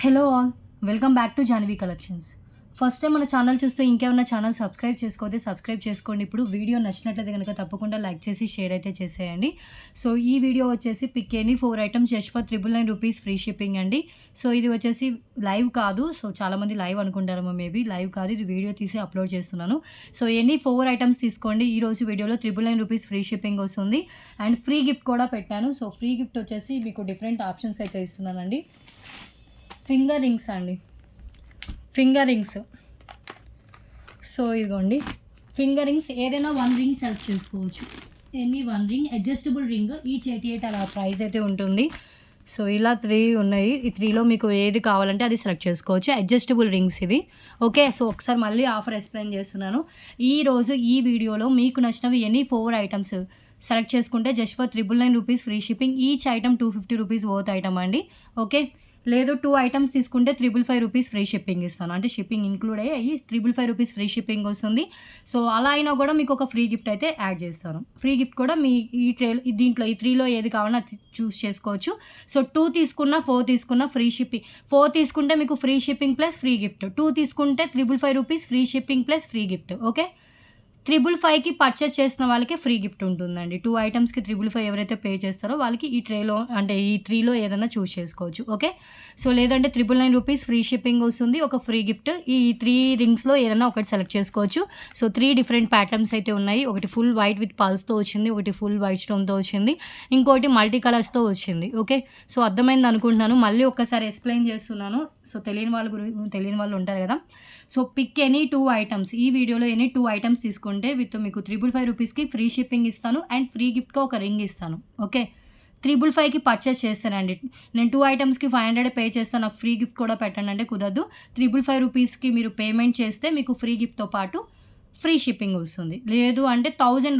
Hello all, welcome back to Janhvi collections. First time మన channel చూస్తే ఇంకేమన్నా ఛానల్ సబ్స్క్రైబ్ చేసుకోతే సబ్స్క్రైబ్ చేసుకోండి. ఇప్పుడు వీడియో నచ్చినట్లయితే కనుక తప్పకుండా లైక్ చేసి షేర్ అయితే చేసేయండి. సో ఈ వీడియో వచ్చేసి pick any 4 items just for 999 rupees free shipping అండి. సో ఇది వచ్చేసి లైవ్ కాదు. సో చాలామంది లైవ్ అనుకుంటారేమో, మేబీ లైవ్ కాదు, ఇది వీడియో తీసి అప్లోడ్ చేస్తున్నాను. సో ఎనీ 4 ఐటమ్స్ తీసుకోండి. ఈరోజు వీడియోలో 999 రూపీస్ ఫ్రీ షిప్పింగ్ వస్తుంది అండ్ ఫ్రీ గిఫ్ట్ కూడా పెట్టాను. సో ఫ్రీ గిఫ్ట్ వచ్చేసి మీకు డిఫరెంట్ ఆప్షన్స్ అయితే ఇస్తున్నానండి. ఫింగర్ రింగ్స్ అండి, ఫింగర్ రింగ్స్. సో ఇదిగోండి ఫింగర్ రింగ్స్, ఏదైనా 1 రింగ్ సెలెక్ట్ చేసుకోవచ్చు. Any 1 ring, adjustable ring, each 88 అలా ప్రైస్ అయితే ఉంటుంది. సో ఇలా 3 ఉన్నాయి. ఈ 3లో మీకు ఏది కావాలంటే అది సెలెక్ట్ చేసుకోవచ్చు. అడ్జస్టబుల్ రింగ్స్ ఇవి. ఓకే, సో ఒకసారి మళ్ళీ ఆఫర్ ఎక్స్ప్లెయిన్ చేస్తున్నాను. ఈరోజు ఈ వీడియోలో మీకు నచ్చినవి ఎనీ 4 ఐటమ్స్ సెలెక్ట్ చేసుకుంటే just for 999 rupees free shipping. Each item 250 rupees worth item అండి. ఓకే, లేదు 2 ఐటమ్స్ తీసుకుంటే 555 రూపీస్ ఫ్రీ షిప్పింగ్ ఇస్తాను. అంటే షిప్పింగ్ ఇంక్లూడ్ అయ్యి 555 రూపీస్ ఫ్రీ షిప్పింగ్ వస్తుంది. సో అలా అయినా కూడా మీకు ఒక ఫ్రీ గిఫ్ట్ అయితే యాడ్ చేస్తాను. ఫ్రీ గిఫ్ట్ కూడా మీ దీంట్లో ఈ 3లో ఏది కావాలన్నా చూస్ చేసుకోవచ్చు. సో 2 తీసుకున్నా 4 తీసుకున్నా ఫ్రీ షిప్పింగ్. 4 తీసుకుంటే మీకు free shipping plus free gift. 2 తీసుకుంటే 555 rupees free shipping plus free gift. Okay, 555కి పర్చేస్ చేసిన వాళ్ళకి ఫ్రీ గిఫ్ట్ ఉంటుందండి. 2 ఐటమ్స్కి 555 ఎవరైతే పే చేస్తారో వాళ్ళకి ఈ ట్రేలో అంటే ఈ 3లో ఏదైనా చూస్ చేసుకోవచ్చు. ఓకే, సో లేదంటే 999 రూపీస్ ఫ్రీ షిప్పింగ్ వస్తుంది, ఒక ఫ్రీ గిఫ్ట్. ఈ 3 రింగ్స్లో ఏదైనా ఒకటి సెలెక్ట్ చేసుకోవచ్చు. సో 3 డిఫరెంట్ ప్యాటర్న్స్ అయితే ఉన్నాయి. ఒకటి ఫుల్ వైట్ విత్ పల్స్తో వచ్చింది, ఒకటి ఫుల్ వైట్ స్టోన్తో వచ్చింది, ఇంకోటి మల్టీ కలర్స్తో వచ్చింది. ఓకే, సో అర్థమైంది అనుకుంటున్నాను. మళ్ళీ ఒక్కసారి ఎక్స్ప్లెయిన్ చేస్తున్నాను. సో తెలియని వాళ్ళు ఉంటారు కదా. So pick any 2 items. ఈ వీడియోలో ఎనీ 2 ఐటమ్స్ తీసుకుంటే విత్ మీకు 555 రూపీస్కి ఫ్రీ షిప్పింగ్ ఇస్తాను అండ్ ఫ్రీ గిఫ్ట్గా ఒక రింగ్ ఇస్తాను. ఓకే, 555కి పర్చేస్ చేస్తానండి. నేను 2 ఐటమ్స్కి 500 పే చేస్తాను, నాకు ఫ్రీ గిఫ్ట్ కూడా పెట్టండి అంటే కుదరదు. 555 రూపీస్కి మీరు పేమెంట్ చేస్తే మీకు ఫ్రీ గిఫ్ట్తో పాటు ఫ్రీ షిప్పింగ్ వస్తుంది. లేదు అంటే 1000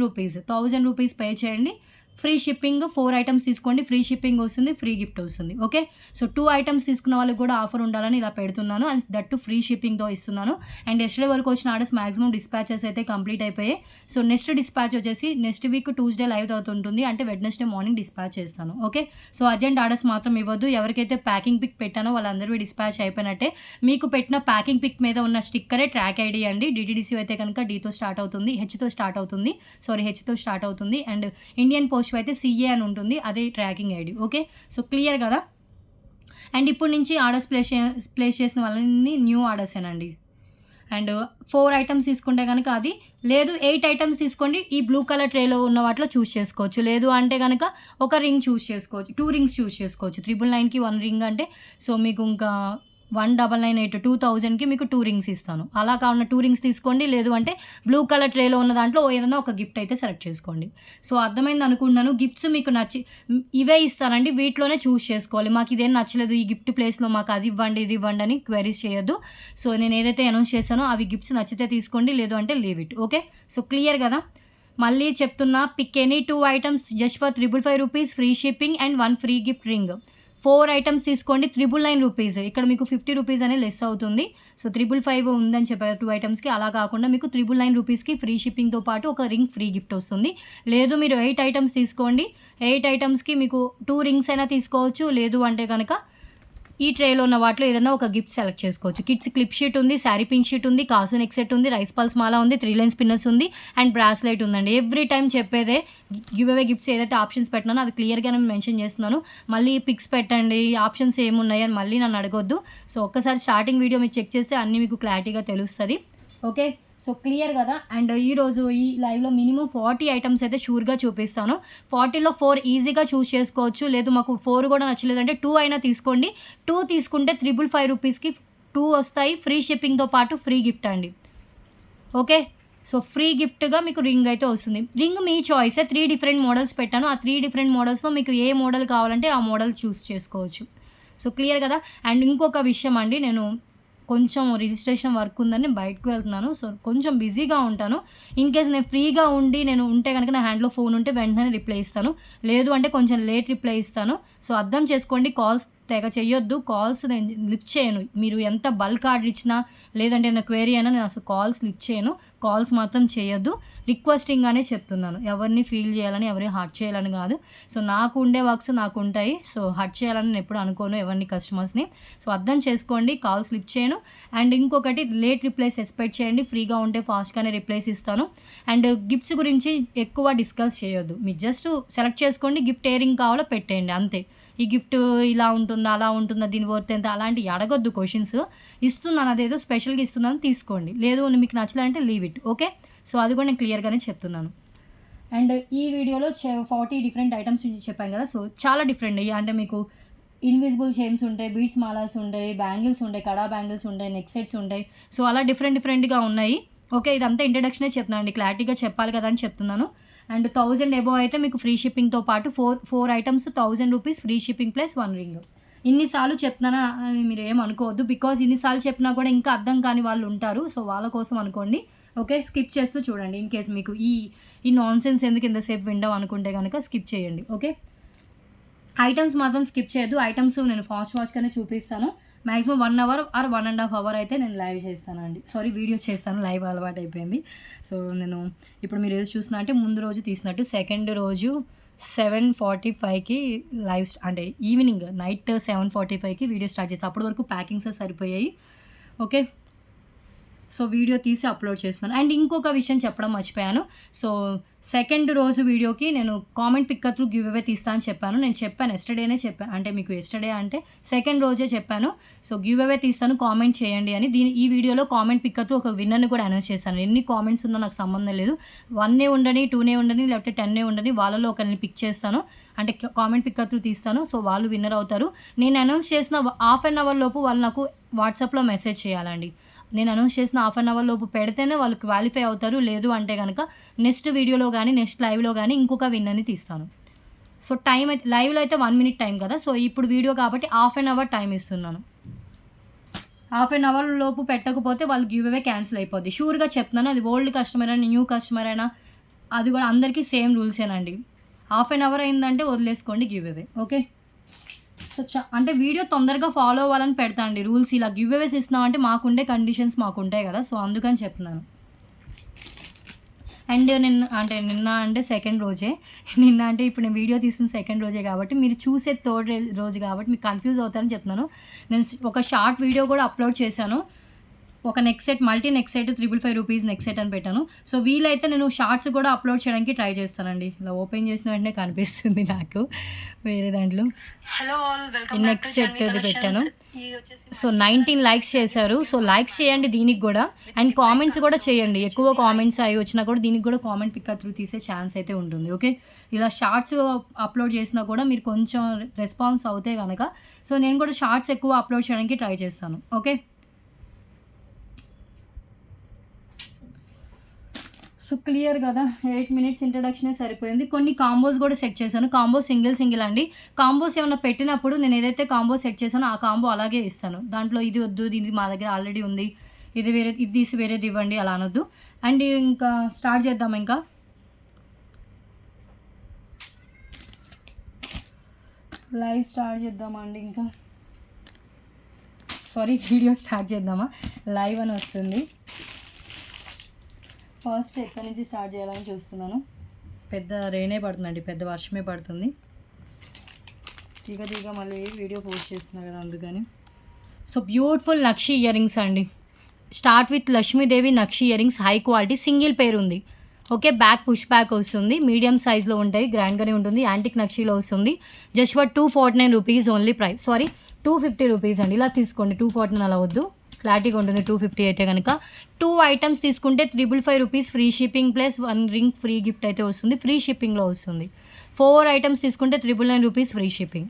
రూపీస్ పే చేయండి, ఫ్రీ షిప్పింగ్. 4 ఐటమ్స్ తీసుకోండి, ఫ్రీ షిప్పింగ్ వస్తుంది, ఫ్రీ గిఫ్ట్ వస్తుంది. ఓకే, సో 2 ఐటమ్స్ తీసుకున్న వాళ్ళకి కూడా ఆఫర్ ఉండాలని ఇలా పెడుతున్నాను అండ్ దట్టు ఫ్రీ షిప్పింగ్తో ఇస్తున్నాను. అండ్ ఎస్టర్డే వరకు వచ్చిన ఆర్డర్స్ మాక్సిమం డిస్పాచెస్ అయితే కంప్లీట్ అయిపోయాయి. సో నెక్స్ట్ డిస్పాచ్ వచ్చేసి నెక్స్ట్ వీక్ ట్యూస్డే లైవ్ అవుతుంటుంది, అంటే వెడ్నెస్డే మార్నింగ్ డిస్పాచ్ చేస్తాను. ఓకే, సో అర్జెంట్ ఆర్డర్స్ మాత్రం ఇవ్వద్దు. ఎవరికైతే ప్యాకింగ్ పిక్ పెట్టానో వాళ్ళందరివి డిస్పాచ్ అయిపోయినట్టే. మీకు పెట్టిన ప్యాకింగ్ పిక్ మీద ఉన్న స్టిక్కరే ట్రాక్ ఐడి అండి. డిటిడిసి అయితే కనుక హెచ్తో స్టార్ట్ అవుతుంది అండ్ ఇండియన్ పోస్ట్ అయితే సిఏ అని ఉంటుంది, అదే tracking ID. Okay, so clear కదా. అండ్ ఇప్పుడు నుంచి ఆర్డర్స్ ప్లేస్ చేసిన వాళ్ళని న్యూ ఆర్డర్సేనండి. అండ్ 4 ఐటమ్స్ తీసుకుంటే కనుక అది, లేదు 8 ఐటమ్స్ తీసుకోండి. ఈ బ్లూ కలర్ ట్రేలో ఉన్న వాటిలో చూస్ చేసుకోవచ్చు. లేదు అంటే కనుక ఒక రింగ్ చూస్ చేసుకోవచ్చు, 2 రింగ్స్ చూస్ చేసుకోవచ్చు. 999కి 1 రింగ్ అంటే సో మీకు ఇంకా 1998 2000కి మీకు 2 రింగ్స్ ఇస్తాను. అలా కావాలన్నా 2 రింగ్స్ తీసుకోండి. లేదు అంటే బ్లూ కలర్ ట్రేలో ఉన్న దాంట్లో ఏదైనా ఒక గిఫ్ట్ అయితే సెలెక్ట్ చేసుకోండి. సో అర్థమైంది అనుకుంటున్నాను. గిఫ్ట్స్ మీకు ఇవే ఇస్తానండి, వీటిలోనే చూస్ చేసుకోవాలి. మాకు ఇదేం నచ్చలేదు, ఈ గిఫ్ట్ ప్లేస్లో మాకు అది ఇవ్వండి ఇది ఇవ్వండి అని క్వైరీస్ చేయొద్దు. సో నేను ఏదైతే అనౌన్స్ చేశానో అవి గిఫ్ట్స్ నచ్చితే తీసుకోండి, లేదు అంటే leave it. Okay, so clear కదా. మళ్ళీ చెప్తున్నా, pick any 2 items just for 555 rupees free shipping and 1 free gift ring. 4 items తీసుకోండి, 999 రూపీస్. ఇక్కడ మీకు 50 రూపీస్ అనేది లెస్ అవుతుంది. సో 555 ఉందని చెప్పారు 2 ఐటమ్స్కి. అలా కాకుండా మీకు 999 రూపీస్కి ఫ్రీ షిప్పింగ్తో పాటు ఒక రింగ్ ఫ్రీ గిఫ్ట్ వస్తుంది. లేదు మీరు 8 ఐటమ్స్ తీసుకోండి, 8 ఐటమ్స్కి మీకు 2 రింగ్స్ అయినా తీసుకోవచ్చు. లేదు అంటే కనుక ఈ ట్రేలో ఉన్న వాటిలో ఏదైనా ఒక గిఫ్ట్ సెలెక్ట్ చేసుకోవచ్చు. కిడ్స్ క్లిప్ షీట్ ఉంది, శారీ పిన్ షీట్ ఉంది, కాసు నెక్ సెట్ ఉంది, రైస్ పల్స్ మాలా ఉంది, 3 లైన్ స్పిన్నర్స్ ఉంది అండ్ బ్రాస్లెట్ ఉందండి. ఎవ్రీ టైం చెప్పేదే గివ్ అవే గిఫ్ట్స్ ఏదైతే ఆప్షన్స్ పెట్టినానో అవి క్లియర్గా నేను మెన్షన్ చేస్తున్నాను. మళ్ళీ పిక్స్ పెట్టండి, ఆప్షన్స్ ఏమున్నాయి అని మళ్ళీ నన్ను అడగొద్దు. సో ఒక్కసారి స్టార్టింగ్ వీడియో మీరు చెక్ చేస్తే అన్నీ మీకు క్లారిటీగా తెలుస్తుంది. ఓకే, సో క్లియర్ కదా. అండ్ ఈరోజు ఈ లైవ్లో మినిమం 40 ఐటమ్స్ అయితే షూర్గా చూపిస్తాను. 40లో 4 ఈజీగా చూస్ చేసుకోవచ్చు. లేదు మాకు 4 కూడా నచ్చలేదంటే 2 అయినా తీసుకోండి. 2 తీసుకుంటే 555 రూపీస్కి 2 వస్తాయి, ఫ్రీ షిప్పింగ్తో పాటు ఫ్రీ గిఫ్ట్ అండి. ఓకే, సో ఫ్రీ గిఫ్ట్గా మీకు రింగ్ అయితే వస్తుంది. రింగ్ మీ చాయిసే. 3 డిఫరెంట్ మోడల్స్ పెట్టాను. ఆ 3 డిఫరెంట్ మోడల్స్లో మీకు ఏ మోడల్ కావాలంటే ఆ మోడల్ చూస్ చేసుకోవచ్చు. సో క్లియర్ కదా. అండ్ ఇంకొక విషయం అండి, నేను కొంచెం రిజిస్ట్రేషన్ వర్క్ ఉందని బయటకు వెళ్తున్నాను. సో కొంచెం బిజీగా ఉంటాను. ఇన్ కేస్ నేను ఫ్రీగా నేను ఉంటే కనుక నా హ్యాండ్లో ఫోన్ ఉంటే వెంటనే రిప్లై ఇస్తాను, లేదు అంటే కొంచెం లేట్ రిప్లై ఇస్తాను. సో అర్థం చేసుకోండి. కాల్స్ తెగ చెయ్యొద్దు. కాల్స్ నేను లిఫ్ట్ చేయను. మీరు ఎంత బల్క్ ఆర్డర్ ఇచ్చినా లేదంటే నా క్వెరీ అయినా నేను అసలు కాల్స్ లిఫ్ట్ చేయను. కాల్స్ మాత్రం చేయొద్దు. రిక్వెస్టింగ్‌గానే చెప్తున్నాను. ఎవరిని ఫీల్ చేయాలని, ఎవరిని హర్ట్ చేయాలని కాదు. సో నాకు ఉండే వర్క్స్ నాకుంటాయి. సో హర్ట్ చేయాలని నేను ఎప్పుడు అనుకోను ఎవరిని కస్టమర్స్‌ని. సో అర్థం చేసుకోండి. కాల్స్ లిఫ్ట్ చేయను. అండ్ ఇంకొకటి లేట్ రిప్లైస్ ఎక్స్‌పెక్ట్ చేయండి. ఫ్రీగా ఉంటే ఫాస్ట్‌గానే రిప్లైస్ ఇస్తాను. అండ్ గిఫ్ట్స్ గురించి ఎక్కువ డిస్కస్ చేయొద్దు. మీరు జస్ట్ సెలెక్ట్ చేసుకోండి. గిఫ్ట్ ఏ రింగ్ కావాలో పెట్టేయండి అంతే. ఈ గిఫ్ట్ ఇలా ఉంటుందా, అలా ఉంటుందా, దీని వర్త్ ఎంత, అలాంటివి అడగొద్దు క్వెషన్స్. ఇస్తున్నాను అదేదో స్పెషల్‌గా ఇస్తున్నాను తీసుకోండి. లేదు మీకు నచ్చలేదంటే లీవ్ ఇట్. ఓకే. సో అది కూడా నేను క్లియర్‌గానే చెప్తున్నాను. అండ్ ఈ వీడియోలో 40 డిఫరెంట్ ఐటమ్స్ చెప్పాను కదా. సో చాలా డిఫరెంట్ అంటే మీకు ఇన్విజిబుల్ చైన్స్ ఉంటాయి, బీడ్స్ మాలాస్ ఉంటాయి, బ్యాంగిల్స్ ఉంటాయి, కడా బ్యాంగిల్స్ ఉంటాయి, నెక్ సెట్స్ ఉంటాయి. సో అలా డిఫరెంట్‌గా ఉన్నాయి. ఓకే. ఇదంతా ఇంట్రడక్షనే చెప్తున్నాను అండి. క్లారిటీగా చెప్పాలి కదా అని చెప్తున్నాను. అండ్ 1000 అబోవ్ అయితే మీకు ఫ్రీ షిప్పింగ్‌తో పాటు 4 items ₹1000 free shipping plus 1 ring. ఇన్నిసార్లు చెప్తున్నానా అని మీరు ఏమనుకోవద్దు. బికాజ్ ఇన్నిసార్లు చెప్పినా కూడా ఇంకా అర్థం కాని వాళ్ళు ఉంటారు. సో వాళ్ళ కోసం అనుకోండి. ఓకే. స్కిప్ చేస్తూ చూడండి. ఇన్ కేస్ మీకు ఈ నాన్‌సెన్స్ ఎందుకు ఇంతసేపు వినడం అనుకుంటే గనక స్కిప్ చేయండి. ఓకే. ఐటమ్స్ మాత్రం స్కిప్ చేయొద్దు. ఐటమ్స్ నేను ఫాస్ట్‌గానే చూపిస్తాను. మాక్సిమం 1 అవర్ ఆర్ 1½ అవర్ అయితే నేను లైవ్ చేస్తానండి. సారీ వీడియో చేస్తాను. లైవ్ అలవాటైపోయింది. సో నేను ఇప్పుడు మీరు ఏది చూస్తున్నా అంటే ముందు రోజు తీసినట్టు సెకండ్ రోజు 7:45కి లైవ్ అంటే ఈవినింగ్ నైట్ 7:45కి వీడియో స్టార్ట్ చేస్తాను. అప్పటి వరకు ప్యాకింగ్సే సరిపోయాయి. ఓకే. సో వీడియో తీసి అప్లోడ్ చేస్తున్నాను. అండ్ ఇంకొక విషయం చెప్పడం మర్చిపోయాను. సో సెకండ్ రోజు వీడియోకి నేను comment picker through give away తీస్తా అని చెప్పాను. నేను చెప్పాను ఎస్టర్డేనే చెప్పాను. అంటే మీకు ఎస్టర్డే అంటే సెకండ్ రోజే చెప్పాను. సో గివ్ అవే తీస్తాను కామెంట్ చేయండి అని. ఈ వీడియోలో కామెంట్ పిక్కర్ త్రూ ఒక విన్నర్ని కూడా అనౌన్స్ చేశాను. ఎన్ని కామెంట్స్ ఉన్నా నాకు సంబంధం లేదు. 1 ఉండని, 2 ఉండని, లేకపోతే 10 ఉండని, వాళ్ళలో ఒకరిని పిక్ చేస్తాను. అంటే కామెంట్ పిక్కర్ త్రూ తీస్తాను. సో వాళ్ళు విన్నర్ అవుతారు. నేను అనౌన్స్ చేసిన హాఫ్ అన్ అవర్ లోపు వాళ్ళు నాకు వాట్సాప్లో మెసేజ్ చేయాలండి. నేను అనౌన్స్ చేసిన హాఫ్ అన్ అవర్ లోపు పెడితేనే వాళ్ళు క్వాలిఫై అవుతారు. లేదు అంటే కనుక నెక్స్ట్ వీడియోలో కానీ నెక్స్ట్ లైవ్లో కానీ ఇంకొక విన్నర్ని తీస్తాను. సో టైం అయితే లైవ్లో అయితే 1 మినిట్ టైం కదా. సో ఇప్పుడు వీడియో కాబట్టి హాఫ్ అన్ అవర్ టైం ఇస్తున్నాను. హాఫ్ అన్ అవర్ లోపు పెట్టకపోతే వాళ్ళు గివ్ అవే క్యాన్సిల్ అయిపోద్ది. షూర్గా చెప్తున్నాను. అది ఓల్డ్ కస్టమర్ అయినా న్యూ కస్టమర్ అయినా అది కూడా అందరికీ సేమ్ రూల్సేనండి. హాఫ్ అన్ అవర్ అయిందంటే వదిలేసుకోండి గివ్ అవే. ఓకే. సో అంటే వీడియో తొందరగా ఫాలో అవ్వాలని పెడతా అండి రూల్స్. ఇలా గివ్ అవేస్ ఇస్తున్నామంటే మాకుండే కండిషన్స్ మాకుంటాయి కదా. సో అందుకని చెప్తున్నాను. అండ్ నిన్న అంటే సెకండ్ రోజే. నిన్న అంటే ఇప్పుడు నేను వీడియో తీసిన సెకండ్ రోజే కాబట్టి మీరు చూసే థర్డ్ రోజు కాబట్టి మీకు కన్ఫ్యూజ్ అవుతారని చెప్తున్నాను. నేను ఒక షార్ట్ వీడియో కూడా అప్లోడ్ చేశాను. ఒక neck set multi neck set ₹555 neck set అని పెట్టాను. సో వీలైతే నేను షార్ట్స్ కూడా అప్లోడ్ చేయడానికి ట్రై చేస్తానండి. ఇలా ఓపెన్ చేసిన వెంటనే కనిపిస్తుంది నాకు వేరే దాంట్లో. హలో ఆల్, వెల్కమ్ నెక్ సెట్ది పెట్టాను. సో 19 లైక్స్ చేశారు. సో లైక్స్ చేయండి దీనికి కూడా. అండ్ కామెంట్స్ కూడా చేయండి. ఎక్కువ కామెంట్స్ అవి వచ్చినా కూడా దీనికి కూడా కామెంట్ పిక్ త్రూ తీసే ఛాన్స్ అయితే ఉంటుంది. ఓకే. ఇలా షార్ట్స్ అప్లోడ్ చేసినా కూడా మీరు కొంచెం రెస్పాన్స్ అవుతే కనుక సో నేను కూడా షార్ట్స్ ఎక్కువ అప్లోడ్ చేయడానికి ట్రై చేస్తాను. ఓకే. సో క్లియర్ కదా. 8 మినిట్స్ ఇంట్రడక్షనే సరిపోయింది. కొన్ని కాంబోస్ కూడా సెట్ చేశాను. కాంబో సింగిల్ అండి. కాంబోస్ ఏమైనా పెట్టినప్పుడు నేను ఏదైతే కాంబో సెట్ చేశానో ఆ కాంబో అలాగే ఇస్తాను. దాంట్లో ఇది వద్దు, ఇది మా దగ్గర ఆల్రెడీ ఉంది, ఇది తీసి వేరేది ఇవ్వండి అలా అనొద్దు. అండ్ ఇంకా స్టార్ట్ చేద్దాం. ఇంకా లైవ్ స్టార్ట్ చేద్దామండి. ఇంకా సారీ వీడియో స్టార్ట్ చేద్దామా, లైవ్ అని వస్తుంది. ఫస్ట్ ఎక్కడి నుంచి స్టార్ట్ చేయాలని చూస్తున్నాను. పెద్ద రెయినే పడుతుందండి, పెద్ద వర్షమే పడుతుంది. తీగ మళ్ళీ వీడియో పోస్ట్ చేస్తున్నారు కదా అందుకని. సో బ్యూటిఫుల్ నక్షి ఇయర్ రింగ్స్ అండి. స్టార్ట్ విత్ లక్ష్మీదేవి నక్షి ear rings, high quality, single పేర్ ఉంది. ఓకే. బ్యాక్ పుష్ బ్యాక్ వస్తుంది, మీడియం సైజ్లో ఉంటాయి, గ్రాండ్గానే ఉంటుంది. యాంటిక్ నక్షిలో వస్తుంది. Just for ₹249 only price. Sorry ₹250 అండి. ఇలా తీసుకోండి. 249 అలా వద్దు, క్లారిటీగా ఉంటుంది. 250 అయితే కనుక 2 ఐటమ్స్ తీసుకుంటే ₹555 free shipping plus 1 ring free gift అయితే వస్తుంది. ఫ్రీ షిప్పింగ్లో వస్తుంది. 4 ఐటమ్స్ తీసుకుంటే ₹999 ఫ్రీ షిప్పింగ్.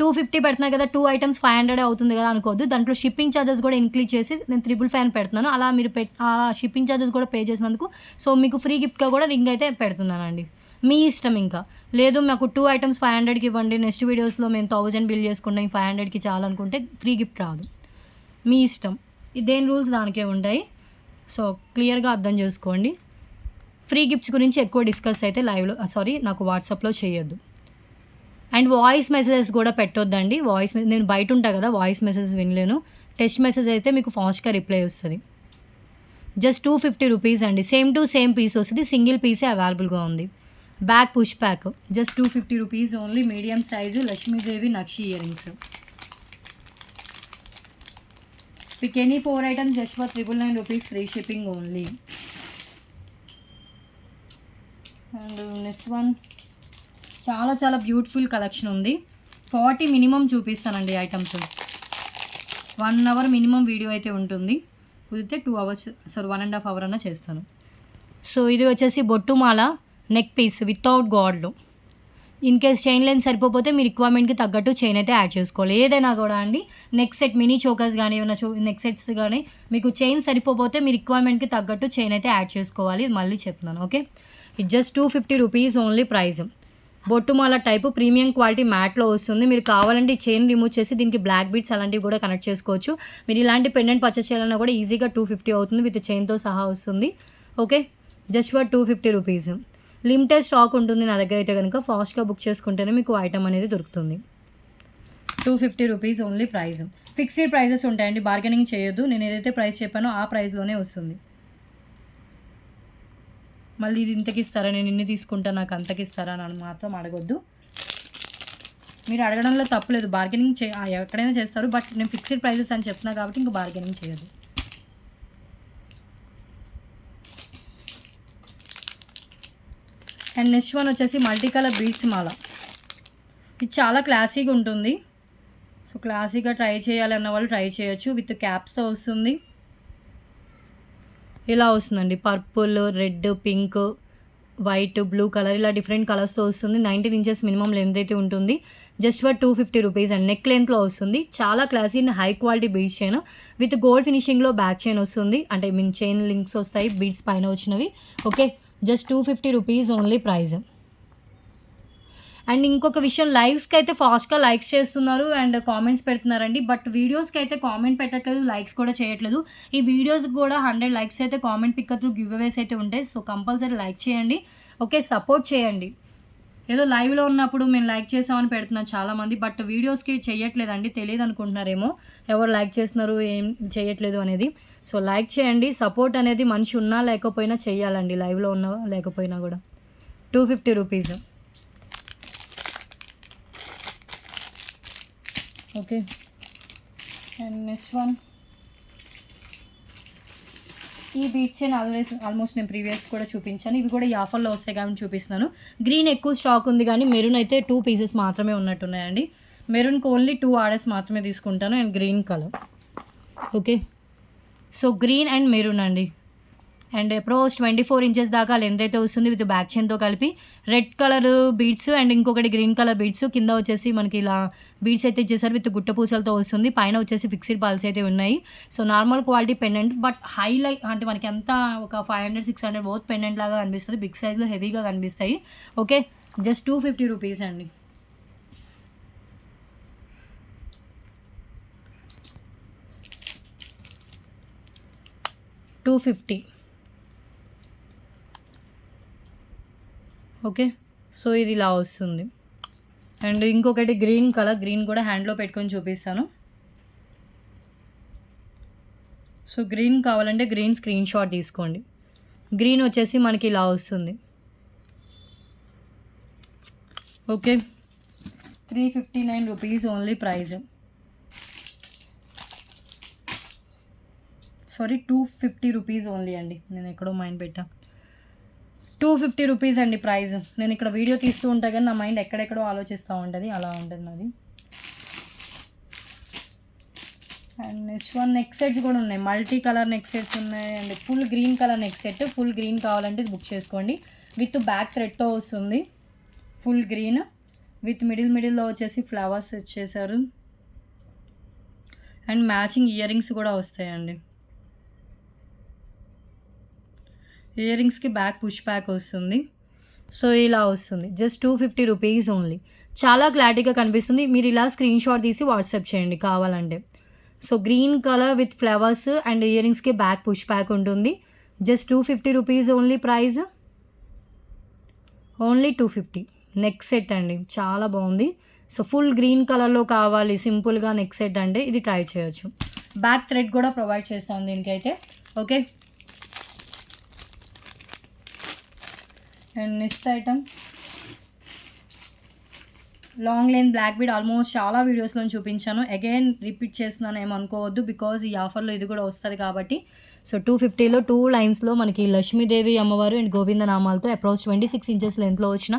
250 పెడుతున్నా కదా, 2 ఐటమ్స్ 500 అవుతుంది కదా అనుకోవద్దు. దాంట్లో షిప్పింగ్ ఛార్జెస్ కూడా ఇంక్లూడ్ చేసి నేను ₹555 పెడుతున్నాను. అలా మీరు ఆ షిప్పింగ్ ఛార్జెస్ కూడా పే చేసినందుకు సో మీకు ఫ్రీ గిఫ్ట్గా కూడా రింగ్ అయితే పెడుతున్నానండి. మీ ఇష్టం. ఇంకా లేదు మాకు 2 ఐటమ్స్ 500కి ఇవ్వండి, నెక్స్ట్ వీడియోస్లో మేము 1000 బిల్ చేసుకుంటాం, 500కి చాలనుకుంటే ఫ్రీ గిఫ్ట్ రాదు. మీ ఇష్టం. దేని రూల్స్ దానికే ఉంటాయి. సో క్లియర్గా అర్థం చేసుకోండి. ఫ్రీ గిఫ్ట్స్ గురించి ఎక్కువ డిస్కస్ అయితే లైవ్లో నాకు వాట్సాప్లో చేయొద్దు. అండ్ వాయిస్ మెసేజెస్ కూడా పెట్టొద్దండి. నేను బయట ఉంటా కదా, వాయిస్ మెసేజెస్ వినలేను. టెక్స్ట్ మెసేజ్ అయితే మీకు ఫాస్ట్‌గా రిప్లై వస్తది. జస్ట్ 250 రూపీస్ అండి. సేమ్ టు సేమ్ పీస్ వస్తది. సింగిల్ పీసే అవైలబుల్‌గా ఉంది. Back push back just 250 rupees only. Medium size Lakshmidevi నక్షి ear rings. Pick any 4 items just for 999 rupees, free shipping only. And next one చాలా చాలా బ్యూటిఫుల్ కలెక్షన్ ఉంది. 40 minimum చూపిస్తానండి ఐటమ్స్. 1 అవర్ మినిమం వీడియో అయితే ఉంటుంది. కుదిరితే 2 అవర్స్ 1.5 అవర్ అన్నా చేస్తాను. సో ఇది వచ్చేసి బొట్టుమాల నెక్ పీస్ వితౌట్ గాడ్లో. ఇన్ కేస్ చైన్ లెంత్ సరిపోతే మీ రిక్వైర్మెంట్కి తగ్గట్టు చైన్ అయితే యాడ్ చేసుకోవాలి. ఏదైనా కూడా అండి, నెక్ సెట్ మినీ చోకర్స్ కానీ ఏమైనా నెక్ సెట్స్ కానీ మీకు చైన్ సరిపోతే మీ రిక్వైర్మెంట్కి తగ్గట్టు చైన్ అయితే యాడ్ చేసుకోవాలి. మళ్ళీ చెప్తున్నాను, ఓకే. ఇది జస్ట్ 250 రూపీస్ ఓన్లీ ప్రైస్. బొట్టుమాల టైపు ప్రీమియం క్వాలిటీ మ్యాట్లో వస్తుంది. మీరు కావాలంటే ఈ చైన్ రిమూవ్ చేసి దీనికి బ్లాక్ బీడ్స్ అలాంటివి కూడా కనెక్ట్ చేసుకోవచ్చు. మీరు ఇలాంటి పెండెంట్ పర్చేస్ చేయాలన్నా కూడా ఈజీగా 250 అవుతుంది. విత్ చైన్తో సహా వస్తుంది, okay. Just for 250 rupees. Limited stock ఉంటుంది నా దగ్గర అయితే కనుక. ఫాస్ట్గా బుక్ చేసుకుంటేనే మీకు ఐటమ్ అనేది దొరుకుతుంది. 250 rupees only price. Fixed prices ఉంటాయండి, బార్గెనింగ్ చేయొద్దు. నేను ఏదైతే ప్రైస్ చెప్పానో ఆ ప్రైస్లోనే వస్తుంది. మళ్ళీ ఇది ఇంతకి ఇస్తారా, నేను ఇన్ని తీసుకుంటా నాకు అంతకి ఇస్తారా అని మాత్రం అడగొద్దు. మీరు అడగడంలో తప్పులేదు, బార్గెనింగ్ ఎక్కడైనా చేస్తారు. బట్ నేను ఫిక్స్డ్ ప్రైజెస్ అని చెప్తున్నా కాబట్టి ఇంకా బార్గెనింగ్ చేయదు. అండ్ నెక్స్ట్ వన్ వచ్చేసి మల్టీ కలర్ బీడ్స్ మాల. ఇది చాలా క్లాసీగా ఉంటుంది. సో క్లాసీగా ట్రై చేయాలన్న వాళ్ళు ట్రై చేయొచ్చు. విత్ క్యాప్స్తో వస్తుంది. ఇలా వస్తుందండి, purple, red, pink, white, blue colour ఇలా డిఫరెంట్ కలర్స్తో వస్తుంది. 19 ఇంచెస్ మినిమం లెంత్ అయితే ఉంటుంది. Just for 250 rupees and neck లెంత్లో వస్తుంది. చాలా classy and high quality beads chain with gold ఫినిషింగ్లో బ్యాక్ చైన్ వస్తుంది. అంటే చైన్ లింక్స్ వస్తాయి బీడ్స్ పైన వచ్చినవి, okay. Just 250 rupees only price. And ఇంకొక విషయం, లైవ్స్కి అయితే ఫాస్ట్గా లైక్స్ చేస్తున్నారు అండ్ కామెంట్స్ పెడుతున్నారండి. బట్ వీడియోస్కి అయితే కామెంట్ పెట్టట్లేదు, లైక్స్ కూడా చేయట్లేదు. ఈ వీడియోస్కి కూడా 100 లైక్స్ అయితే కామెంట్ పిక్ త్రూ గివ్ అవేస్ అయితే ఉంటాయి. సో కంపల్సరీ లైక్ చేయండి, ఓకే. సపోర్ట్ చేయండి. ఏదో లైవ్లో ఉన్నప్పుడు మేము లైక్ చేసామని పెడుతున్నాం చాలామంది, బట్ వీడియోస్కి చేయట్లేదండి. తెలియదు అనుకుంటున్నారేమో ఎవరు లైక్ చేస్తున్నారు ఏం చేయట్లేదు అనేది. సో లైక్ చేయండి. సపోర్ట్ అనేది మనిషి ఉన్నా లేకపోయినా చేయాలండి, లైవ్లో ఉన్నా లేకపోయినా కూడా. 250 rupees, okay. And next one ఈ బీట్స్ ఆల్మోస్ట్ నేను ప్రీవియస్ కూడా చూపించాను. ఇవి కూడా ఈ ఆఫర్లో వస్తాయి కాబట్టి చూపిస్తున్నాను. గ్రీన్ ఎక్కువ స్టాక్ ఉంది కానీ మెరూన్ అయితే 2 పీసెస్ మాత్రమే ఉన్నట్టున్నాయండి. మెరూన్కి ఓన్లీ 2 ఆర్డర్స్ మాత్రమే తీసుకుంటాను. And green colour, okay. So green and maroon అండి. అండ్ అప్రోచ్ 24 ఇంచెస్ దాకా లెంత్ అయితే వస్తుంది విత్ బ్యాక్ చైన్తో కలిపి. రెడ్ కలర్ బీడ్స్ అండ్ ఇంకొకటి గ్రీన్ కలర్ బీడ్స్. కింద వచ్చేసి మనకి ఇలా బీడ్స్ అయితే ఇచ్చేసారు విత్ గుట్ట పూసలతో వస్తుంది. పైన వచ్చేసి ఫిక్స్డ్ పాల్స్ అయితే ఉన్నాయి. So normal quality pendant, but highlight అంటే మనకి అంతా ఒక 500-600 బోత్ పెండెంట్ లాగా కనిపిస్తుంది. బిగ్ సైజ్లో హెవీగా కనిపిస్తాయి, ఓకే. జస్ట్ 250 రూపీస్ అండి. $250, ఓకే. సో ఇది ఇలా వస్తుంది. అండ్ ఇంకొకటి గ్రీన్ కలర్, గ్రీన్ కూడా హ్యాండ్లో పెట్టుకొని చూపిస్తాను. సో గ్రీన్ కావాలంటే గ్రీన్ స్క్రీన్ షాట్ తీసుకోండి. గ్రీన్ వచ్చేసి మనకి ఇలా వస్తుంది, okay. 359 rupees only price. Sorry 250 rupees only అండి, నేను ఎక్కడో మైండ్ పెట్టా. 250 రూపీస్ అండి ప్రైస్. నేను ఇక్కడ వీడియో తీస్తూ ఉంటా కానీ నా మైండ్ ఎక్కడెక్కడో ఆలోచిస్తూ ఉంటుంది, అలా ఉంటుంది నాది. And next one neck sets కూడా ఉన్నాయి. మల్టీ కలర్ నెక్ సెట్స్ ఉన్నాయి and full green colour neck set. Full green కావాలంటే బుక్ చేసుకోండి. విత్ బ్యాక్ థ్రెడ్తో వస్తుంది. ఫుల్ గ్రీన్ విత్ మిడిల్లో వచ్చేసి ఫ్లవర్స్ ఇచ్చేసారు. అండ్ మ్యాచింగ్ ఇయర్ రింగ్స్ కూడా వస్తాయండి. ఇయర్ రింగ్స్కి బ్యాక్ పుష్ బ్యాక్ వస్తుంది. సో ఇలా వస్తుంది. Just 250 rupees only. చాలా క్లారిటీగా కనిపిస్తుంది. మీరు ఇలా స్క్రీన్ షాట్ తీసి వాట్సాప్ చేయండి కావాలంటే. So green colour with flowers and ear రింగ్స్కి బ్యాక్ పుష్ బ్యాక్ ఉంటుంది. Just 250 rupees only price. Only 250. Neck set అండి, చాలా బాగుంది. సో ఫుల్ గ్రీన్ కలర్లో కావాలి సింపుల్గా నెక్ సెట్ అంటే ఇది ట్రై చేయొచ్చు. బ్యాక్ థ్రెడ్ కూడా ప్రొవైడ్ చేస్తాను దీనికైతే. Okay, and next item long length black bead. Almost చాలా వీడియోస్లో చూపించాను, అగైన్ రిపీట్ చేస్తున్నాను ఏమనుకోవద్దు, బికాజ్ ఈ ఆఫర్లో ఇది కూడా వస్తుంది కాబట్టి. సో 250లో 2 లైన్స్లో మనకి లక్ష్మీదేవి అమ్మవారు అండ్ గోవింద నామాలతో అప్రోచ్ 26 ఇంచెస్ లెంత్లో వచ్చిన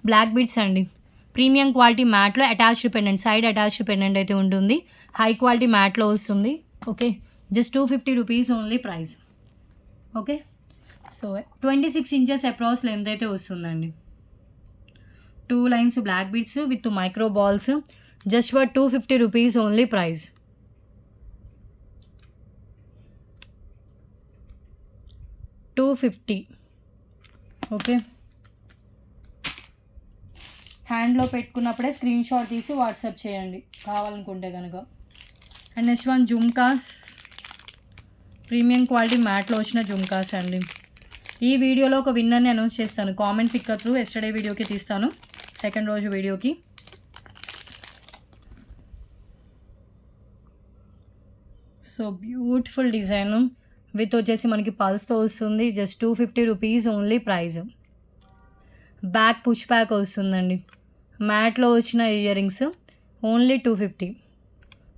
బ్లాక్ బీడ్స్ అండి. ప్రీమియం క్వాలిటీ మ్యాట్లో attached pendant, side attached pendant అయితే ఉంటుంది. హై క్వాలిటీ మ్యాట్లో వస్తుంది. Okay, just 250 rupees only price. Okay, so 26 inches approx length అయితే వస్తుందండి. 2 lines black beads with micro balls, just for 250 rupees only price. $250. Okay, హ్యాండ్లో పెట్టుకున్నప్పుడే screen shot తీసి WhatsApp చేయండి కావాలనుకుంటే కనుక. And next one jhumkas, premium quality మ్యాట్లో వచ్చిన జుమ్కాస్ అండి. ఈ వీడియోలో ఒక విన్నర్ని అనౌన్స్ చేస్తాను. కామెంట్ పిక్ త్రూ ఎస్టర్డే వీడియోకి తీస్తాను, సెకండ్ రోజు వీడియోకి. సో బ్యూటిఫుల్ డిజైన్ విత్ వచ్చేసి మనకి పల్స్తో వస్తుంది. Just 250 rupees only price. Back push back వస్తుందండి. మ్యాట్లో వచ్చిన ఇయర్ రింగ్స్ ఓన్లీ 250.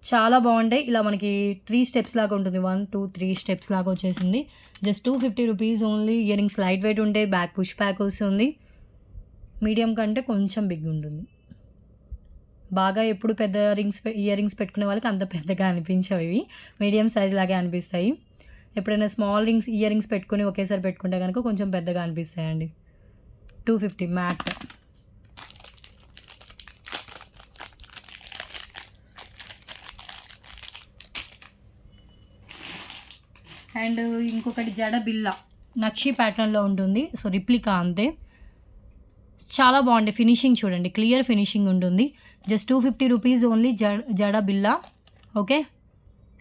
చాలా బాగుంటాయి. ఇలా మనకి 3 స్టెప్స్ లాగా ఉంటుంది, 1 2 3 స్టెప్స్ లాగా వచ్చేసింది. Just 250 rupees only. Year rings light wait ఉంటాయి, బ్యాక్ పుష్ బ్యాక్ వస్తుంది. మీడియం కంటే కొంచెం బిగ్ ఉంటుంది. బాగా ఎప్పుడు పెద్ద ఇయర్ రింగ్స్ పెట్టుకునే వాళ్ళకి అంత పెద్దగా అనిపించవు, ఇవి మీడియం సైజ్ లాగే అనిపిస్తాయి. ఎప్పుడైనా స్మాల్ ఇయర్ రింగ్స్ పెట్టుకుని ఒకేసారి పెట్టుకుంటే కనుక కొంచెం పెద్దగా అనిపిస్తాయండి. 250 మ్యాట్. అండ్ ఇంకొకటి జడ బిల్ల నక్షి ప్యాటర్న్లో ఉంటుంది. సో రిప్లికా అంతే, చాలా బాగుంది. ఫినిషింగ్ చూడండి, క్లియర్ ఫినిషింగ్ ఉంటుంది. జస్ట్ 250 రూపీస్ ఓన్లీ జడ బిల్ల. ఓకే,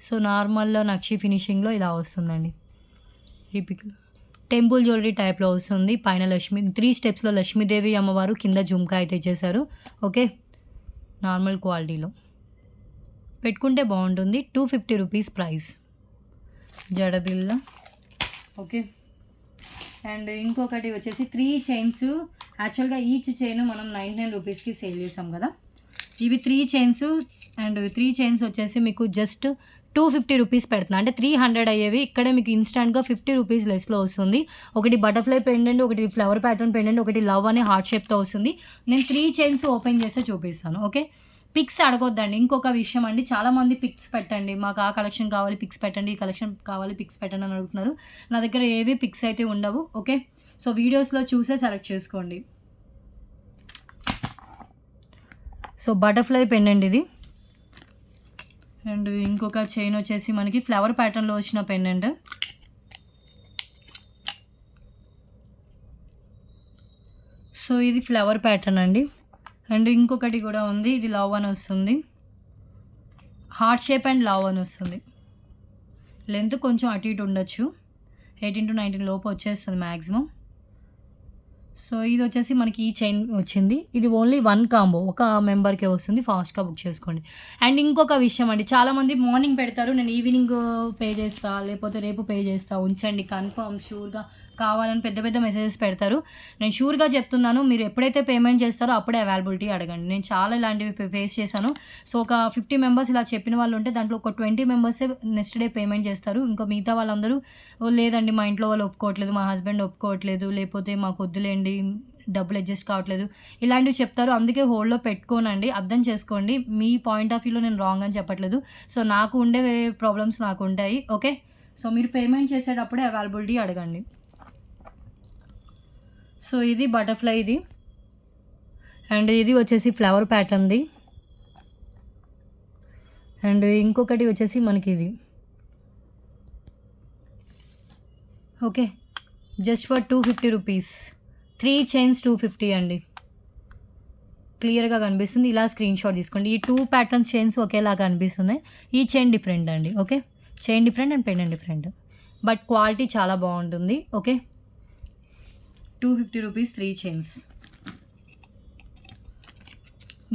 సో నార్మల్లో నక్షి ఫినిషింగ్లో ఇలా వస్తుందండి. రిప్లికా టెంపుల్ జ్యువెలరీ టైప్లో వస్తుంది. పైన 3 స్టెప్స్లో లక్ష్మీదేవి అమ్మవారు, కింద జుమ్కా అయితే చేశారు. ఓకే, నార్మల్ క్వాలిటీలో పెట్టుకుంటే బాగుంటుంది. 250 రూపీస్ ప్రైస్ జడబిల్ల. ఓకే, అండ్ ఇంకొకటి వచ్చేసి 3 చైన్స్. యాక్చువల్గా ఈచ్ చైన్ మనం 99 రూపీస్కి సేల్ చేసాం కదా. ఇవి 3 చైన్స్, అండ్ 3 చైన్స్ వచ్చేసి మీకు జస్ట్ 250 రూపీస్ పెడుతున్నా. అంటే 300 అయ్యేవి ఇక్కడే మీకు ఇన్స్టాంట్గా 50 రూపీస్ లెస్లో వస్తుంది. ఒకటి బటర్ఫ్లై పెండెంట్, ఒకటి ఫ్లవర్ ప్యాటర్న్ పెండెంట్, ఒకటి లవ్ అనే హార్ట్ షేప్తో వస్తుంది. నేను 3 చైన్స్ ఓపెన్ చేస్తే చూపిస్తాను. ఓకే, పిక్స్ అడగొద్దండి. ఇంకొక విషయం అండి, చాలామంది పిక్స్ పెట్టండి, మాకు ఆ కలెక్షన్ కావాలి పిక్స్ పెట్టండి, ఈ కలెక్షన్ కావాలి పిక్స్ పెట్టండి అని అడుగుతున్నారు. నా దగ్గర ఏవి పిక్స్ అయితే ఉండవు. ఓకే, సో వీడియోస్లో చూసే సెలెక్ట్ చేసుకోండి. సో బటర్ఫ్లై పెండెంట్ ఇది. అండ్ ఇంకొక చైన్ వచ్చేసి మనకి ఫ్లవర్ ప్యాటర్న్లో వచ్చిన పెండెంట్. సో ఇది ఫ్లవర్ ప్యాటర్న్ అండి. అండ్ ఇంకొకటి కూడా ఉంది, ఇది లవ్ అని వస్తుంది, హార్ట్ షేప్ అండ్ లవ్ అని వస్తుంది. లెంత్ కొంచెం అటు ఇటు ఉండొచ్చు, 18 to 19 లోపు వచ్చేస్తుంది మ్యాక్సిమం. సో ఇది వచ్చేసి మనకి ఈ చైన్ వచ్చింది. ఇది ఓన్లీ 1 కాంబో, ఒక మెంబర్కే వస్తుంది. ఫాస్ట్గా బుక్ చేసుకోండి. అండ్ ఇంకొక విషయం అండి, చాలామంది మార్నింగ్ పెడతారు, నేను ఈవినింగ్ పే చేస్తా, లేకపోతే రేపు పే చేస్తా, ఉంచండి కన్ఫర్మ్ షూర్గా కావాలని పెద్ద పెద్ద మెసేజెస్ పెడతారు. నేను షూర్గా చెప్తున్నాను, మీరు ఎప్పుడైతే పేమెంట్ చేస్తారో అప్పుడే అవైలబిలిటీ అడగండి. నేను చాలా ఇలాంటివి ఫేస్ చేశాను. సో ఒక 50 మెంబర్స్ ఇలా చెప్పిన వాళ్ళు ఉంటే దాంట్లో ఒక 20 మెంబర్సే నెక్స్ట్ డే పేమెంట్ చేస్తారు. ఇంకా మిగతా వాళ్ళందరూ లేదండి మా ఇంట్లో వాళ్ళు ఒప్పుకోవట్లేదు, మా హస్బెండ్ ఒప్పుకోవట్లేదు, లేకపోతే మాకు వద్దులేండి డబ్బులు అడ్జస్ట్ కావట్లేదు, ఇలాంటివి చెప్తారు. అందుకే హోల్డ్లో పెట్టుకోనండి, అర్థం చేసుకోండి. మీ పాయింట్ ఆఫ్ వ్యూలో నేను రాంగ్ అని చెప్పట్లేదు. సో నాకు ఉండే ప్రాబ్లమ్స్ నాకు ఉంటాయి. ఓకే, సో మీరు పేమెంట్ చేసేటప్పుడే అవైలబిలిటీ అడగండి. సో ఇది బటర్ఫ్లై ఇది. అండ్ ఇది వచ్చేసి ఫ్లవర్ ప్యాటర్న్ది. అండ్ ఇంకొకటి వచ్చేసి మనకి ఇది. Okay, just for 250 rupees. 3 chains 250 అండి. క్లియర్గా కనిపిస్తుంది, ఇలా స్క్రీన్ షాట్ తీసుకోండి. ఈ 2 ప్యాటర్న్స్ చైన్స్ ఒకేలాగా కనిపిస్తున్నాయి, ఈ చైన్ డిఫరెంట్ అండి. Okay, chain different and pendant different, but quality చాలా బాగుంటుంది. Okay, 250 rupees 3 chains.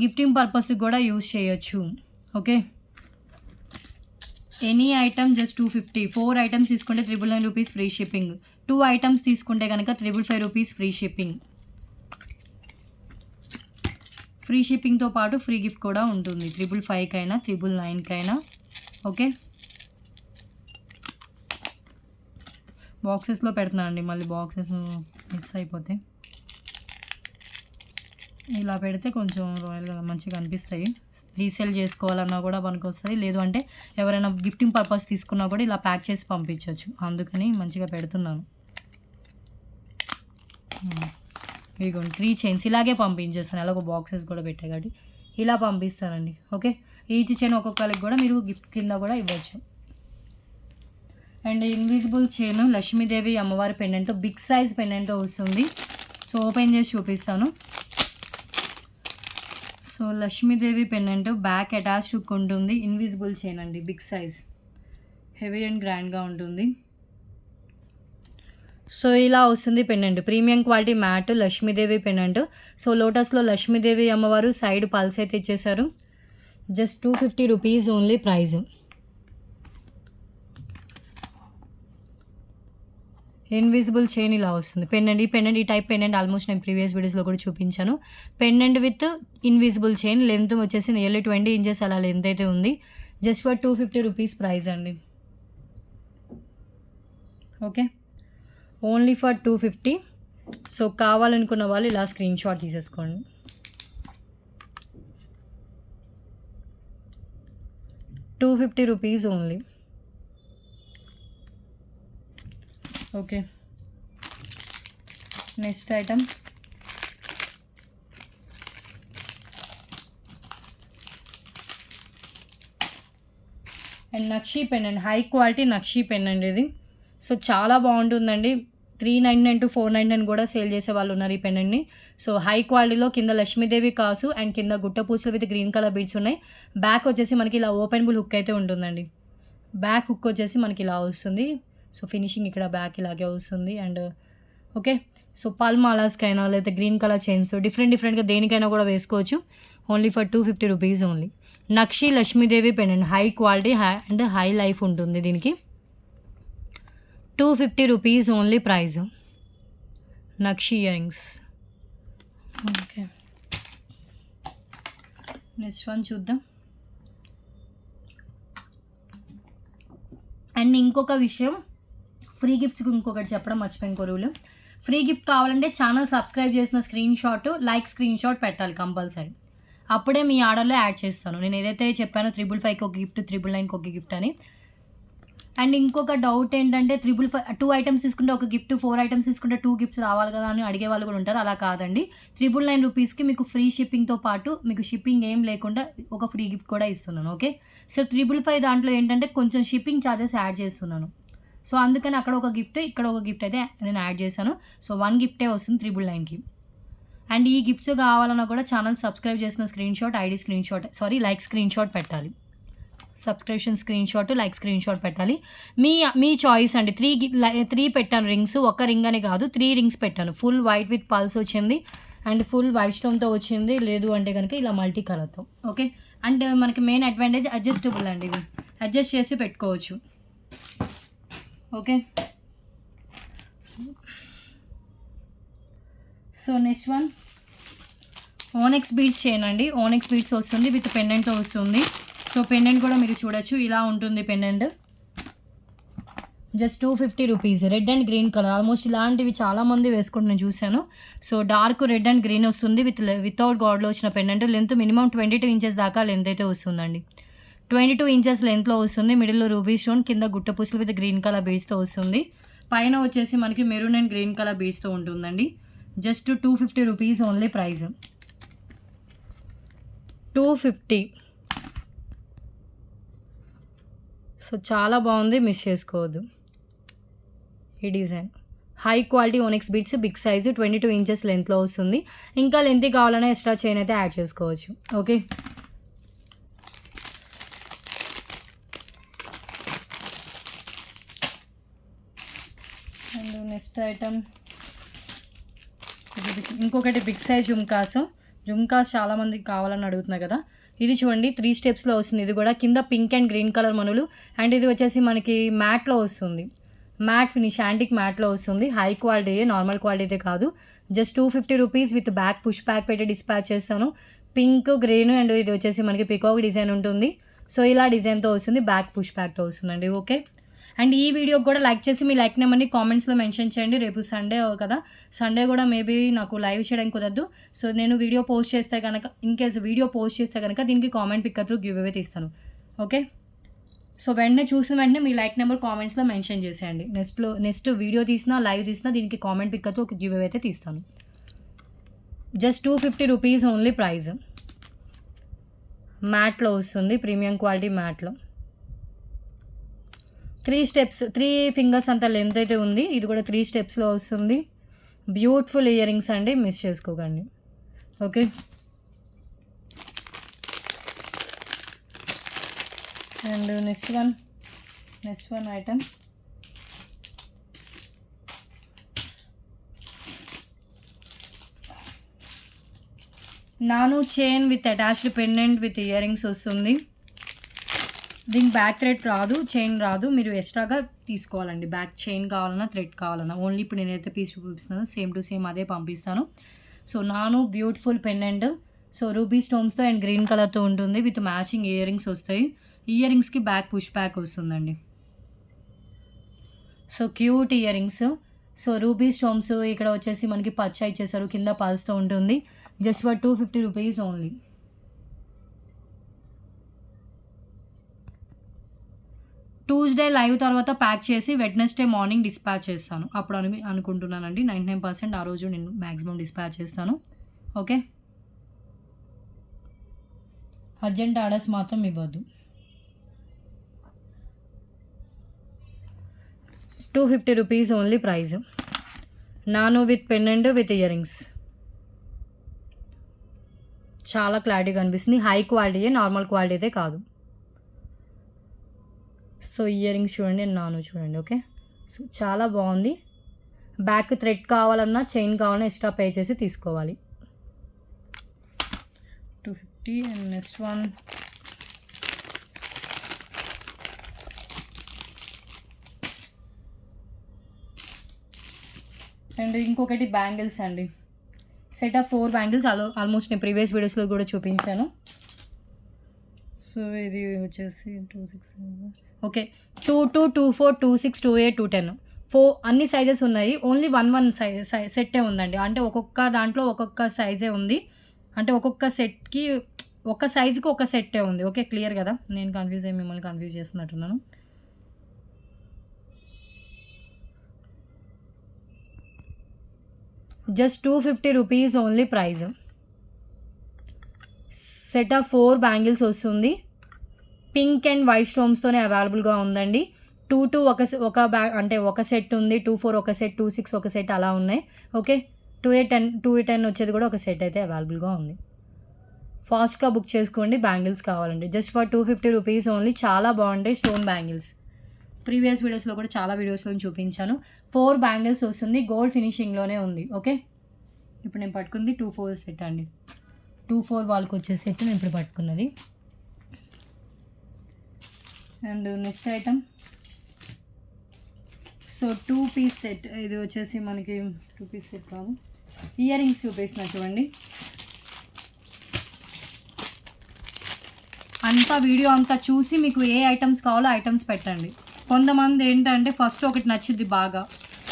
గిఫ్టింగ్ పర్పస్కి కూడా యూజ్ చేయొచ్చు. Okay, any item just 250. 4 items తీసుకుంటే 999 రూపీస్ ఫ్రీ షిప్పింగ్. 2 ఐటమ్స్ తీసుకుంటే కనుక 555 రూపీస్ ఫ్రీ షిప్పింగ్. ఫ్రీ షిప్పింగ్తో పాటు ఫ్రీ గిఫ్ట్ కూడా ఉంటుంది 555కైనా 999కైనా. ఓకే, బాక్సెస్లో పెడుతున్నాను అండి, మళ్ళీ బాక్సెస్ మిస్ అయిపోతే ఇలా పెడితే కొంచెం రాయల్గా మంచిగా అనిపిస్తాయి. రీసేల్ చేసుకోవాలన్నా కూడా మనకు వస్తుంది, లేదు అంటే ఎవరైనా గిఫ్టింగ్ పర్పస్ తీసుకున్నా కూడా ఇలా ప్యాక్ చేసి పంపించవచ్చు. అందుకని మంచిగా పెడుతున్నాను. ఇదిగోండి 3 చైన్స్ ఇలాగే పంపించేస్తాను, అలాగ బాక్సెస్ కూడా పెట్టాయి కాబట్టి ఇలా పంపిస్తానండి. ఓకే, ఈచ్ చైన్ ఒక్కొక్కరికి కూడా మీరు గిఫ్ట్ కింద కూడా ఇవ్వచ్చు. అండ్ ఇన్విజిబుల్ చైన్ లక్ష్మీదేవి అమ్మవారి పెండెంట్తో బిగ్ సైజ్ పెండెంట్తో వస్తుంది. సో ఓపెన్ చేసి చూపిస్తాను. So Lakshmidevi pendant back attach ఉంటుంది. ఇన్విజిబుల్ చైన్ అండి, బిగ్ సైజ్, హెవీ అండ్ గ్రాండ్గా ఉంటుంది. సో ఇలా వస్తుంది pendant. Premium quality matte Lakshmidevi pendant. So లోటస్లో లక్ష్మీదేవి అమ్మవారు సైడ్ పల్స్ అయితే ఇచ్చేసారు. Just 250 rupees only price. Invisible chain ఇలా వస్తుంది. పెండెంట్ ఈ టైప్ పెండెంట్ ఆల్మోస్ట్ నేను ప్రీవియస్ వీడియోస్లో కూడా చూపించాను. Pendant with invisible chain, length వచ్చేసి నియర్లీ 20 ఇంచెస్ అలా లెంత్ అయితే ఉంది. జస్ట్ ఫర్ 250 రూపీస్ ప్రైస్ అండి. Okay, only for 250. సో కావాలనుకున్న వాళ్ళు ఇలా స్క్రీన్ షాట్ తీసేసుకోండి. ₹250 only. Okay, next item and nakshi pendant, high quality nakshi pendant ఇది. సో చాలా బాగుంటుందండి. 399 to 499 కూడా సేల్ చేసే వాళ్ళు ఉన్నారు ఈ పెండెంట్ని. సో హై క్వాలిటీలో కింద లక్ష్మీదేవి కాసు అండ్ కింద గుట్ట పూసలు విత్ గ్రీన్ కలర్ బీడ్స్ ఉన్నాయి. బ్యాక్ వచ్చేసి మనకి ఇలా ఓపెనబుల్ హుక్ అయితే ఉంటుందండి. బ్యాక్ హుక్ వచ్చేసి మనకి ఇలా వస్తుంది. సో ఫినిషింగ్ ఇక్కడ బ్యాక్ ఇలాగే వస్తుంది. అండ్ ఓకే, సో పల్ మాలాస్కైనా లేకపోతే గ్రీన్ కలర్ చైన్స్ డిఫరెంట్గా దేనికైనా కూడా వేసుకోవచ్చు. Only for 250 rupees only. Nakshi Lakshmidevi pendant, high quality and high life ఉంటుంది దీనికి. 250 rupees only price. Nakshi ear rings. Okay, next one చూద్దాం. అండ్ ఇంకొక విషయం, ఫ్రీ గిఫ్ట్స్కి ఇంకొకటి చెప్పడం మర్చిపోయిన కొరువులు. ఫ్రీ గిఫ్ట్ కావాలంటే ఛానల్ సబ్స్క్రైబ్ చేసిన screen shot, like screen shot పెట్టాలి కంపల్సరీ. అప్పుడే మీ ఆర్డర్లో యాడ్ చేస్తాను. నేను ఏదైతే చెప్పానో 555కి ఒక గిఫ్ట్, 999కి ఒక గిఫ్ట్ అని. అండ్ ఇంకొక డౌట్ ఏంటంటే 2 ఐటమ్స్ తీసుకుంటే ఒక గిఫ్ట్, 4 ఐటమ్స్ తీసుకుంటే 2 గిఫ్ట్స్ రావాలి కదా అని అడిగే వాళ్ళు కూడా ఉంటారు. అలా కాదండి, 999 రూపీస్కి మీకు ఫ్రీ షిప్పింగ్తో పాటు మీకు షిప్పింగ్ ఏం లేకుండా ఒక ఫ్రీ గిఫ్ట్ కూడా ఇస్తున్నాను. ఓకే, సో 555 దాంట్లో ఏంటంటే కొంచెం షిప్పింగ్ ఛార్జెస్ యాడ్ చేస్తున్నాను. సో అందుకని అక్కడ ఒక గిఫ్ట్, ఇక్కడ ఒక గిఫ్ట్ అయితే నేను యాడ్ చేశాను. సో 1 గిఫ్టే వస్తుంది 999కి. అండ్ ఈ గిఫ్ట్స్ కావాలన్నా కూడా ఛానల్ సబ్స్క్రైబ్ చేసిన screen shot, like screen shot పెట్టాలి. Subscription screen shot, like screen shot పెట్టాలి. మీ చాయిస్ అండి. 3 పెట్టాను రింగ్స్, ఒక రింగ్ అని కాదు 3 రింగ్స్ పెట్టాను. ఫుల్ వైట్ విత్ పల్స్ వచ్చింది అండ్ ఫుల్ వైట్ స్టోన్తో వచ్చింది. లేదు అంటే కనుక ఇలా మల్టీ కలర్తో. ఓకే, అండ్ మనకి మెయిన్ అడ్వాంటేజ్ అడ్జస్టబుల్ అండి, ఇవి అడ్జస్ట్ చేసి పెట్టుకోవచ్చు. Okay, so next one onyx beads చేయండి. ఓనెక్స్ బీడ్స్ వస్తుంది విత్ పెండెంట్తో వస్తుంది. సో పెండెంట్ కూడా మీరు చూడొచ్చు, ఇలా ఉంటుంది pendant. Just 250 rupees. Red and green colour, almost ఇలాంటివి చాలామంది వేసుకుంటూ నేను చూశాను. So dark red and green వస్తుంది వితౌట్ గాడ్లో వచ్చిన పెండెంట్. లెంత్ మినిమం 22 ఇంచెస్ దాకా లెంత్ అయితే వస్తుందండి. 22 ఇంచెస్ లెంత్లో వస్తుంది. మిడిల్లో రూబీ స్టోన్, కింద గుట్ట పూసలు విత్ గ్రీన్ కలర్ బీడ్స్తో వస్తుంది. పైన వచ్చేసి మనకి మెరూన్ అండ్ గ్రీన్ కలర్ బీడ్స్తో ఉంటుందండి. Just 250 rupees only price. 250. So చాలా బాగుంది, మిస్ చేసుకోవద్దు ఈ design. High quality onyx beads, big size, 22 inches లెంత్లో వస్తుంది. ఇంకా లెంత్ కావాలన్నా ఎక్స్ట్రా చైన్ అయితే యాడ్ చేసుకోవచ్చు. ఓకే, అండ్ నెక్స్ట్ ఐటమ్ ఇంకొకటి బిగ్ సైజ్ జుమ్కాస్. జుమ్కాస్ చాలామందికి కావాలని అడుగుతున్నారు కదా. ఇది చూడండి 3 స్టెప్స్లో వస్తుంది. ఇది కూడా కింద పింక్ అండ్ గ్రీన్ కలర్ మనులు. అండ్ ఇది వచ్చేసి మనకి మ్యాట్లో వస్తుంది. మ్యాట్ ఫినిష్ యాంటిక్ మ్యాట్లో వస్తుంది. హై క్వాలిటీ, నార్మల్ క్వాలిటీ కాదు. Just 250 rupees with back push back పెట్టి డిస్పాచ్ చేస్తాను. పింక్, గ్రీన్ అండ్ ఇది వచ్చేసి మనకి పికాక్ డిజైన్ ఉంటుంది. సో ఇలా డిజైన్తో వస్తుంది, బ్యాక్ పుష్ బ్యాక్తో వస్తుందండి. ఓకే. అండ్ ఈ వీడియోకి కూడా లైక్ చేసి మీ లైక్ నెంబర్ని కామెంట్స్లో మెన్షన్ చేయండి. రేపు సండే కదా, సండే కూడా మేబీ నాకు లైవ్ చేయడానికి కుదరదు. సో నేను వీడియో పోస్ట్ చేస్తే కనుక, ఇన్ కేస్ వీడియో పోస్ట్ చేస్తే కనుక దీనికి comment pick through give away తీస్తాను. ఓకే. సో వెంటనే చూసిన వెంటనే మీ లైక్ నెంబర్ కామెంట్స్లో మెన్షన్ చేసేయండి. నెక్స్ట్ వీడియో తీసినా లైవ్ తీసినా దీనికి కామెంట్ పిక్ త్రూ ఒక గివ్ అవే అయితే తీస్తాను. Just 250 rupees only price. మ్యాట్లో వస్తుంది, ప్రీమియం క్వాలిటీ మ్యాట్లో. 3 స్టెప్స్, 3 ఫింగర్స్ అంత లెంత్ అయితే ఉంది. ఇది కూడా 3 స్టెప్స్లో వస్తుంది. బ్యూటిఫుల్ ఇయర్ రింగ్స్ అండి, మిస్ చేసుకోకండి. Okay. And next one item నాను chain with attached pendant with ear rings వస్తుంది. దీనికి బ్యాక్ థ్రెడ్ రాదు, చైన్ రాదు, మీరు ఎక్స్ట్రాగా తీసుకోవాలండి. బ్యాక్ చైన్ కావాలన్నా థ్రెడ్ కావాలన్నా. ఓన్లీ ఇప్పుడు నేనైతే పీస్ చూపిస్తున్నాను, సేమ్ టు సేమ్ అదే పంపిస్తాను. సో నాను బ్యూటిఫుల్ పెండెంట్. సో రూబీ స్టోన్స్తో అండ్ గ్రీన్ కలర్తో ఉంటుంది. విత్ మ్యాచింగ్ ఇయర్ రింగ్స్ వస్తాయి. ఇయర్ రింగ్స్కి బ్యాక్ పుష్ బ్యాక్ వస్తుందండి. So cute ear rings. So ruby stones ఇక్కడ వచ్చేసి మనకి పచ్చ ఇచ్చేసారు, కింద పల్స్తో ఉంటుంది. Just for 250 rupees only. Tuesday live తర్వాత ప్యాక్ చేసి వెడ్నెస్డే మార్నింగ్ డిస్పాచ్ చేస్తాను. అప్పుడు అనుకుంటున్నానండి. 99% ఆ రోజు నేను మ్యాక్సిమం డిస్పాచ్ చేస్తాను. ఓకే. అర్జెంట్ ఆర్డర్స్ మాత్రం ఇవ్వద్దు. 250 రూపీస్ ఓన్లీ ప్రైస్. నాను with pendant with ear rings. చాలా క్లారిటీ కనిపిస్తుంది. హై క్వాలిటీయే, నార్మల్ క్వాలిటీ అయితే కాదు. సో ఇయర్ రింగ్స్ చూడండి, నాను చూడండి. ఓకే. సో చాలా బాగుంది. బ్యాక్ థ్రెడ్ కావాలన్నా చైన్ కావాలన్నా ఎక్స్ట్రా పే చేసి తీసుకోవాలి. 250. అండ్ నెక్స్ట్ వన్ అండ్ ఇంకొకటి బ్యాంగిల్స్ అండి. సెట్ ఆఫ్ 4 బ్యాంగిల్స్ ఆల్మోస్ట్ నేను ప్రీవియస్ వీడియోస్లో కూడా చూపించాను. సో ఇది వచ్చేసి 26, ఓకే, 22, 24, 26, 28, 210, 4 అన్ని సైజెస్ ఉన్నాయి. ఓన్లీ 1 సెట్టే ఉందండి. అంటే ఒక్కొక్క దాంట్లో ఒక్కొక్క సైజే ఉంది. అంటే ఒక్కొక్క సెట్కి ఒక సైజుకి ఒక సెట్టే ఉంది. ఓకే, క్లియర్ కదా. నేను కన్ఫ్యూజ్ అయ్యి మిమ్మల్ని కన్ఫ్యూజ్ చేస్తున్నట్టున్నాను. Just 250 rupees only price. Set of 4 bangles వస్తుంది. పింక్ అండ్ వైట్ స్టోన్స్తోనే అవైలబుల్గా ఉందండి. 2 ఒక బ్యాగ్ అంటే ఒక సెట్ ఉంది. 24 ఒక సెట్, 26 ఒక సెట్ అలా ఉన్నాయి. ఓకే. 2810 వచ్చేది కూడా ఒక సెట్ అయితే అవైలబుల్గా ఉంది. ఫాస్ట్గా బుక్ చేసుకోండి. బ్యాంగిల్స్ కావాలండి. Just for 250 rupees only. చాలా బాగుంటాయి స్టోన్ బ్యాంగిల్స్. ప్రీవియస్ వీడియోస్లో కూడా చాలా వీడియోస్లో చూపించాను. 4 బ్యాంగిల్స్ వస్తుంది. గోల్డ్ ఫినిషింగ్లోనే ఉంది. ఓకే. ఇప్పుడు నేను పట్టుకుంది 24 సెట్ అండి. 24 వాళ్ళకి వచ్చే సెట్ నేను ఇప్పుడు పట్టుకున్నది. And next item, so 2 piece set. ఇది వచ్చేసి మనకి 2 పీస్ సెట్ కాదు, ఇయర్ రింగ్స్ చూపిస్తున్నా చూడండి. అంతా వీడియో అంతా చూసి మీకు ఏ ఐటమ్స్ కావాలో ఐటమ్స్ పెట్టండి. కొంతమంది ఏంటంటే ఫస్ట్ ఒకటి నచ్చింది బాగా,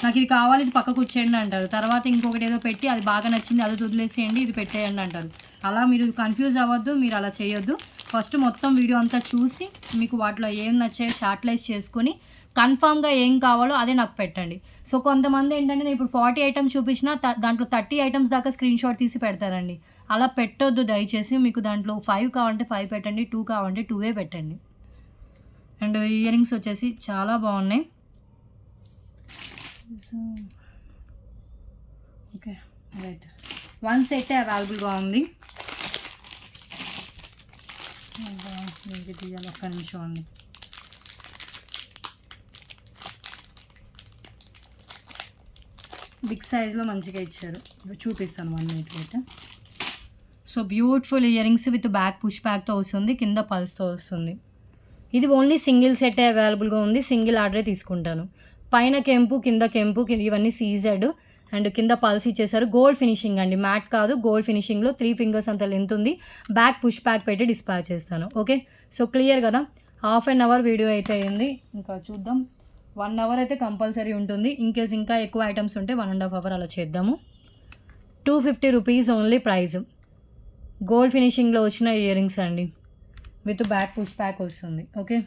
నాకు ఇది కావాలి, ఇది పక్కకు వచ్చేయండి అంటారు. తర్వాత ఇంకొకటి ఏదో పెట్టి అది బాగా నచ్చింది, అది వదిలేసేయండి, ఇది పెట్టేయండి అంటారు. అలా మీరు కన్ఫ్యూజ్ అవ్వద్దు, మీరు అలా చేయొద్దు. ఫస్ట్ మొత్తం వీడియో అంతా చూసి మీకు వాటిలో ఏం నచ్చాయో షార్ట్లైజ్ చేసుకొని కన్ఫామ్గా ఏం కావాలో అదే నాకు పెట్టండి. సో కొంతమంది ఏంటంటే నేను ఇప్పుడు 40 ఐటమ్స్ చూపించినా దాంట్లో 30 ఐటమ్స్ దాకా స్క్రీన్ షాట్ తీసి పెడతారండి. అలా పెట్టొద్దు దయచేసి. మీకు దాంట్లో 5 కావాలంటే 5 పెట్టండి, 2 కావాలంటే 2 పెట్టండి. అండ్ ఇయర్ రింగ్స్ వచ్చేసి చాలా బాగున్నాయి. Okay, right. 1 సెట్ అవైలబుల్గా ఉంది. తీయాలి, ఒక్క నిమిషం అండి. బిగ్ సైజ్లో మంచిగా ఇచ్చారు. చూపిస్తాను 1 మినిట్ అయితే. So beautiful ear rings with back push బ్యాక్తో వస్తుంది, కింద పల్స్తో వస్తుంది. ఇది ఓన్లీ సింగిల్ సెట్ అవైలబుల్గా ఉంది, సింగిల్ ఆర్డరే తీసుకుంటాను. పైన కెంపు కింద కెంపు ఇవన్నీ సీజెడ్ అండ్ కింద పల్స్ ఇచ్చేసారు. గోల్డ్ ఫినిషింగ్ అండి, మ్యాట్ కాదు, గోల్డ్ ఫినిషింగ్లో 3 ఫింగర్స్ అంత లెంత్ ఉంది. బ్యాక్ పుష్ బ్యాక్ పెట్టి డిస్పాచ్ చేస్తాను. ఓకే, సో క్లియర్ కదా. హాఫ్ అన్ అవర్ వీడియో అయితే అయింది, ఇంకా చూద్దాం. 1 అవర్ అయితే కంపల్సరీ ఉంటుంది. ఇన్కేస్ ఇంకా ఎక్కువ ఐటమ్స్ ఉంటే 1.5 అవర్ అలా చేద్దాము. 250 రూపీస్ ఓన్లీ ప్రైస్. గోల్డ్ ఫినిషింగ్లో వచ్చిన ఇయర్ రింగ్స్ అండి, విత్ బ్యాక్ పుష్ బ్యాక్ వస్తుంది. ఓకే,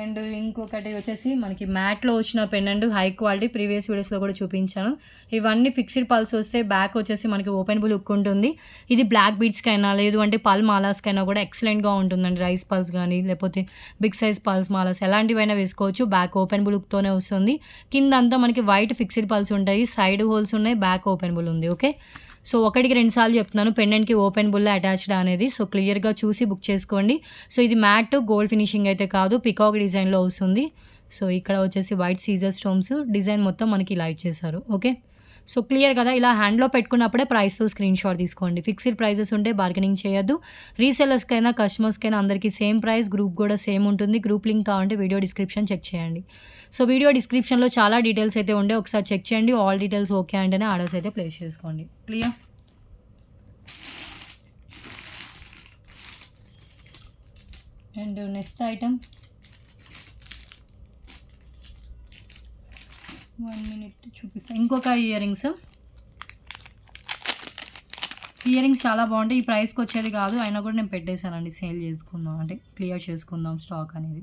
అండ్ ఇంకొకటి వచ్చేసి మనకి మ్యాట్లో వచ్చిన పెండెంట్ హై క్వాలిటీ, ప్రీవియస్ వీడియోస్లో కూడా చూపించాను. ఇవన్నీ ఫిక్స్డ్ పల్స్ వస్తే బ్యాక్ వచ్చేసి మనకి ఓపెనబుల్ హుక్ ఉంటుంది. ఇది బ్లాక్ బీడ్స్కైనా లేదు అంటే పల్ మాలాస్కైనా కూడా ఎక్సలెంట్గా ఉంటుందండి. రైస్ పల్స్ కానీ లేకపోతే బిగ్ సైజ్ పల్స్ మాలాస్ ఎలాంటివైనా వేసుకోవచ్చు. బ్యాక్ ఓపెనబుల్ హుక్తోనే వస్తుంది. కింద అంతా మనకి వైట్ ఫిక్స్డ్ పల్స్ ఉంటాయి, సైడ్ హోల్స్ ఉన్నాయి, బ్యాక్ ఓపెనబుల్ ఉంది. ఓకే, సో 1కి 2 సార్లు చెప్తున్నాను పెండెంట్కి ఓపెన్ బుల్ అటాచ్డ్ అనేది. సో క్లియర్గా చూసి బుక్ చేసుకోండి. సో ఇది మ్యాట్ గోల్డ్ ఫినిషింగ్ అయితే కాదు, పికాక్ డిజైన్లో వస్తుంది. సో ఇక్కడ వచ్చేసి వైట్ సీజర్ స్టోన్స్ డిజైన్ మొత్తం మనకి ఇలా ఇచ్చేసారు. ఓకే, సో క్లియర్ కదా. ఇలా హ్యాండ్లో పెట్టుకున్నప్పుడే ప్రైస్తో స్క్రీన్ షాట్ తీసుకోండి. ఫిక్స్డ్ ప్రైజెస్ ఉంటే బార్గెనింగ్ చేయొద్దు. రీసెలర్స్కైనా కస్టమర్స్కైనా అందరికీ సేమ్ ప్రైస్, గ్రూప్ కూడా సేమ్ ఉంటుంది. గ్రూప్ లింక్ కావాలంటే వీడియో డిస్క్రిప్షన్ చెక్ చేయండి. సో వీడియో డిస్క్రిప్షన్లో చాలా డీటెయిల్స్ అయితే ఉండే, ఒకసారి చెక్ చేయండి. ఆల్ డీటెయిల్స్ ఓకే అంటేనే ఆర్డర్స్ అయితే ప్లేస్ చేసుకోండి. Clear. And next item 1 minute చూపిస్తాను. ఇంకొక ఇయర్ రింగ్స్ చాలా బాగుంటాయి. ఈ ప్రైస్కి వచ్చేది కాదు, అయినా కూడా నేను పెట్టేశానండి. సేల్ చేసుకుందాం అంటే క్లియర్ చేసుకుందాం స్టాక్ అనేది.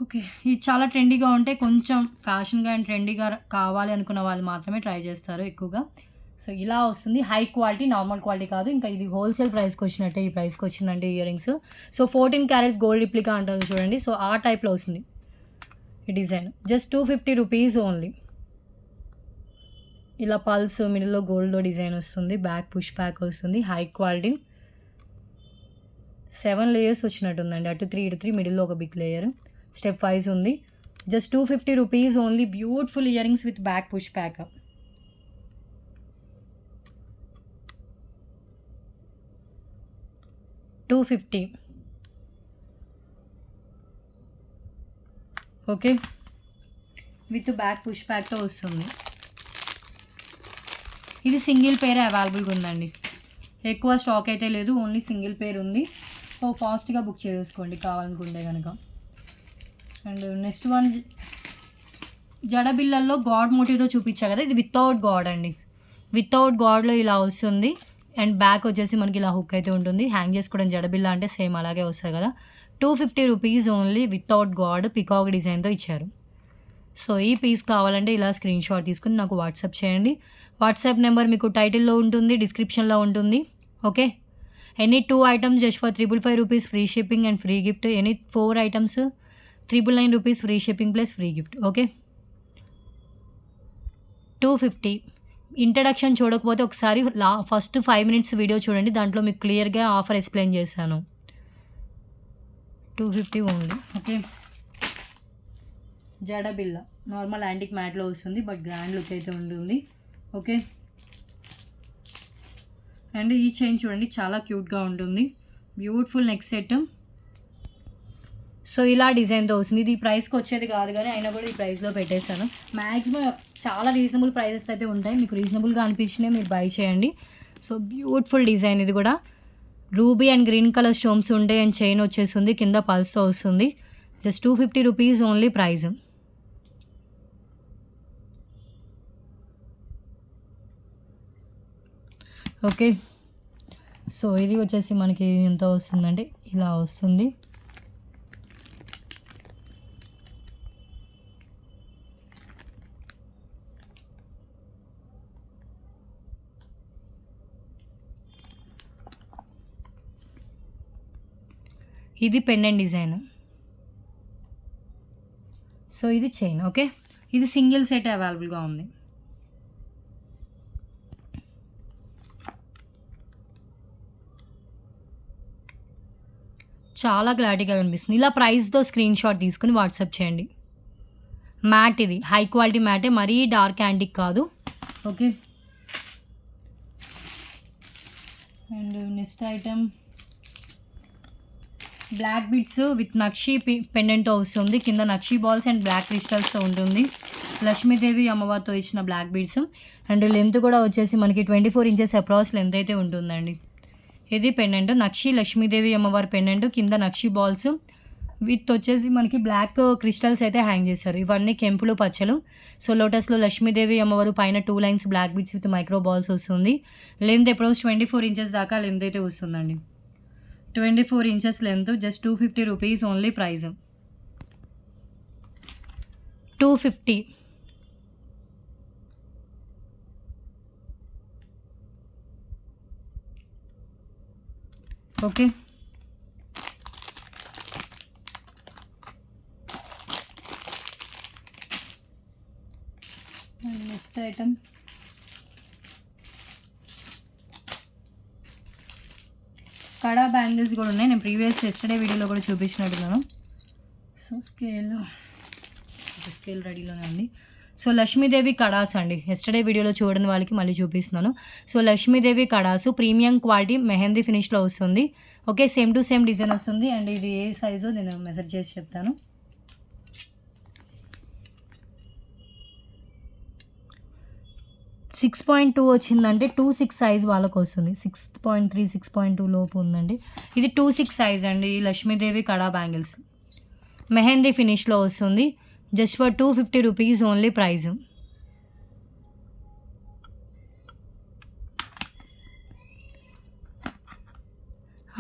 ఓకే, ఇది చాలా ట్రెండీగా ఉంటే కొంచెం ఫ్యాషన్గా అండ్ ట్రెండీగా కావాలి అనుకున్న వాళ్ళు మాత్రమే ట్రై చేస్తారు ఎక్కువగా. సో ఇలా వస్తుంది, హై క్వాలిటీ, నార్మల్ క్వాలిటీ కాదు. ఇంకా ఇది హోల్సేల్ ప్రైస్కి వచ్చినట్టే ఈ ప్రైస్కి వచ్చిందంటే ear rings. So 14 carats gold replica అంటారు చూడండి. సో ఆ టైప్లో వస్తుంది ఈ డిజైన్. Just 250 rupees only. ఇలా పల్స్ మిడిల్లో గోల్డ్లో డిజైన్ వస్తుంది, బ్యాక్ పుష్ బ్యాక్ వస్తుంది, హై క్వాలిటీ. 7 లేయర్స్ వచ్చినట్టుందండి, అటు 3 ఇటు 3, మిడిల్లో ఒక బిగ్ లేయర్, స్టెప్ వైజ్ ఉంది. Just 250 rupees only. Beautiful ear rings with back push back. $250. Okay, with back push బ్యాక్తో వస్తుంది. ఇది సింగిల్ పేర్ అవైలబుల్గా ఉందండి, ఎక్కువ స్టాక్ అయితే లేదు, ఓన్లీ సింగిల్ పేర్ ఉంది. సో ఫాస్ట్గా బుక్ చేసుకోండి కావాలనుకుంటే కనుక. అండ్ నెక్స్ట్ వన్ జడబిల్లల్లో గాడ్ మోటివ్తో చూపించా కదా, ఇది వితౌట్ గాడ్ అండి. వితౌట్ గాడ్లో ఇలా వస్తుంది. అండ్ బ్యాక్ వచ్చేసి మనకి ఇలా హుక్ అయితే ఉంటుంది. హ్యాంగ్ చేసుకోవడం జడబిల్ల అంటే సేమ్ అలాగే వస్తుంది కదా. 250 rupees only, without God, peacock డిజైన్తో ఇచ్చారు. సో ఈ పీస్ కావాలంటే ఇలా స్క్రీన్ షాట్ తీసుకుని నాకు వాట్సాప్ చేయండి. వాట్సాప్ నెంబర్ మీకు టైటిల్లో ఉంటుంది, డిస్క్రిప్షన్లో ఉంటుంది. Okay, any 2 items just for 555 rupees free shipping and free gift. Any 4 items 999 rupees free shipping plus free gift. Okay, 250. Introduction చూడకపోతే ఒకసారి ఫస్ట్ 5 మినిట్స్ వీడియో చూడండి, దాంట్లో మీకు క్లియర్గా ఆఫర్ ఎక్స్ప్లెయిన్ చేశాను. 250 ఓన్లీ. ఓకే, జడబిల్ల నార్మల్ యాంటిక్ మ్యాట్లో వస్తుంది, బట్ గ్రాండ్ లుక్ అయితే ఉంటుంది. ఓకే, అండ్ ఈ చైన్ చూడండి చాలా క్యూట్గా ఉంటుంది, బ్యూటిఫుల్ నెక్ సెట్. సో ఇలా డిజైన్తో వస్తుంది. ఇది ఈ ప్రైస్కి వచ్చేది కాదు కానీ అయినా కూడా ఈ ప్రైస్లో పెట్టేశాను. మ్యాక్సిమం చాలా రీజనబుల్ ప్రైసెస్ అయితే ఉంటాయి, మీకు రీజనబుల్గా అనిపించినవి మీరు బై చేయండి. సో బ్యూటిఫుల్ డిజైన్ ఇది కూడా. Ruby and green colour stones ఉంటాయి అండ్ చైన్ వచ్చేస్తుంది, కింద పల్స్తో వస్తుంది. Just 250 rupees only price. Okay, so ఇది వచ్చేసి మనకి ఎంత వస్తుందంటే ఇలా వస్తుంది. ఇది పెండెంట్ డిజైన్. సో ఇది చైన్. ఓకే, ఇది సింగిల్ సెట్ అవైలబుల్గా ఉంది. చాలా క్లారిటీగా కనిపిస్తుంది. ఇలా ప్రైస్తో స్క్రీన్ షాట్ తీసుకుని వాట్సాప్ చేయండి. మ్యాట్ ఇది హై క్వాలిటీ మ్యాటే, మరీ డార్క్ యాంటిక్ కాదు. Okay. And next item black beads with nakshi పెండెంట్తో వస్తుంది. కింద నక్షి బాల్స్ అండ్ బ్లాక్ క్రిస్టల్స్తో ఉంటుంది. లక్ష్మీదేవి అమ్మవారితో ఇచ్చిన బ్లాక్ బీడ్స్. అండ్ లెంత్ కూడా వచ్చేసి మనకి 24 ఇంచెస్ అప్రాక్స్ లెంత్ అయితే ఉంటుందండి. ఇది పెండెంట్ నక్షి లక్ష్మీదేవి అమ్మవారి పెండెంట్. కింద నక్షి బాల్స్ విత్ వచ్చేసి మనకి బ్లాక్ క్రిస్టల్స్ అయితే హ్యాంగ్ చేశారు. ఇవన్నీ కెంపులు పచ్చలు. సో లోటస్లో లక్ష్మీదేవి అమ్మవారు పైన 2 lines black beads with micro balls వస్తుంది. లెంత్ అప్రోచ్ 24 ఇంచెస్ దాకా లెంత్ అయితే వస్తుందండి. 24 inches length. Just 250 rupees only price. 250. Okay. Next item kada bangles కూడా ఉన్నాయి. నేను ప్రీవియస్ ఎస్టర్డే వీడియోలో కూడా చూపించినట్టున్నాను. సో స్కేల్ రెడీలోనే ఉంది. సో లక్ష్మీదేవి కడాస్ అండి. ఎస్టర్డే వీడియోలో చూడని వాళ్ళకి మళ్ళీ చూపిస్తున్నాను. సో లక్ష్మీదేవి కడాసు ప్రీమియం క్వాలిటీ మెహందీ ఫినిష్లో వస్తుంది. Okay. Same to same design వస్తుంది. అండ్ ఇది ఏ సైజు నేను మెజర్ చేసి చెప్తాను. 6.2 వచ్చిందంటే 2.6 సైజ్ వాళ్ళకు వస్తుంది. 6.3 6.2 లోపు ఉందండి. ఇది 2.6 సైజ్ అండి. లక్ష్మీదేవి కడా బ్యాంగిల్స్ మెహందీ ఫినిష్లో వస్తుంది. Just for 250 rupees only price.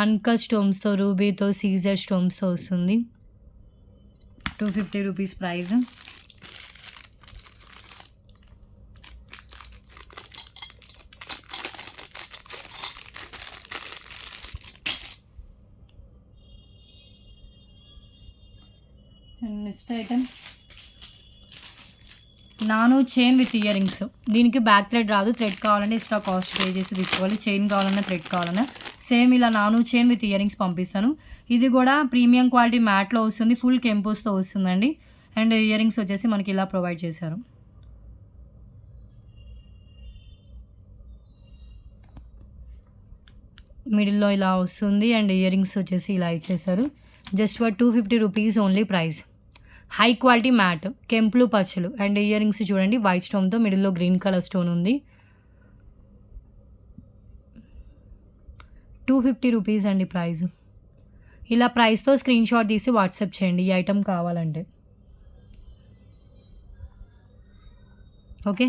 Uncut స్టోన్స్తో రూబీతో సీజర్ స్టోన్స్తో వస్తుంది. 250 రూపీస్ ప్రైజ్. నెక్స్ట్ ఐటమ్ నాను చైన్ విత్ ఇయర్ రింగ్స్. దీనికి బ్యాక్ థ్రెడ్ రాదు. థ్రెడ్ కావాలంటే ఎక్స్ట్రా కాస్ట్ పే చేసి తీసుకోవాలి. చైన్ కావాలన్నా థ్రెడ్ కావాలన్నా సేమ్ ఇలా నాను చైన్ విత్ ఇయర్ రింగ్స్ పంపిస్తాను. ఇది కూడా ప్రీమియం క్వాలిటీ మ్యాట్లో వస్తుంది. ఫుల్ కెంపోస్తో వస్తుందండి. అండ్ ఇయర్ రింగ్స్ వచ్చేసి మనకి ఇలా ప్రొవైడ్ చేశారు. మిడిల్లో ఇలా వస్తుంది. అండ్ ఇయర్ రింగ్స్ వచ్చేసి ఇలా ఇచ్చేసారు. Just for 250 rupees only price. High quality matte కెంపులు పచ్చలు. అండ్ ఇయర్ రింగ్స్ చూడండి వైట్ స్టోన్తో మిడిల్లో గ్రీన్ కలర్ స్టోన్ ఉంది. 250 రూపీస్ అండి ప్రైస్. ఇలా ప్రైస్తో స్క్రీన్ షాట్ తీసి వాట్సాప్ చేయండి ఈ ఐటమ్ కావాలంటే. Okay.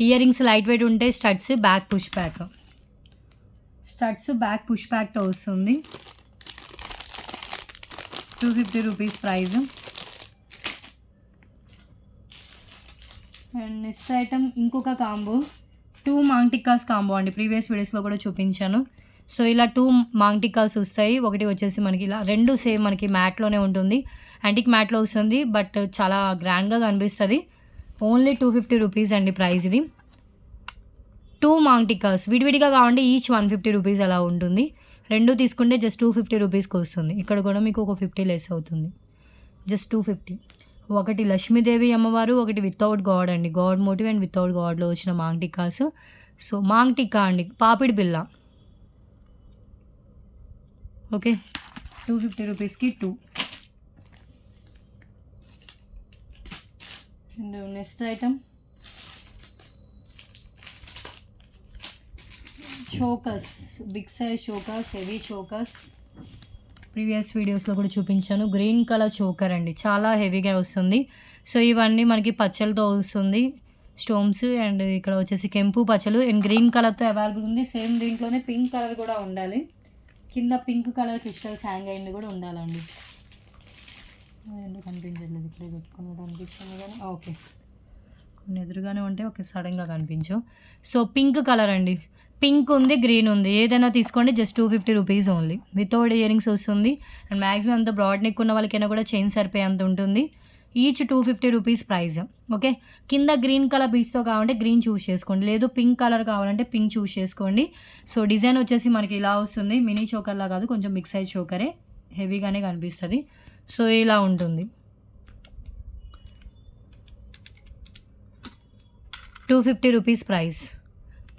Ear rings light weight ఉంటే studs back push back. Studs back push బ్యాక్తో వస్తుంది. 250 rupees price. And next item ఇంకొక కాంబో 2 మాంగ్టికాస్ కాంబో అండి. ప్రీవియస్ వీడియోస్లో కూడా చూపించాను. సో ఇలా 2 మాంగ్టికాస్ వస్తాయి. ఒకటి వచ్చేసి మనకి ఇలా 2 సేమ్ మనకి మ్యాట్లోనే ఉంటుంది. యాంటిక్ మ్యాట్లో వస్తుంది. బట్ చాలా గ్రాండ్గా కనిపిస్తుంది. ఓన్లీ 250 రూపీస్ అండి ప్రైస్. ఇది 2 మాంగ్టికాస్ విడివిడిగా కావాలంటే ఈచ్ 150 రూపీస్ అలా ఉంటుంది. 2 తీసుకుంటే జస్ట్ 250 రూపీస్కి వస్తుంది. ఇక్కడ కూడా మీకు ఒక 50 లెస్ అవుతుంది. జస్ట్ 250. ఒకటి లక్ష్మీదేవి అమ్మవారు, ఒకటి వితౌట్ గాడ్ అండి. గాడ్ మోటివ్ అండ్ వితౌట్ గాడ్లో వచ్చిన మాంగ్టికాస్. సో మాంగ్టికా అండి పాపిడి బిల్ల. ఓకే. 250 రూపీస్కి 2. And next item chokers. Big size chokers, heavy chokers. Previous వీడియోస్లో కూడా చూపించాను. గ్రీన్ కలర్ చోకర్ అండి. చాలా హెవీగా వస్తుంది. సో ఇవన్నీ మనకి పచ్చలతో వస్తుంది స్టోన్స్. అండ్ ఇక్కడ వచ్చేసి కెంపు పచ్చలు అండ్ గ్రీన్ కలర్తో అవైలబుల్ ఉంది. సేమ్ దీంట్లోనే పింక్ కలర్ కూడా ఉండాలి. కింద పింక్ కలర్ క్రిస్టల్స్ హ్యాంగ్ అయింది కూడా ఉండాలండి. ఎందుకు కనిపించట్లేదు? ఇక్కడే పెట్టుకున్నట్టు అనిపిస్తుంది కానీ ఓకే. కొన్ని ఎదురుగానే ఉంటే ఓకే సడన్గా కనిపించవు. సో పింక్ కలర్ అండి. పింక్ ఉంది, గ్రీన్ ఉంది. ఏదైనా తీసుకోండి. Just 250 rupees only. Without ear rings వస్తుంది. అండ్ మ్యాక్సిమం అంత బ్రాడ్ నెక్ ఉన్న వాళ్ళకైనా కూడా చైన్ సరిపోయేంత ఉంటుంది. Each 250 rupees price. ఓకే. కింద గ్రీన్ కలర్ బీడ్స్తో కావాలంటే గ్రీన్ చూస్ చేసుకోండి. లేదు పింక్ కలర్ కావాలంటే పింక్ చూస్ చేసుకోండి. సో డిజైన్ వచ్చేసి మనకి ఇలా వస్తుంది. మినీ చోకర్లా కాదు, కొంచెం బిగ్ సైజ్ చోకరే. హెవీగానే కనిపిస్తుంది. సో ఇలా ఉంటుంది. 250 రూపీస్ ప్రైస్.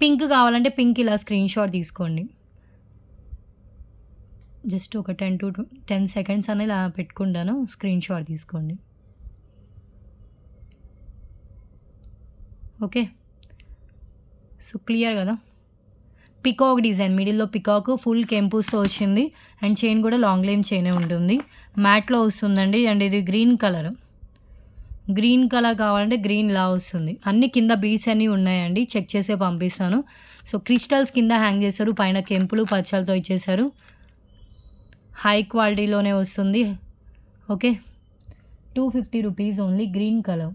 పింక్ కావాలంటే పింక్ ఇలా స్క్రీన్ షాట్ తీసుకోండి. జస్ట్ ఒక 10 సెకండ్స్ అని ఇలా పెట్టుకుంటాను, స్క్రీన్ షాట్ తీసుకోండి. ఓకే, సో క్లియర్ కదా. పికాక్ డిజైన్, మిడిల్లో పికాక్, ఫుల్ కెంపూస్తో వచ్చింది. అండ్ చైన్ కూడా లాంగ్ లైన్ చైనే ఉంటుంది, మ్యాట్లో వస్తుందండి. అండ్ ఇది గ్రీన్ కలర్ కావాలంటే గ్రీన్ లా వస్తుంది. అన్ని కింద బీడ్స్ అన్నీ ఉన్నాయండి, చెక్ చేసే పంపిస్తాను. సో క్రిస్టల్స్ కింద హ్యాంగ్ చేశారు, పైన కెంపులు పచ్చలతో ఇచ్చేసారు. హై క్వాలిటీలోనే వస్తుంది. Okay, 250 rupees only. Green colour.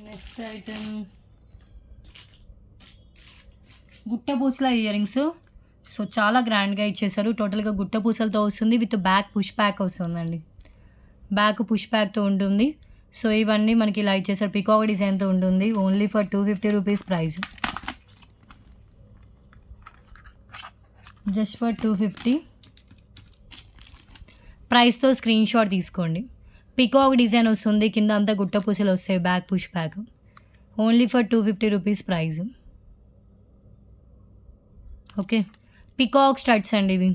Next item గుట్ట పూసల ఇయర్ రింగ్స్. సో చాలా గ్రాండ్గా ఇచ్చేసారు. టోటల్గా గుట్ట పూసలతో వస్తుంది, విత్ బ్యాక్ పుష్ బ్యాక్ వస్తుందండి. బ్యాక్ పుష్ బ్యాక్తో ఉంటుంది. సో ఇవన్నీ మనకి ఇలా ఇచ్చేసారు, పికాక్ డిజైన్తో ఉంటుంది. Only for 250 rupees price, just for 250 ప్రైస్తో స్క్రీన్ షాట్ తీసుకోండి. పికాక్ డిజైన్ వస్తుంది, కింద అంతా గుట్ట పూసలు వస్తాయి, back push back. Only for 250 rupees price. Okay, peacock studs అండి ఇవి,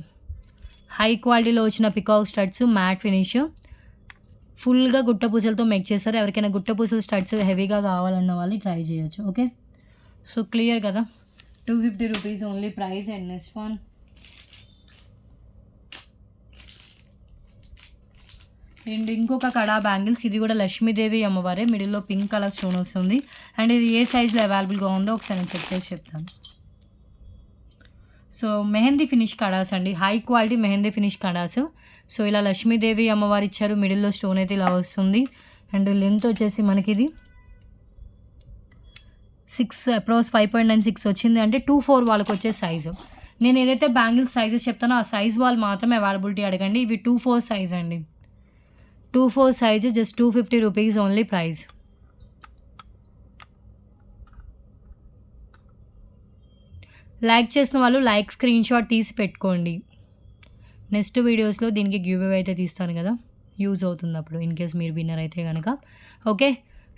హై క్వాలిటీలో వచ్చిన పికాక్ స్టడ్స్, మ్యాట్ ఫినిష్, ఫుల్గా గుట్ట పూసలతో మేక్ చేస్తారు. ఎవరికైనా గుట్ట పూసలు స్టడ్స్ హెవీగా కావాలన్న వాళ్ళు ట్రై చేయొచ్చు. ఓకే, సో క్లియర్ కదా. 250 rupees only price. And next one and ఇంకొక కడా బ్యాంగిల్స్. ఇది కూడా లక్ష్మీదేవి అమ్మవారే, మిడిల్లో పింక్ కలర్ స్టోన్ వస్తుంది. అండ్ ఇది ఏ సైజులో అవైలబుల్గా ఉందో ఒకసారి నేను చెక్ చేసి చెప్తాను. సో మెహందీ ఫినిష్ కడాస్ అండి, high quality mehndi finish kadas. So ఇలా లక్ష్మీదేవి అమ్మవారు ఇచ్చారు, మిడిల్లో స్టోన్ అయితే ఇలా వస్తుంది. అండ్ లెంత్ వచ్చేసి మనకి ఇది 6 అప్రోక్స్ 5.96 వచ్చింది. అంటే 2-4 వాళ్ళకి వచ్చే సైజు. నేను ఏదైతే బ్యాంగిల్స్ సైజెస్ చెప్తానో ఆ సైజ్ వాళ్ళు మాత్రమే అవైలబిలిటీ అడగండి. ఇవి 2-4 సైజ్ అండి, 2-4 size, just 250 rupees only price. Like చేసిన వాళ్ళు లైక్ స్క్రీన్ షాట్ తీసి పెట్టుకోండి. నెక్స్ట్ వీడియోస్లో దీనికి గివ్ అవే అయితే తీస్తాను కదా, యూజ్ అవుతుంది అప్పుడు, ఇన్ కేస్ మీరు విన్నర్ అయితే కనుక. Okay,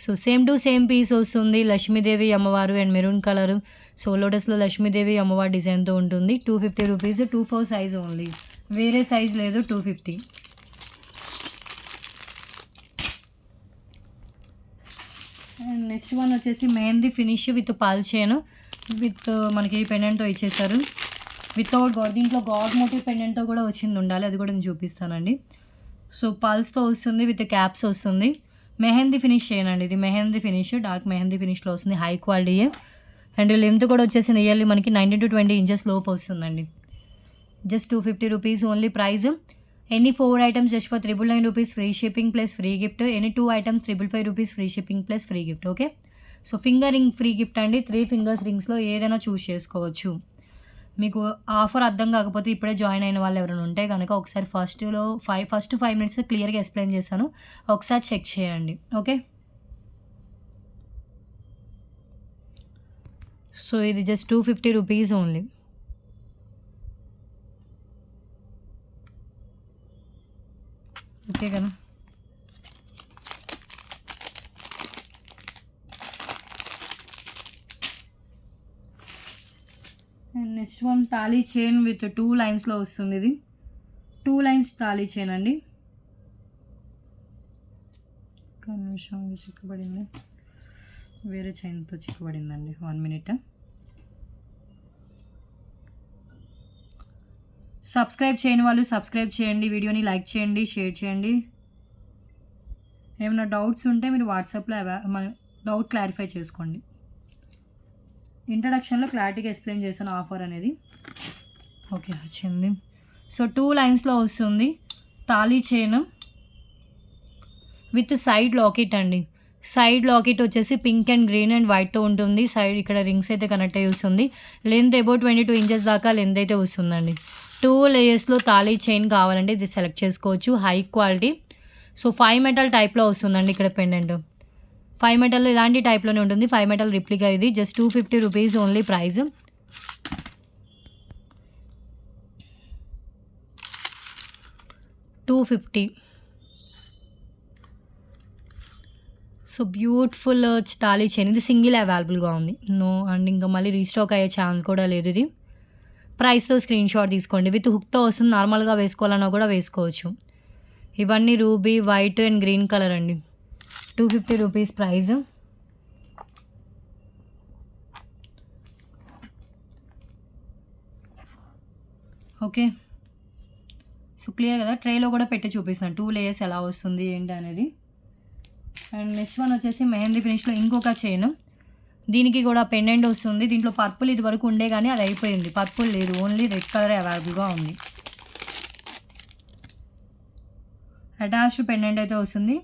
so same to same piece వస్తుంది, లక్ష్మీదేవి అమ్మవారు అండ్ మెరూన్ కలర్. సో లోటస్లో లక్ష్మీదేవి అమ్మవారు డిజైన్తో ఉంటుంది. 250 రూపీస్, 2-4 సైజ్ ఓన్లీ, వేరే సైజ్ లేదు. 250. అండ్ నెక్స్ట్ వన్ వచ్చేసి mehndi finish with pearl chain, with మనకి పెండెంట్తో ఇచ్చేసారు, వితౌట్ గాడ్. దీంట్లో గాడ్ మోటివ్ పెండెంట్తో కూడా వచ్చింది ఉండాలి, అది కూడా నేను చూపిస్తానండి. సో పల్స్తో వస్తుంది, విత్ క్యాప్స్ వస్తుంది. మెహందీ ఫినిష్ చేయనండి, ఇది మెహందీ ఫినిష్, డార్క్ మెహందీ ఫినిష్లో వస్తుంది, హై క్వాలిటీయే. అండ్ లెంత్ కూడా వచ్చేసి నియర్లీ మనకి 19 to 20 ఇంచెస్ లోపు వస్తుందండి. Just 250 rupees only price. Any 4 items just for 999 rupees free shipping plus free gift. Any 2 items 555 rupees free shipping plus free gift. Okay, so finger ring free gift అండి, 3 fingers రింగ్స్లో ఏదైనా చూస్ చేసుకోవచ్చు. మీకు offer అర్థం కాకపోతే ఇప్పుడే join అయిన వాళ్ళు ఎవరైనా ఉంటే కనుక ఒకసారి ఫస్ట్ 5 మినిట్స్ క్లియర్గా ఎక్స్ప్లెయిన్ చేశాను, ఒకసారి చెక్ చేయండి. ఓకే, సో ఇది జస్ట్ 250 రూపీస్ ఓన్లీ. ఓకే కదా. And next one thali chain with 2 లైన్స్లో వస్తుంది. ఇది 2 లైన్స్ తాళీ చైన్ అండి. ఒక నిమిషం, ఇది చిక్కబడింది, వేరే చైన్తో చిక్కబడిందండి. 1 మినిట్. సబ్స్క్రైబ్ చేయని వాళ్ళు సబ్స్క్రైబ్ చేయండి, వీడియోని లైక్ చేయండి, షేర్ చేయండి. ఏమైనా డౌట్స్ ఉంటే మీరు వాట్సాప్లో డౌట్ క్లారిఫై చేసుకోండి. ఇంట్రడక్షన్లో క్లారిటీగా ఎక్స్ప్లెయిన్ చేశాను ఆఫర్ అనేది. ఓకే, వచ్చింది. సో 2 లైన్స్లో వస్తుంది thali chain with side locket అండి. సైడ్ లాకెట్ వచ్చేసి పింక్ అండ్ గ్రీన్ అండ్ వైట్తో ఉంటుంది. సైడ్ ఇక్కడ రింగ్స్ అయితే కనెక్ట్ అయ్యి వస్తుంది. లెంత్ అబౌట్ 22 ఇంచెస్ దాకా లెంత్ అయితే వస్తుందండి. 2 లేయర్స్లో తాళీ చైన్ కావాలంటే ఇది సెలెక్ట్ చేసుకోవచ్చు, హై క్వాలిటీ. సో 5 మెటల్ టైప్లో వస్తుందండి ఇక్కడ పెండెంట్. 5 మెటల్ ఇలాంటి టైప్లోనే ఉంటుంది, 5 మెటల్ రిప్లికా ఇది. Just 250 rupees only price. 250. So beautiful thali chain. ఇది సింగిల్ అవైలబుల్గా ఉంది. నో అండ్ ఇంకా మళ్ళీ రీస్టాక్ అయ్యే ఛాన్స్ కూడా లేదు. ఇది ప్రైస్తో స్క్రీన్ షాట్ తీసుకోండి. విత్ హుక్తో వస్తుంది. నార్మల్గా వేసుకోవాలన్నా కూడా వేసుకోవచ్చు. ఇవన్నీ ruby white and green colour అండి. 250 rupees price. Okay, so clear కదా. ట్రేలో కూడా పెట్టి చూపిస్తాను 2 లేయర్స్ ఎలా వస్తుంది ఏంటి అనేది. అండ్ నెక్స్ట్ వన్ వచ్చేసి మెహందీ ఫినిష్లో ఇంకొక చైన్. దీనికి కూడా పెండెంట్ వస్తుంది. దీంట్లో పర్పుల్ ఇది వరకు ఉండే కానీ అది అయిపోయింది. పర్పుల్ లేదు, ఓన్లీ రెడ్ కలర్ అవైలబుల్గా ఉంది. అటాచ్డ్ పెండెంట్ అయితే వస్తుంది.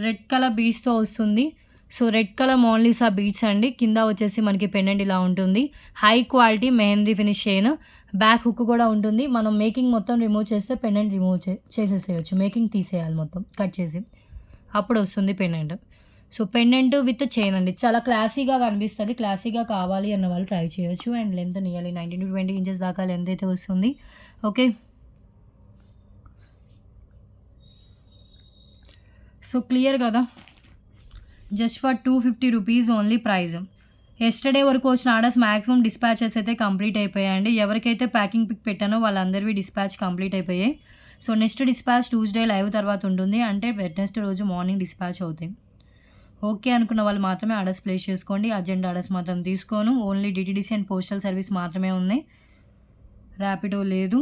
రెడ్ కలర్ బీడ్స్తో వస్తుంది. So red colour Monalisa beads అండి. కింద వచ్చేసి మనకి పెండెంట్ ఇలా ఉంటుంది. High quality mehndi finish chain. Back hook కూడా ఉంటుంది. మనం మేకింగ్ మొత్తం రిమూవ్ చేస్తే పెండెంట్ రిమూవ్ చేసేసేయచ్చు. మేకింగ్ తీసేయాలి మొత్తం కట్ చేసి, అప్పుడు వస్తుంది pendant. So pendant with chain అండి. చాలా క్లాసీగా కనిపిస్తుంది. క్లాసీగా కావాలి అన్న వాళ్ళు ట్రై చేయొచ్చు. And length nearly 19 to 20 inches దాకా లెంత్ అయితే వస్తుంది. ఓకే, సో క్లియర్ కదా. Just for 250 rupees only price. Yesterday వరకు వచ్చిన ఆర్డర్స్ మ్యాక్సిమం డిస్పాచెస్ అయితే కంప్లీట్ అయిపోయాయండి. ఎవరికైతే ప్యాకింగ్ పిక్ పెట్టానో వాళ్ళందరివి డిస్పాచ్ కంప్లీట్ అయిపోయాయి. So next dispatch Tuesday live తర్వాత ఉంటుంది. అంటే వెడ్నెస్డే రోజు మార్నింగ్ డిస్పాచ్ అవుతాయి. ఓకే అనుకున్న వాళ్ళు మాత్రమే ఆర్డర్స్ ప్లేస్ చేసుకోండి. అర్జెంట్ ఆర్డర్స్ మాత్రం తీసుకోను. Only DTDC and postal service మాత్రమే ఉన్నాయి. ర్యాపిడో లేదు,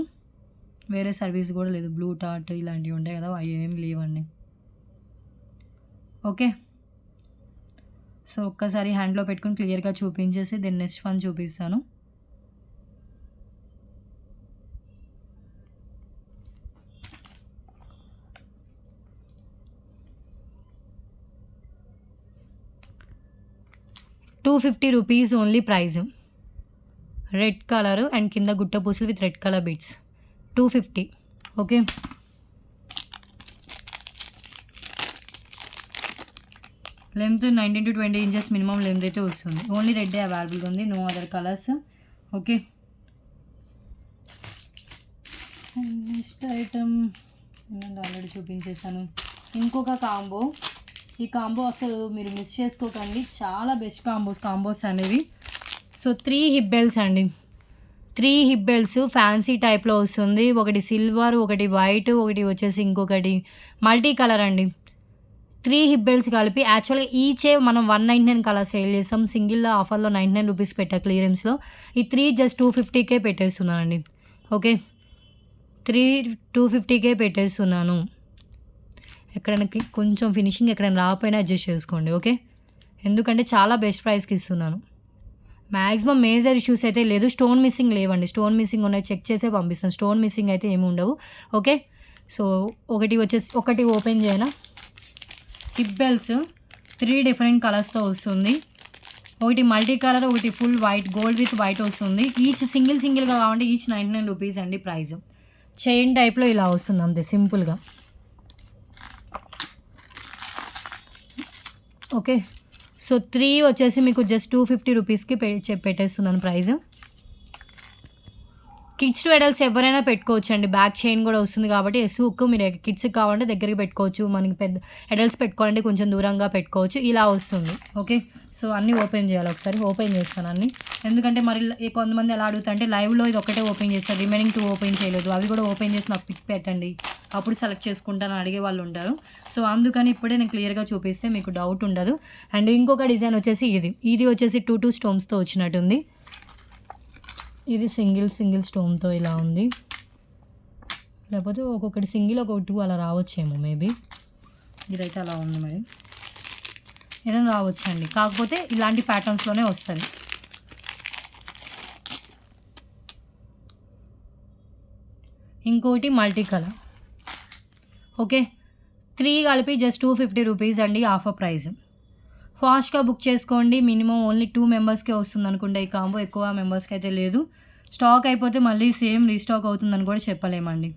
వేరే సర్వీస్ కూడా లేదు. బ్లూ టార్ట్ ఇలాంటివి ఉంటాయి కదా, అవి ఏం లేవండి. ఓకే, సో ఒక్కసారి హ్యాండ్లో పెట్టుకుని క్లియర్గా చూపించేసి దెన్ నెక్స్ట్ వన్ చూపిస్తాను. $250 rupees only price. Red colour and కింద గుట్ట పూసలు with red colour beads. 250. Okay, length 19 to 20 inches minimum length అయితే వస్తుంది. ఓన్లీ రెడ్ అవైలబుల్గా ఉంది, no other colours. Okay, next item already చూపించేసాను. ఇంకొక కాంబో. ఈ కాంబో అసలు మీరు మిస్ చేసుకోకండి. చాలా బెస్ట్ కాంబోస్ అనేవి. సో 3 హిప్ బెల్ట్స్ అండి. 3 హిప్ బెల్ట్స్ ఫ్యాన్సీ టైప్లో వస్తుంది. ఒకటి సిల్వర్, ఒకటి వైట్, ఒకటి వచ్చేసి ఇంకొకటి మల్టీ కలర్ అండి. 3 హిప్ బెల్ట్స్ కలిపి యాక్చువల్గా ఈచే మనం 199 కలర్ సేల్ చేస్తాం. సింగిల్ ఆఫర్లో 99 రూపీస్ పెట్టా క్లియరెన్స్లో. ఈ 3 జస్ట్ 250కే పెట్టేస్తున్నానండి. ఓకే, 3 250కే పెట్టేస్తున్నాను. ఎక్కడైనా కొంచెం ఫినిషింగ్ ఎక్కడైనా రాకపోయినా అడ్జస్ట్ చేసుకోండి. ఓకే, ఎందుకంటే చాలా బెస్ట్ ప్రైస్కి ఇస్తున్నాను. మ్యాక్సిమం మేజర్ ఇష్యూస్ అయితే లేదు. స్టోన్ మిస్సింగ్ లేవండి. స్టోన్ మిస్సింగ్ ఉన్నాయి చెక్ చేసే పంపిస్తాను. స్టోన్ మిస్సింగ్ అయితే ఏమి ఉండవు. ఓకే, సో ఒకటి ఓపెన్ చేయనా. హిప్ బెల్ట్స్ 3 డిఫరెంట్ కలర్స్తో వస్తుంది. ఒకటి మల్టీ కలర్, ఒకటి full white, gold with white వస్తుంది. ఈచ్ సింగిల్గా కావాలంటే ఈచ్ 99 రూపీస్ అండి ప్రైస్. చైన్ టైప్లో ఇలా వస్తుంది అంతే సింపుల్గా. ఓకే, సో 3 వచ్చేసి మీకు జస్ట్ 250 రూపీస్కి పెట్టేస్తున్నాను ప్రైస్. కిడ్స్ టు అడల్ట్స్ ఎవరైనా పెట్టుకోవచ్చు అండి. బ్యాక్ చైన్ కూడా వస్తుంది కాబట్టి హుక్ మీరు కిడ్స్కి కావాలంటే దగ్గరికి పెట్టుకోవచ్చు. మనకి పెద్ద అడల్ట్స్ పెట్టుకోవాలంటే కొంచెం దూరంగా పెట్టుకోవచ్చు. ఇలా వస్తుంది. ఓకే, సో అన్నీ ఓపెన్ చేయాలి. ఒకసారి ఓపెన్ చేస్తాను అన్నీ. ఎందుకంటే మరి కొంతమంది ఎలా అడుగుతారంటే లైవ్లో ఇది ఒకటే ఓపెన్ చేస్తారు, రిమైనింగ్ 2 ఓపెన్ చేయలేదు. అవి కూడా ఓపెన్ చేసి నాకు పిక్ పెట్టండి, అప్పుడు సెలెక్ట్ చేసుకుంటాను అడిగే వాళ్ళు ఉంటారు. సో అందుకని ఇప్పుడే నేను క్లియర్గా చూపిస్తే మీకు డౌట్ ఉండదు. అండ్ ఇంకొక డిజైన్ వచ్చేసి ఇది వచ్చేసి 2 స్టోన్స్తో వచ్చినట్టుంది. ఇది సింగిల్ స్టోన్తో ఇలా ఉంది. లేకపోతే ఒక్కొక్కటి సింగిల్, ఒక్కొక్క 2 అలా రావచ్చేమో మేబీ. ఇదైతే అలా ఉంది. మరి ఏదైనా రావచ్చండి, కాకపోతే ఇలాంటి ప్యాటర్న్స్లోనే వస్తుంది. ఇంకోటి మల్టీ కలర్. ఓకే, 3 కలిపి జస్ట్ 250 రూపీస్ అండి ఆఫర్ ప్రైస్. ఫాస్ట్గా బుక్ చేసుకోండి. మినిమం ఓన్లీ 2 మెంబర్స్కే వస్తుంది అనుకుంటే ఈ కాంబో. ఎక్కువ మెంబర్స్కి అయితే లేదు. స్టాక్ అయిపోతే మళ్ళీ సేమ్ రీస్టాక్ అవుతుందని కూడా చెప్పలేమండి.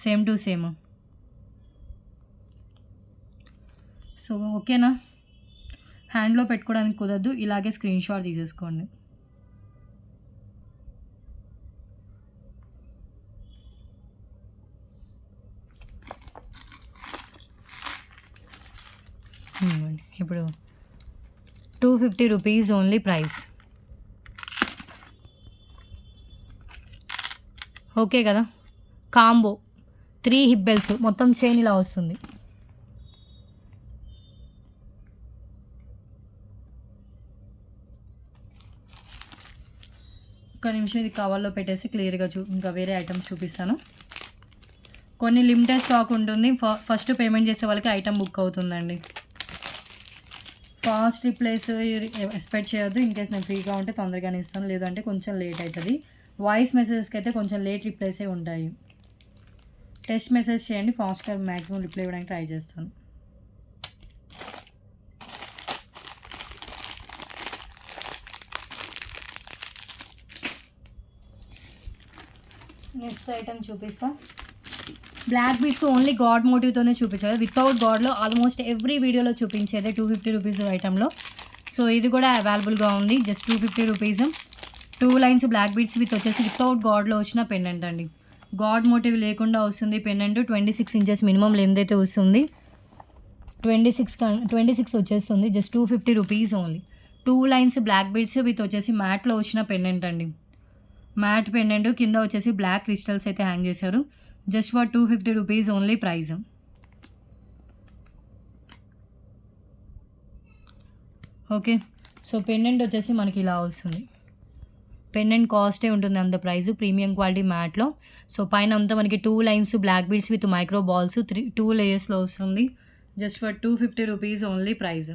Same to same. సో ఓకేనా, హ్యాండ్లో పెట్టుకోవడానికి కుదరదు. ఇలాగే స్క్రీన్ షాట్ తీసేసుకోండి. ఇప్పుడు 250 రూపీస్ ఓన్లీ ప్రైస్. ఓకే కదా. కాంబో 3 హిప్ బెల్ట్స్ మొత్తం చైన్ ఇలా వస్తుంది. ఒక్క నిమిషం ఇది కవర్లో పెట్టేసి క్లియర్గా ఇంకా వేరే ఐటమ్స్ చూపిస్తాను. కొన్ని లిమిటెడ్ స్టాక్ ఉంటుంది. ఫస్ట్ పేమెంట్ చేసే వాళ్ళకి ఐటమ్ బుక్ అవుతుందండి. ఫాస్ట్ రిప్లేస్ ఎక్స్పెక్ట్ చేయొద్దు. ఇన్ కేస్ నేను ఫ్రీగా ఉంటే తొందరగానే ఇస్తాను, లేదంటే కొంచెం లేట్ అవుతుంది. వాయిస్ మెసేజెస్కి అయితే కొంచెం లేట్ రిప్లైసే ఉంటాయి. టెక్స్ట్ మెసేజ్ చేయండి, ఫాస్ట్గా మ్యాక్సిమం రిప్లై ఇవ్వడానికి ట్రై చేస్తాను. నెక్స్ట్ ఐటమ్ చూపిస్తా. బ్లాక్ బీడ్స్ ఓన్లీ గాడ్ మోటివ్తోనే చూపించాలి. వితౌట్ గాడ్లో ఆల్మోస్ట్ ఎవ్రీ వీడియోలో చూపించేదే 250 రూపీస్ ఐటెంలో. సో ఇది కూడా అవైలబుల్గా ఉంది. Just 250 rupees. 2 lines black beads వచ్చేసి వితౌట్ గాడ్లో వచ్చిన పెండెంట్ అండి. గాడ్ మోటివ్ లేకుండా వస్తుంది పెండెంట్. 26 ఇంచెస్ మినిమం లెంత్ అయితే వస్తుంది. 26 వచ్చేస్తుంది. Just 250 rupees only. 2 lines black beads వచ్చేసి మ్యాట్లో వచ్చిన పెండెంట్ అండి. మ్యాట్ పెండెంట్ కింద వచ్చేసి బ్లాక్ క్రిస్టల్స్ అయితే హ్యాంగ్ చేశారు. Just for 250 rupees only price. Okay. So pendant వచ్చేసి మనకి ఇలా వస్తుంది. పెండెంట్ కాస్టే ఉంటుంది అంత ప్రైస్, ప్రీమియం క్వాలిటీ మ్యాట్లో. సో పైన అంతా మనకి 2 lines black beads with micro balls 2 లేయర్స్లో వస్తుంది. Just for 250 rupees only price.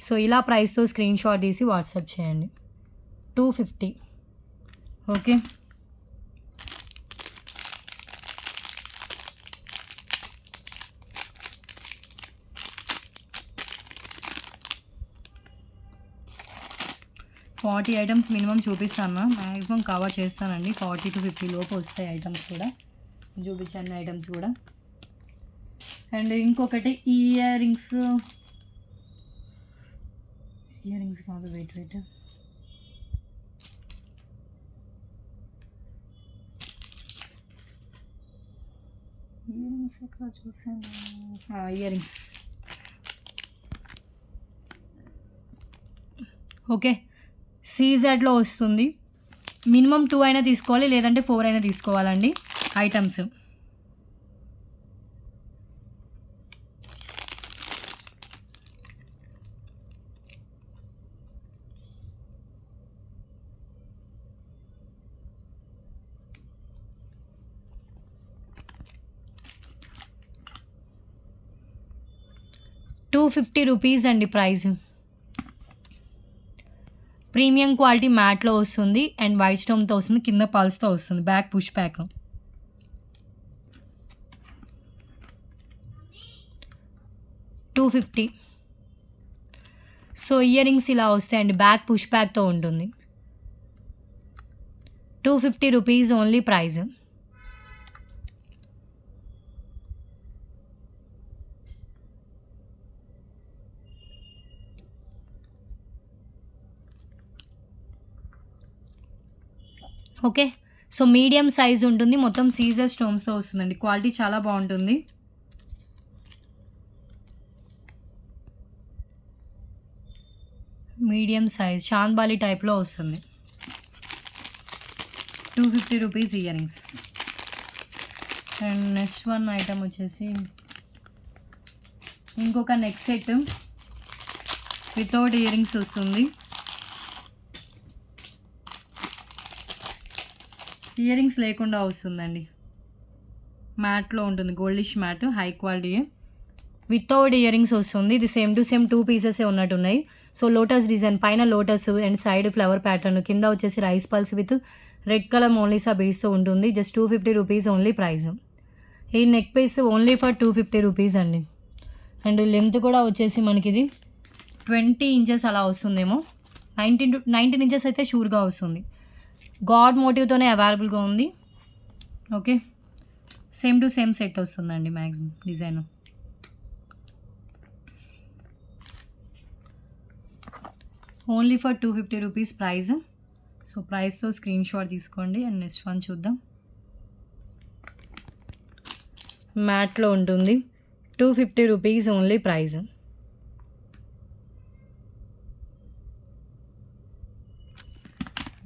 So ఇలా ప్రైస్తో స్క్రీన్ షాట్ తీసి వాట్సాప్ చేయండి. 250. ఓకే. ఫార్టీ ఐటమ్స్ మినిమం చూపిస్తాను. మ్యాక్సిమం కవర్ చేస్తానండి. 40 to 50 లోపు వస్తాయి ఐటమ్స్ కూడా, చూపించాను ఐటమ్స్ కూడా. అండ్ ఇంకొకటి ఇయర్ రింగ్స్ కాదు, వెయిట్ ఇయర్ రింగ్స్ ఎక్కడ చూసాను. Year rings. ఓకే. సీజెడ్లో వస్తుంది. మినిమం 2 అయినా తీసుకోవాలి, లేదంటే 4 అయినా తీసుకోవాలండి ఐటమ్స్. $250 రూపీస్ అండి ప్రైస్. ప్రీమియం క్వాలిటీ మ్యాట్లో వస్తుంది అండ్ వైట్ స్టోన్తో వస్తుంది, కింద పల్స్తో వస్తుంది, back push back. $250. So earrings ఇలా వస్తాయండి, బ్యాక్ పుష్ బ్యాక్తో ఉంటుంది. 250 rupees only price. Okay. So medium size ఉంటుంది, మొత్తం సీజర్ స్టోన్స్తో వస్తుందండి. క్వాలిటీ చాలా బాగుంటుంది. మీడియం సైజ్ చాంద్బాలి టైప్లో వస్తుంది. 250 rupees ear rings. And next one item వచ్చేసి ఇంకొక neck set without ear rings వస్తుంది. ఇయర్ రింగ్స్ లేకుండా వస్తుందండి, మ్యాట్లో ఉంటుంది, goldish matte, high quality, without ear rings వస్తుంది. ఇది సేమ్ టు సేమ్ 2 పీసెసే ఉన్నట్టున్నాయి. సో లోటస్ డిజైన్, పైన lotus and side flower pattern, కింద వచ్చేసి rice pearls with red colour మోనీసా బీడ్స్తో ఉంటుంది. Just 250 rupees only price. ఈ neck piece only for 250 rupees అండి. అండ్ లెంత్ కూడా వచ్చేసి మనకి ఇది 20 ఇంచెస్ అలా వస్తుందేమో, 19 ఇంచెస్ అయితే షూర్గా వస్తుంది. గాడ్ మోటివ్తోనే అవైలబుల్గా ఉంది. Okay. Same to same set వస్తుందండి maximum design. Only for 250 rupees price. So ప్రైస్తో స్క్రీన్ షాట్ తీసుకోండి. అండ్ నెక్స్ట్ వన్ చూద్దాం. మ్యాట్లో ఉంటుంది. 250 rupees only price.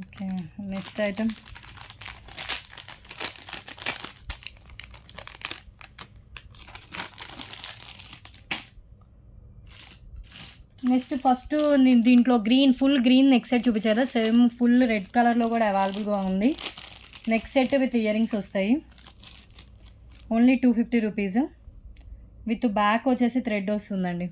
Okay, next item first నేను దీంట్లో ఫుల్ గ్రీన్ నెక్ సెట్ చూపించాను కదా, సేమ్ ఫుల్ రెడ్ కలర్లో కూడా అవైలబుల్గా ఉంది. Neck set with ear rings వస్తాయి. Only 250 rupees. విత్ బ్యాక్ వచ్చేసి థ్రెడ్ వస్తుందండి.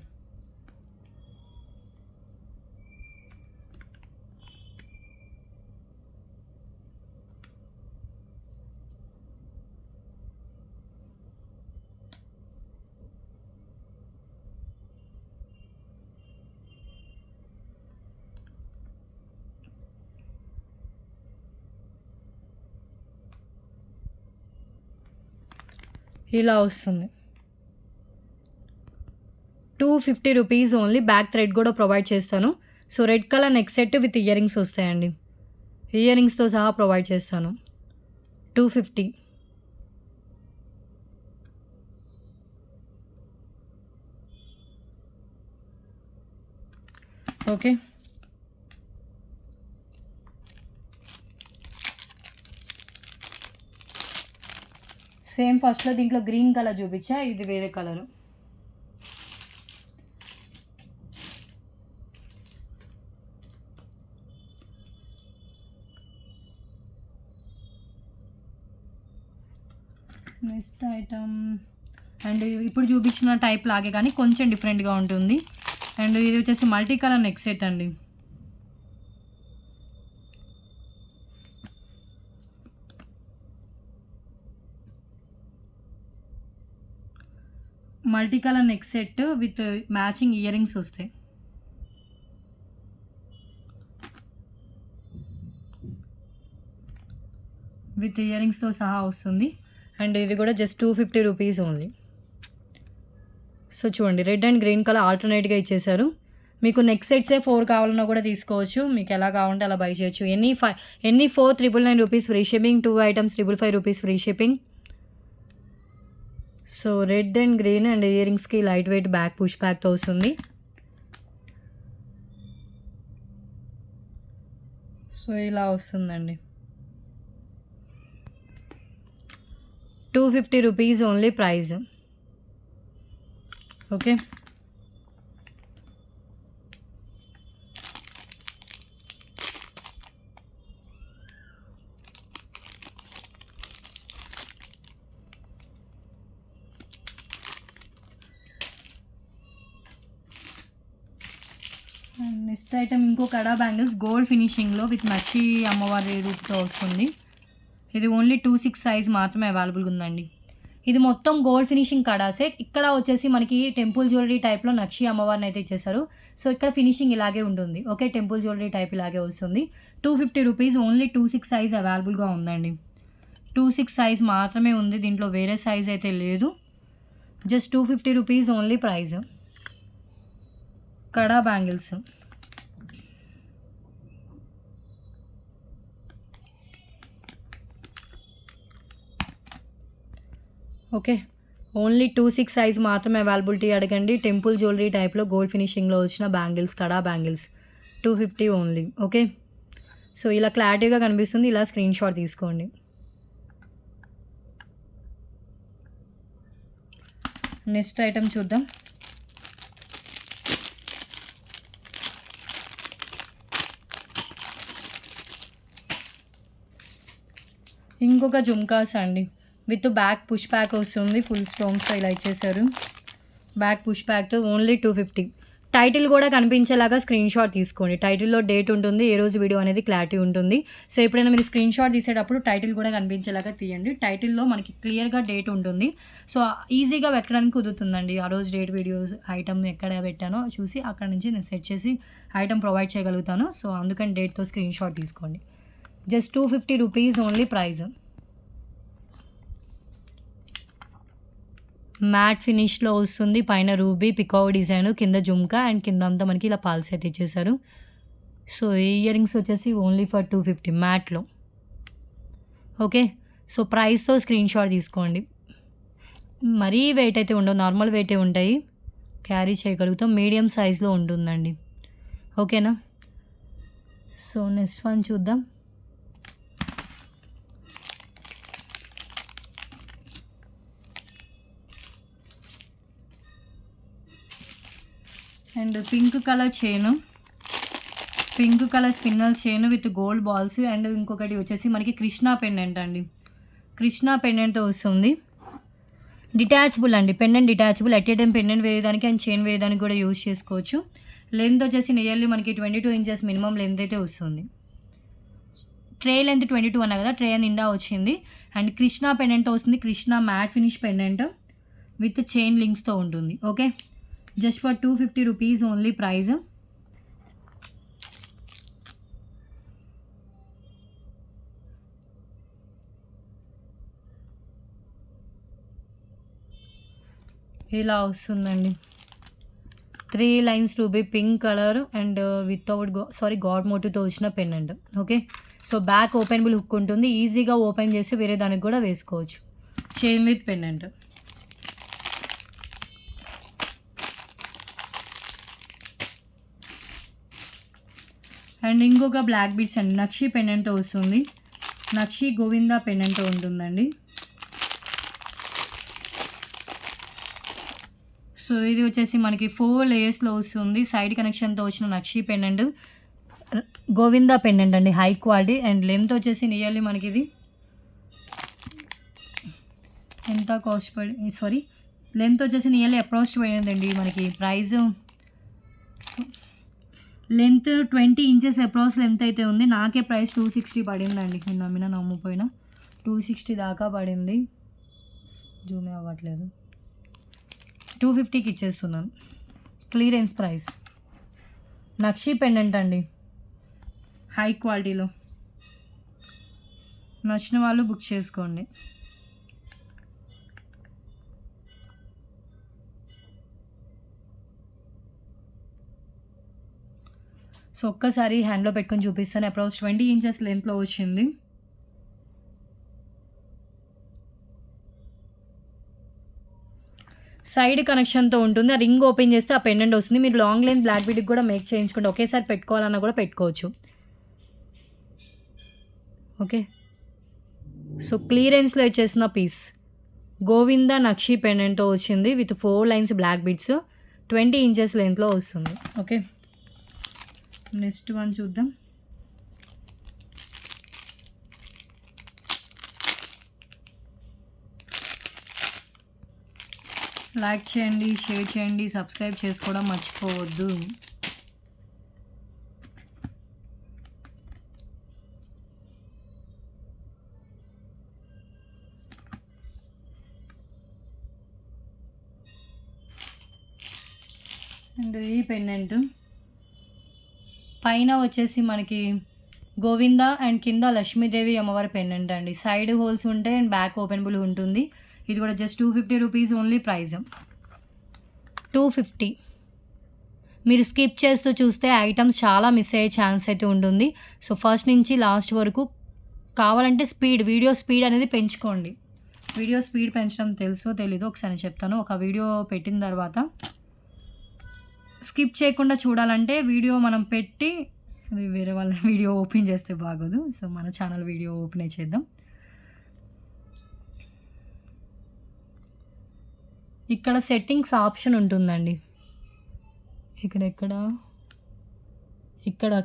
ఇలా వస్తుంది. 250 రూపీస్ ఓన్లీ. బ్యాక్ థ్రెడ్ కూడా ప్రొవైడ్ చేస్తాను. So red colour neck set with ear rings వస్తాయండి. ఇయర్ రింగ్స్తో సహా ప్రొవైడ్ చేస్తాను. 250. ఓకే, సేమ్ ఫస్ట్లో దీంట్లో గ్రీన్ కలర్ చూపించా, ఇది వేరే కలరు. నెక్స్ట్ ఐటమ్ అండ్ ఇప్పుడు చూపించిన టైప్ లాగే కానీ కొంచెం డిఫరెంట్గా ఉంటుంది. అండ్ ఇది వచ్చేసి మల్టీ కలర్ నెక్ సెట్ అండి. Multi colour neck set with matching ear rings వస్తాయి. విత్ ఇయర్ రింగ్స్తో సహా వస్తుంది. అండ్ ఇది కూడా జస్ట్ 250 రూపీస్ ఓన్లీ. సో చూడండి, రెడ్ అండ్ గ్రీన్ కలర్ ఆల్టర్నేట్గా ఇచ్చేసారు. మీకు నెక్ సెట్సే 4 కావాలన్నా కూడా తీసుకోవచ్చు. మీకు ఎలా కావాలంటే అలా బై చేయొచ్చు. ఎన్ని 4 999 rupees free shipping. 2 items 555 rupees free shipping. So red and green and ear రింగ్స్కి లైట్ వెయిట్ బ్యాక్ పుష్ బ్యాక్తో వస్తుంది. సో ఇలా వస్తుందండి. 250 rupees only price. Okay, next item ఇంకో కడా బ్యాంగిల్స్ గోల్డ్ ఫినిషింగ్లో విత్ నక్షి అమ్మవారి రూపుతో వస్తుంది. ఇది ఓన్లీ 26 సైజ్ మాత్రమే అవైలబుల్గా ఉందండి. ఇది మొత్తం గోల్డ్ ఫినిషింగ్ కడాసే. ఇక్కడ వచ్చేసి మనకి టెంపుల్ జ్యువెలరీ టైప్లో నక్షి అమ్మవారిని అయితే ఇచ్చేసారు. సో ఇక్కడ ఫినిషింగ్ ఇలాగే ఉంటుంది. ఓకే, టెంపుల్ జ్యువెలరీ టైప్ ఇలాగే వస్తుంది. 250 రూపీస్ ఓన్లీ. 26 సైజ్ అవైలబుల్గా ఉందండి. 26 సైజ్ మాత్రమే ఉంది, దీంట్లో వేరే సైజ్ అయితే లేదు. Just 250 rupees only price. కడా బ్యాంగిల్స్. ఓకే, ఓన్లీ 26 సైజ్ మాత్రమే అవైలబిలిటీ. అడగండి. టెంపుల్ జ్యువెలరీ టైప్లో గోల్డ్ ఫినిషింగ్లో వచ్చిన బ్యాంగిల్స్, కడా బ్యాంగిల్స్ 250 ఓన్లీ. ఓకే, సో ఇలా క్లారిటీగా కనిపిస్తుంది. ఇలా స్క్రీన్ షాట్ తీసుకోండి. నెక్స్ట్ ఐటమ్ చూద్దాం. ఇంకొక జుమ్కాస్ అండి. విత్ బ్యాక్ పుష్ బ్యాక్ వస్తుంది. ఫుల్ స్టోన్స్తో ఇలా ఇచ్చేసారు. బ్యాక్ పుష్ బ్యాక్తో ఓన్లీ 250. టైటిల్ కూడా కనిపించేలాగా స్క్రీన్ షాట్ తీసుకోండి. టైటిల్లో డేట్ ఉంటుంది, ఏ రోజు వీడియో అనేది క్లారిటీ ఉంటుంది. సో ఎప్పుడైనా మీరు స్క్రీన్ షాట్ తీసేటప్పుడు టైటిల్ కూడా కనిపించేలాగా తీయండి. టైటిల్లో మనకి క్లియర్గా డేట్ ఉంటుంది. సో ఈజీగా వెతకడానికి కుదురుతుందండి. ఆ రోజు డేట్, వీడియోస్, ఐటమ్ ఎక్కడ పెట్టానో చూసి అక్కడ నుంచి నేను సెట్ చేసి ఐటమ్ ప్రొవైడ్ చేయగలుగుతాను. సో అందుకని డేట్తో స్క్రీన్ షాట్ తీసుకోండి. Just 250 rupees only price. Matte ఫినిష్లో వస్తుంది. పైన రూబీ పికాక్ డిజైన్, కింద జుమ్కా అండ్ కింద అంతా మనకి ఇలా పాల్ సెట్ ఇచ్చేసారు. సో ఇయర్ రింగ్స్ వచ్చేసి ఓన్లీ ఫర్ 250 మ్యాట్లో. ఓకే, సో ప్రైస్తో స్క్రీన్ షాట్ తీసుకోండి. మరీ వెయిట్ అయితే ఉండవు, నార్మల్ వెయిటే ఉంటాయి, క్యారీ చేయగలుగుతాం. మీడియం సైజ్లో ఉంటుందండి. ఓకేనా. సో నెక్స్ట్ వన్ చూద్దాం. And pink colour chain, pink colour spinners chain with gold balls. And ఇంకొకటి వచ్చేసి మనకి కృష్ణా పెండెంట్ అండి, కృష్ణా పెండెంట్ వస్తుంది. డిటాచబుల్ అండి, pendant detachable. At a time pendant వేయడానికి అండ్ చైన్ వేయడానికి కూడా యూజ్ చేసుకోవచ్చు. లెంత్ వచ్చేసి నియర్లీ మనకి 22 ఇంచెస్ మినిమం లెంత్ అయితే వస్తుంది. ట్రే లెంత్ 22 అన్నా కదా, ట్రే నిండా వచ్చింది. అండ్ కృష్ణా పెండెంట్ వస్తుంది, Krishna matte finish pendant with chain లింక్స్తో ఉంటుంది. Okay, just for 250 rupees only price. ఇలా వస్తుందండి. 3 lines ruby pink colour and without god మోటివ్తో వచ్చిన pendant. Okay, so back openable hook ఉంటుంది, ఈజీగా ఓపెన్ చేసి వేరే దానికి కూడా వేసుకోవచ్చు. Chain with pendant. అండ్ ఇంకొక బ్లాక్ బీడ్స్ అండి, నక్షి పెండెంట్ వస్తుంది, నక్షి గోవిందా పెండెంట్ ఉంటుందండి. సో ఇది వచ్చేసి మనకి 4 లేయర్స్లో వస్తుంది, సైడ్ కనెక్షన్తో వచ్చిన నక్షి పెండెంట్, గోవిందా పెండెంట్ అండి, హై క్వాలిటీ. అండ్ లెంత్ వచ్చేసి నియర్లీ మనకి ఇది ఎంత కాస్ట్ పడి లెంత్ వచ్చేసి నియర్లీ అప్రోచ్ పడిందండి మనకి price. So length 20 inches approach length అయితే ఉంది. నాకే ప్రైస్ 260 పడిందండి, నేను నమ్మినా నమ్ముపోయినా 260 దాకా పడింది. జూమే అవ్వట్లేదు, 250కి ఇచ్చేస్తున్నాను, క్లియరెన్స్ ప్రైస్. నక్షి పెండెంట్ అండి, హై క్వాలిటీలో. నచ్చిన వాళ్ళు బుక్ చేసుకోండి. సో ఒక్కసారి హ్యాండ్లో పెట్టుకొని చూపిస్తాను. అప్రోచ్ 20 ఇంచెస్ లెంత్లో వచ్చింది. సైడ్ కనెక్షన్తో ఉంటుంది, ఆ రింగ్ ఓపెన్ చేస్తే ఆ పెండెంట్ వస్తుంది. మీరు లాంగ్ లెంత్ బ్లాక్ బీడ్కి కూడా మేక్ చేయించుకుంటే ఒకేసారి పెట్టుకోవాలన్నా కూడా పెట్టుకోవచ్చు. ఓకే, సో క్లియరెన్స్లో ఇచ్చేసిన పీస్ గోవిందా నక్షి పెండెంట్తో వచ్చింది with 4 lines black beads, 20 inches లెంత్లో వస్తుంది. ఓకే, నెక్స్ట్ వన్ చూద్దాం. లైక్ చేయండి, షేర్ చేయండి, సబ్స్క్రైబ్ చేసుకోవడం మర్చిపోవద్దు. అండ్ ఈ పెండెంట్ పైన వచ్చేసి మనకి గోవిందా అండ్ కింద లక్ష్మీదేవి అమ్మవారి పెండెంట్ అండి. సైడ్ హోల్స్ ఉంటాయి అండ్ బ్యాక్ ఓపెనబుల్ ఉంటుంది. ఇది కూడా జస్ట్ 250 రూపీస్ ఓన్లీ ప్రైస్. 250. మీరు స్కిప్ చేస్తూ చూస్తే ఐటమ్స్ చాలా మిస్ అయ్యే ఛాన్స్ అయితే ఉంటుంది. సో ఫస్ట్ నుంచి లాస్ట్ వరకు కావాలంటే వీడియో స్పీడ్ అనేది పెంచుకోండి. వీడియో స్పీడ్ పెంచడం తెలుసో తెలీదో ఒకసారి చెప్తాను. ఒక వీడియో పెట్టిన తర్వాత స్కిప్ చేయకుండా చూడాలంటే వీడియో మనం పెట్టి వేరే వాళ్ళ వీడియో ఓపెన్ చేస్తే బాగోదు. సో మన ఛానల్ వీడియో ఓపెన్ చేద్దాం. ఇక్కడ సెట్టింగ్స్ ఆప్షన్ ఉంటుందండి, ఇక్కడ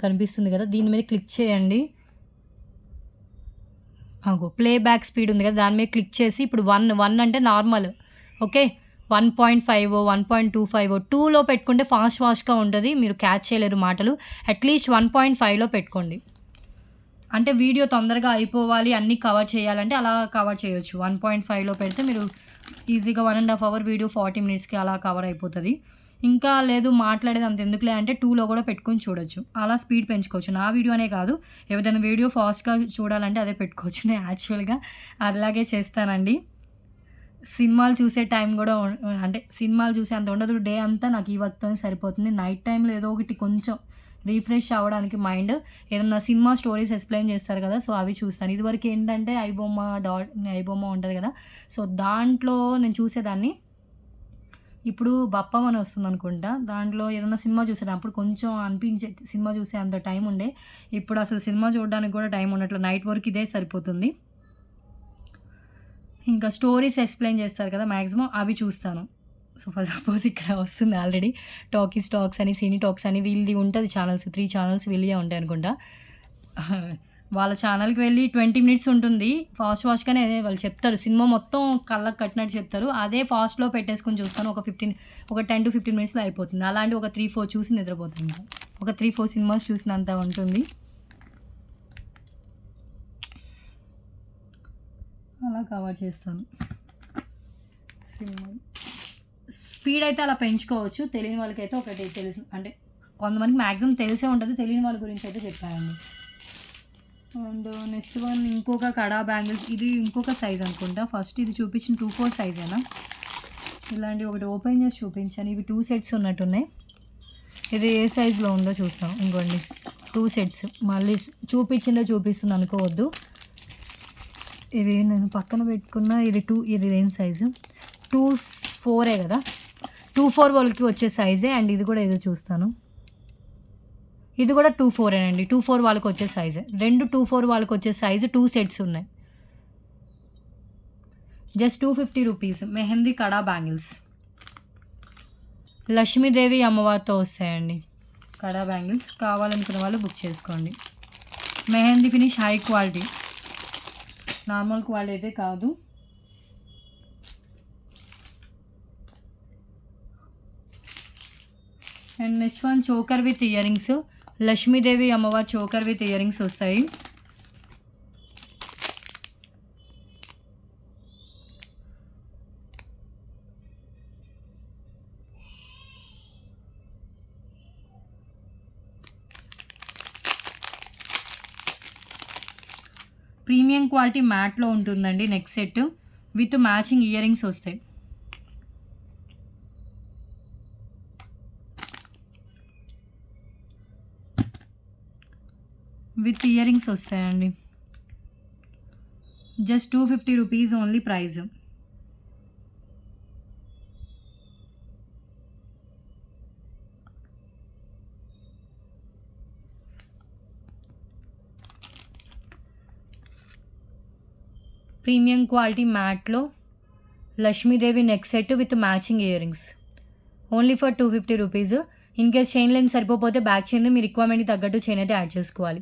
కనిపిస్తుంది కదా, దీని మీద క్లిక్ చేయండి. ప్లే బ్యాక్ స్పీడ్ ఉంది కదా, దాని మీద క్లిక్ చేసి ఇప్పుడు 1 అంటే నార్మల్. ఓకే, 1.5 1.25 2లో పెట్టుకుంటే ఫాస్ట్గా ఉంటుంది, మీరు క్యాచ్ చేయలేరు మాటలు. అట్లీస్ట్ 1.5లో పెట్టుకోండి, అంటే వీడియో తొందరగా అయిపోవాలి, అన్నీ కవర్ చేయాలంటే అలా కవర్ చేయొచ్చు. 1.5లో పెడితే మీరు ఈజీగా 1.5 hour వీడియో 40 minutesకి అలా కవర్ అయిపోతుంది. ఇంకా లేదు మాట్లాడేది అంత ఎందుకులే అంటే 2లో కూడా పెట్టుకొని చూడొచ్చు, అలా స్పీడ్ పెంచుకోవచ్చు. నా వీడియోనే కాదు, ఏదైనా వీడియో ఫాస్ట్గా చూడాలంటే అదే పెట్టుకోవచ్చు. నేను యాక్చువల్గా అలాగే చేస్తానండి. సినిమాలు చూసే టైం కూడా అంటే సినిమాలు చూసే అంత ఉండదు, డే అంతా నాకు ఈ వర్క్తో సరిపోతుంది. నైట్ టైంలో ఏదో ఒకటి కొంచెం రీఫ్రెష్ అవ్వడానికి మైండ్. ఏదన్నా సినిమా స్టోరీస్ ఎక్స్‌ప్లెయిన్ చేస్తారు కదా! సో, అవి చూస్తాను. ఇదివరకు ఏంటంటే ఐబొమ్మ ఉంటది కదా! సో, దాంట్లో నేను చూసేదాన్ని. ఇప్పుడు 'బప్పం' అని వస్తుందనుకుంటా. దాంట్లో ఏదన్నా సినిమా చూసాను. అప్పుడు కొంచెం సినిమా చూసే అంత టైం ఉండే. ఇప్పుడు అసలు సినిమా చూడడానికి కూడా టైం ఉండట్లేదు. నైట్ వర్క్ ఇదే సరిపోతుంది. ఇంకా స్టోరీస్ ఎక్స్‌ప్లెయిన్ చేస్తారు కదా! మాక్సిమం అవి చూస్తాను. సో, ఫర్ సపోజ్ ఇక్కడ వస్తుంది ఆల్రెడీ టాక్స్ అని, సినీ టాక్స్ అని వీళ్ళది ఉంటది ఛానల్స్. 3 ఛానల్స్ వీళ్ళయే ఉంటాయనుకుంటా. వాళ్ళ ఛానల్‌కి వెళ్ళి 20 మినిట్స్ ఉంటుంది. ఫాస్ట్‌గానే వాళ్ళు చెప్తారు. సినిమా మొత్తం కళ్ళకి కట్టినట్టు చెప్తారు. అదే ఫాస్ట్‌లో పెట్టేసుకొని చూస్తాను. ఒక 10-15 మినిట్స్‌లో అయిపోతుంది. అలాంటి ఒక 3, 4 చూసి నిద్రపోతాను ఇంకా. ఒక 3, 4 సినిమాస్ చూసినంత ఉంటుంది. అలా కవర్ చేస్తాను సినిమా. స్పీడ్ అయితే అలా పెంచుకోవచ్చు. తెలియని వాళ్ళకైతే ఒకటి తెలుసు, అంటే కొంతమందికి మ్యాక్సిమం తెలిసే ఉంటుంది. తెలియని వాళ్ళ గురించి అయితే చెప్పానండి. అండ్ నెక్స్ట్ వన్ ఇంకొక కడా బ్యాంగిల్స్. ఇది ఇంకొక సైజ్ అనుకుంటా. ఫస్ట్ ఇది చూపించిన 2/4 సైజేనా. ఇలాంటి ఒకటి ఓపెన్ చేసి చూపించాను. ఇవి 2 సెట్స్ ఉన్నట్టున్నాయి. ఇది ఏ సైజులో ఉందో చూస్తాం. ఇంకోండి 2 సెట్స్. మళ్ళీ చూపిస్తుంది అనుకోవద్దు. ఇవి నేను పక్కన పెట్టుకున్న ఇది ఏం సైజు 2/4 కదా. 2/4 వాళ్ళకి వచ్చే సైజే. అండ్ ఇది కూడా ఏదో చూస్తాను. ఇది కూడా 2/4 2/4 వాళ్ళకి వచ్చే సైజే. 2/4 వాళ్ళకి వచ్చే సైజు 2 సెట్స్ ఉన్నాయి. Just 250 rupees. Mehndi kada bangles. Lakshmidevi అమ్మవారితో వస్తాయండి కడా బ్యాంగిల్స్. కావాలనుకున్న వాళ్ళు బుక్ చేసుకోండి. Mehndi finish high quality, normal quality అయితే కాదు. And next one choker with ear rings. Lakshmidevi అమ్మవారి చోకర్ విత్ ఇయర్ రింగ్స్ వస్తాయి. ప్రీమియం క్వాలిటీ మ్యాట్లో ఉంటుందండి. Neck set with matching ear rings వస్తాయి. విత్ ఇయర్ రింగ్స్ వస్తాయండి. Just 250 rupees only price. Premium quality మ్యాట్లో Lakshmidevi neck set with matching ear rings only for 250 rupees. In case chain length సరిపోతే back chain మీ రిక్వైర్మెంట్కి తగ్గట్టు chain అయితే add చేసుకోవాలి.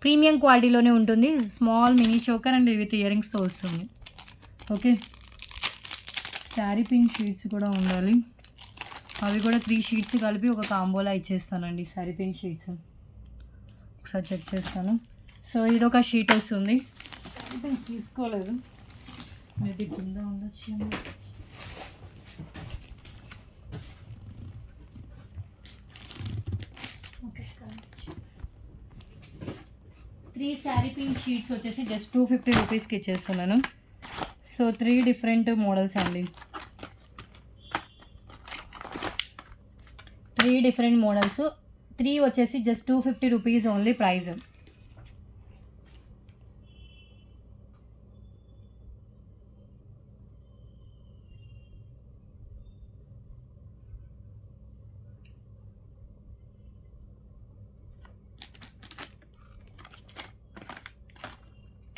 Premium క్వాలిటీలోనే ఉంటుంది. Small mini choker and with ear రింగ్స్తో వస్తుంది. ఓకే, శారీ పిన్ షీట్స్ కూడా ఉండాలి. అవి కూడా 3 షీట్స్ కలిపి ఒక కాంబోలా ఇచ్చేస్తానండి. శారీ పిన్ షీట్స్ ఒకసారి చెక్ చేస్తాను. సో ఇదొక షీట్ వస్తుంది. శారీ పిన్స్ తీసుకోలేదు, మేబీ కింద ఉండొచ్చు. 3 శారీ పిన్ షీట్స్ వచ్చేసి జస్ట్ 250 రూపీస్కి ఇచ్చేస్తున్నాను. సో 3 డిఫరెంట్ మోడల్స్ అండి. 3 డిఫరెంట్ మోడల్స్. 3 వచ్చేసి just 250 rupees only price.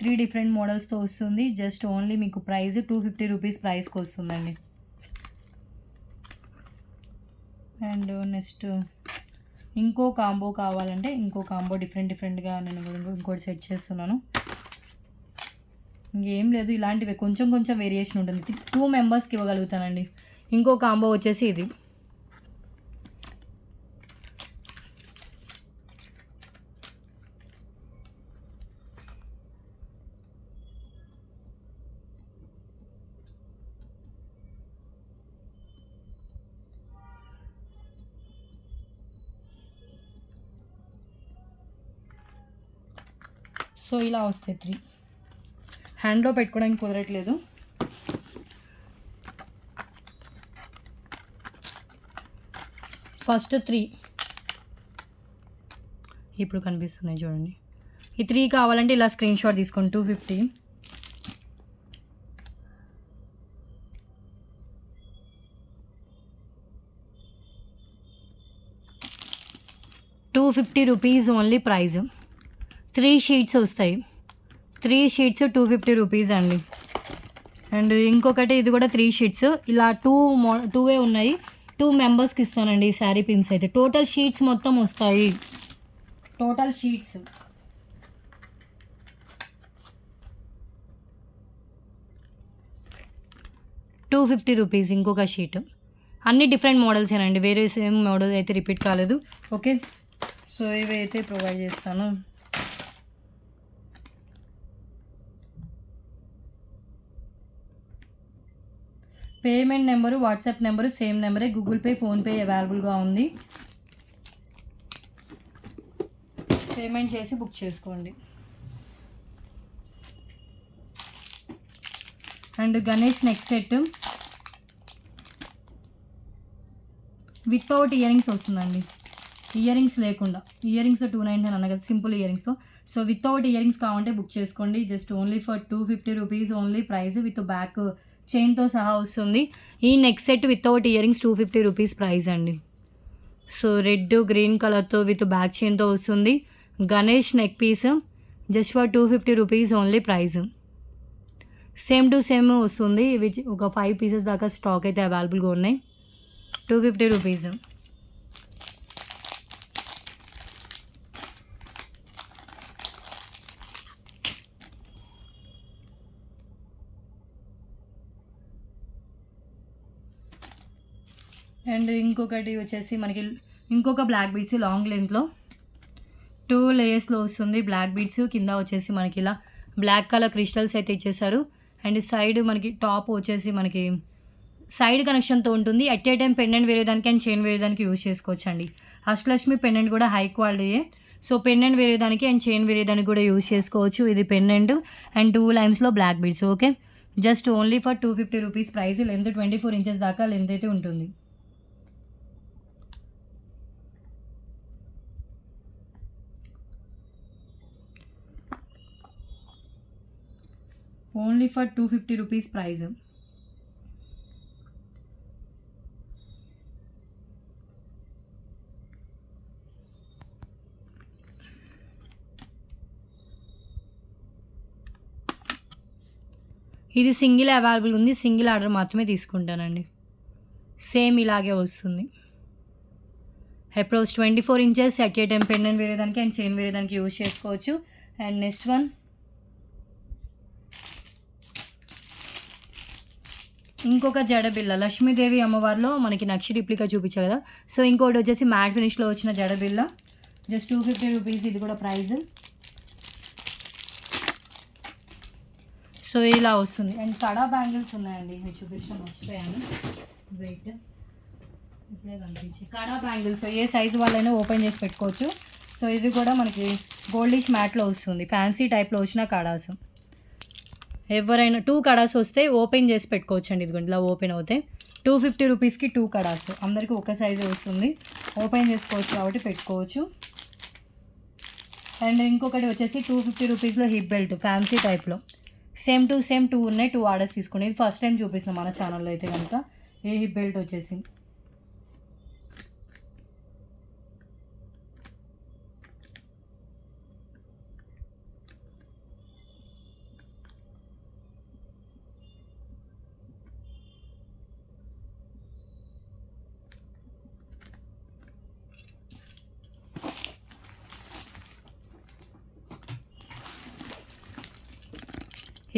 Three different మోడల్స్తో వస్తుంది. జస్ట్ ఓన్లీ మీకు ప్రైస్ 250 రూపీస్ ప్రైస్కి వస్తుందండి. అండ్ నెక్స్ట్ ఇంకో కాంబో కావాలంటే ఇంకో కాంబో డిఫరెంట్గా నేను ఇంకోటి సెట్ చేస్తున్నాను. ఇంకేం లేదు, ఇలాంటివి కొంచెం వేరియేషన్ ఉంటుంది. 2 మెంబర్స్కి ఇవ్వగలుగుతానండి. ఇంకో కాంబో వచ్చేసి ఇది. సో ఇలా వస్తాయి 3. హ్యాండ్లో పెట్టుకోవడానికి కుదరట్లేదు. ఫస్ట్ 3 ఇప్పుడు కనిపిస్తున్నాయి చూడండి. ఈ 3 కావాలంటే ఇలా స్క్రీన్ షాట్ తీసుకోండి. 250. 250 రూపీస్ ఓన్లీ ప్రైజ్. 3 షీట్స్ వస్తాయి. 3 షీట్స్ 250 రూపీస్ అండి. అండ్ ఇంకొకటి ఇది కూడా 3 షీట్స్. ఇలా 2 ఉన్నాయి. 2 మెంబర్స్కి ఇస్తానండి ఈ శారీ పిన్స్ అయితే. టోటల్ షీట్స్ మొత్తం వస్తాయి. టోటల్ షీట్స్ 250 రూపీస్ ఇంకొక షీట్. అన్ని డిఫరెంట్ మోడల్సేనండి, వేరే సేమ్ మోడల్ అయితే రిపీట్ కాలేదు. ఓకే, సో ఇవి అయితే ప్రొవైడ్ చేస్తాను. Payment number, WhatsApp number same నెంబరే. గూగుల్ పే, ఫోన్పే అవైలబుల్గా ఉంది. పేమెంట్ చేసి బుక్ చేసుకోండి. And Ganesh neck set without ear rings వస్తుందండి. ఇయర్ రింగ్స్ లేకుండా, ఇయర్ రింగ్స్ 299 అన్న కదా, సింపుల్ ఇయర్ రింగ్స్తో. సో వితౌట్ ఇయర్ రింగ్స్ కావాలంటే బుక్ చేసుకోండి. Just only for 250 rupees only price. With back చైన్తో సహా వస్తుంది. ఈ neck set without ear rings 250 rupees price అండి. సో రెడ్ గ్రీన్ కలర్తో విత్ బ్యాక్ చైన్తో వస్తుంది. Ganesh neck piece just for 250 rupees only price. Same to same వస్తుంది. ఇవి ఒక 5 పీసెస్ దాకా స్టాక్ అయితే అవైలబుల్గా ఉన్నాయి. 250 రూపీస్. అండ్ ఇంకొకటి వచ్చేసి మనకి ఇంకొక బ్లాక్ బీడ్స్ లాంగ్ లెంత్లో 2 లేయర్స్లో వస్తుంది. బ్లాక్ బీడ్స్ కింద వచ్చేసి మనకి ఇలా బ్లాక్ కలర్ క్రిస్టల్స్ అయితే ఇచ్చేసారు. అండ్ సైడ్ మనకి టాప్ వచ్చేసి మనకి సైడ్ కనెక్షన్తో ఉంటుంది. ఎట్ ఏ టైం పెండెంట్ వేరేదానికి అండ్ చైన్ వేరేదానికి యూజ్ చేసుకోవచ్చు అండి. అష్టలక్ష్మి పెండెంట్ కూడా హై క్వాలిటీయే. సో పెండెంట్ వేరేదానికి అండ్ చైన్ వేరేదానికి కూడా యూజ్ చేసుకోవచ్చు. ఇది పెండెంట్ అండ్ 2 లైన్స్లో black beads. Okay, just only for 250 rupees price. Length 24 inches దాకా లెంత్ అయితే ఉంటుంది. Only for 250 rupees price. ఇది సింగిల్ అవైలబుల్ ఉంది. సింగిల్ ఆర్డర్ మాత్రమే తీసుకుంటానండి. సేమ్ ఇలాగే వస్తుంది. Approach 24 inches. At a time pendant వేరేదానికి అండ్ చైన్ వేరేదానికి యూజ్ చేసుకోవచ్చు. అండ్ నెక్స్ట్ వన్ ఇంకొక జడబిల్ల. లక్ష్మీదేవి అమ్మవారిలో మనకి నక్షి రిప్లికా చూపించా కదా. సో ఇంకోటి వచ్చేసి మ్యాట్ ఫినిష్లో వచ్చిన జడబిల్ల. జస్ట్ 250 రూపీస్ ఇది కూడా ప్రైస్. సో ఇలా వస్తుంది. అండ్ కడా బ్యాంగిల్స్ ఉన్నాయండి, నేను చూపించడం మర్చిపోయాను. వెయిట్ ఇప్పుడే కనిపించి కడా బ్యాంగిల్స్ ఏ సైజు వాళ్ళైనా ఓపెన్ చేసి పెట్టుకోవచ్చు. సో ఇది కూడా మనకి గోల్డిష్ మ్యాట్లో వస్తుంది. ఫ్యాన్సీ టైప్లో వచ్చిన కడాస్. ఎవరైనా 2 కడాస్ వస్తే ఓపెన్ చేసి పెట్టుకోవచ్చు అండి. ఇదిగోండి ఇలా ఓపెన్ అవుతాయి. 250 రూపీస్కి 2 కడాస్. అందరికీ ఒక సైజు వస్తుంది. ఓపెన్ చేసుకోవచ్చు కాబట్టి పెట్టుకోవచ్చు. అండ్ ఇంకొకటి వచ్చేసి 250 రూపీస్లో హిప్ బెల్ట్ ఫ్యాన్సీ టైప్లో. సేమ్ టు సేమ్ 2 ఉన్నాయి. 2 ఆర్డర్స్ తీసుకుని. ఇది ఫస్ట్ టైం చూపిస్తున్నాం మన ఛానల్లో అయితే కనుక. ఏ హిప్ బెల్ట్ వచ్చేసి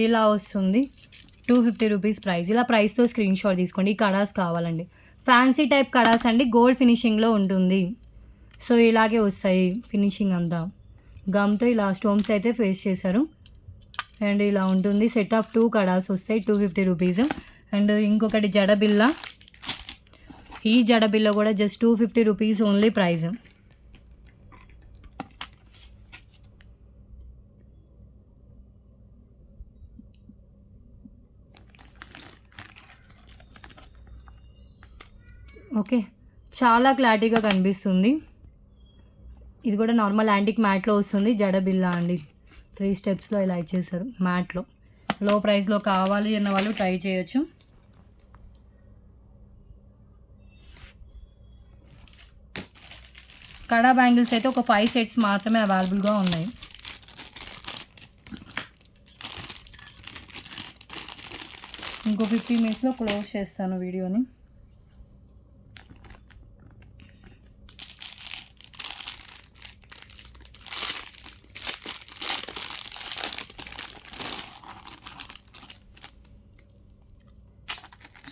ఇలా వస్తుంది. 250 రూపీస్ ప్రైస్. ఇలా ప్రైస్తో స్క్రీన్ షాట్ తీసుకోండి. ఈ కడాస్ కావాలండి. ఫ్యాన్సీ టైప్ కడాస్ అండి, గోల్డ్ ఫినిషింగ్లో ఉంటుంది. సో ఇలాగే వస్తాయి ఫినిషింగ్ అంతా. గమ్తో ఇలా స్టోన్స్ అయితే ఫేస్ చేశారు. అండ్ ఇలా ఉంటుంది. సెట్ ఆఫ్ 2 కడాస్ వస్తాయి. 250 రూపీస్. అండ్ ఇంకొకటి జడబిల్ల. ఈ జడబిల్ల కూడా just 250 rupees only price. Okay, చాలా క్లారిటీగా కనిపిస్తుంది. ఇది కూడా నార్మల్ యాంటిక్ మ్యాట్లో వస్తుంది. జడ బిల్లా అండి, 3 స్టెప్స్లో ఇలా ఇచ్చేసారు మ్యాట్లో. లో ప్రైస్లో కావాలి అన్న వాళ్ళు ట్రై చేయొచ్చు. కడా బ్యాంగిల్స్ అయితే ఒక 5 సెట్స్ మాత్రమే అవైలబుల్గా ఉన్నాయి. ఇంకో 15 మినిట్స్లో క్లోజ్ చేస్తాను వీడియోని.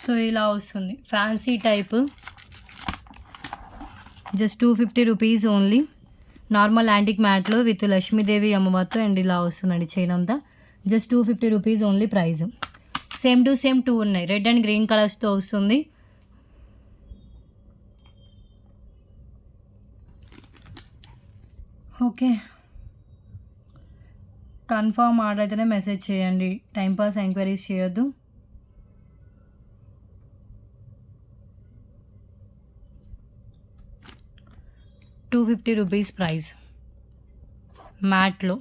సో ఇలా వస్తుంది fancy type, just 250 rupees only. Normal antique మ్యాట్లో విత్ లక్ష్మీదేవి అమ్మవారితో అండ్ ఇలా వస్తుందండి చైన్ అంతా. Just 250 rupees only price. Same to same 2 ఉన్నాయి, రెడ్ అండ్ గ్రీన్ కలర్స్తో వస్తుంది. ఓకే, కన్ఫర్మ్ ఆర్డర్ అయితేనే మెసేజ్ చేయండి, టైంపాస్ ఎంక్వైరీస్ చేయొద్దు. ₹250 ప్రైస్ మ్యాట్లో.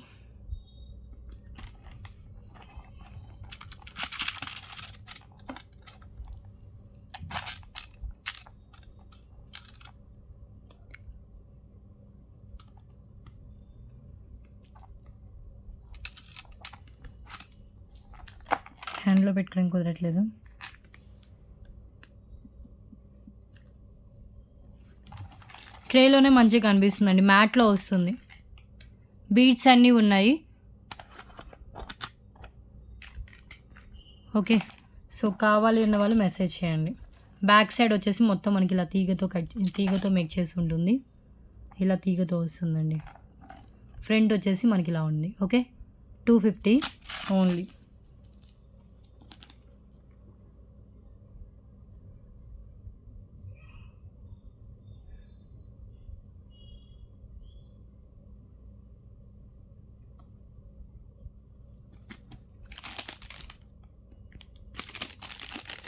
హ్యాండ్లో పెట్టుకోవడం కుదరట్లేదు. ట్రేలోనే మంచిగా కనిపిస్తుందండి, మ్యాట్లో వస్తుంది. బీడ్స్ అన్నీ ఉన్నాయి. ఓకే, సో కావాలి అన్న వాళ్ళు మెసేజ్ చేయండి. బ్యాక్ సైడ్ వచ్చేసి మొత్తం మనకి ఇలా తీగతో మేక్ చేసి ఉంటుంది. ఇలా తీగతో వస్తుందండి. ఫ్రంట్ వచ్చేసి మనకి ఇలా ఉంది. Okay, 250 only.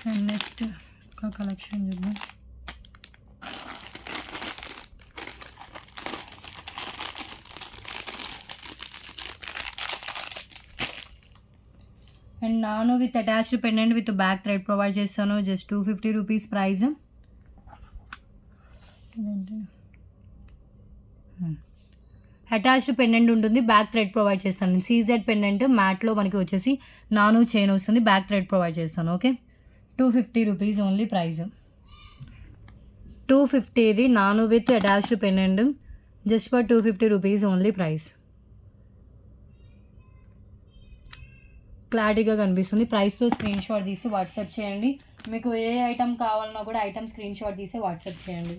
అండ్ నెక్స్ట్ ఒక కలెక్షన్ చూద్దాం. అండ్ నాను with attached pendant with back thread provide చేస్తాను. Just 250 rupees price. Attached pendant ఉంటుంది, బ్యాక్ థ్రెడ్ ప్రొవైడ్ చేస్తాను. సీజెడ్ పెండెంట్ మ్యాట్లో మనకి వచ్చేసి నాను చైన్ వస్తుంది, బ్యాక్ థ్రెడ్ ప్రొవైడ్ చేస్తాను. Okay, 250 rupees only price. 250 ఇది నాను with attached pendant, just for 250 rupees only price. క్లారిటీగా కనిపిస్తుంది. ప్రైస్తో స్క్రీన్ షాట్ తీసి వాట్సాప్ చేయండి. మీకు ఏ ఐటమ్ కావాలన్నా కూడా ఐటమ్ స్క్రీన్ షాట్ తీసి వాట్సాప్ చేయండి.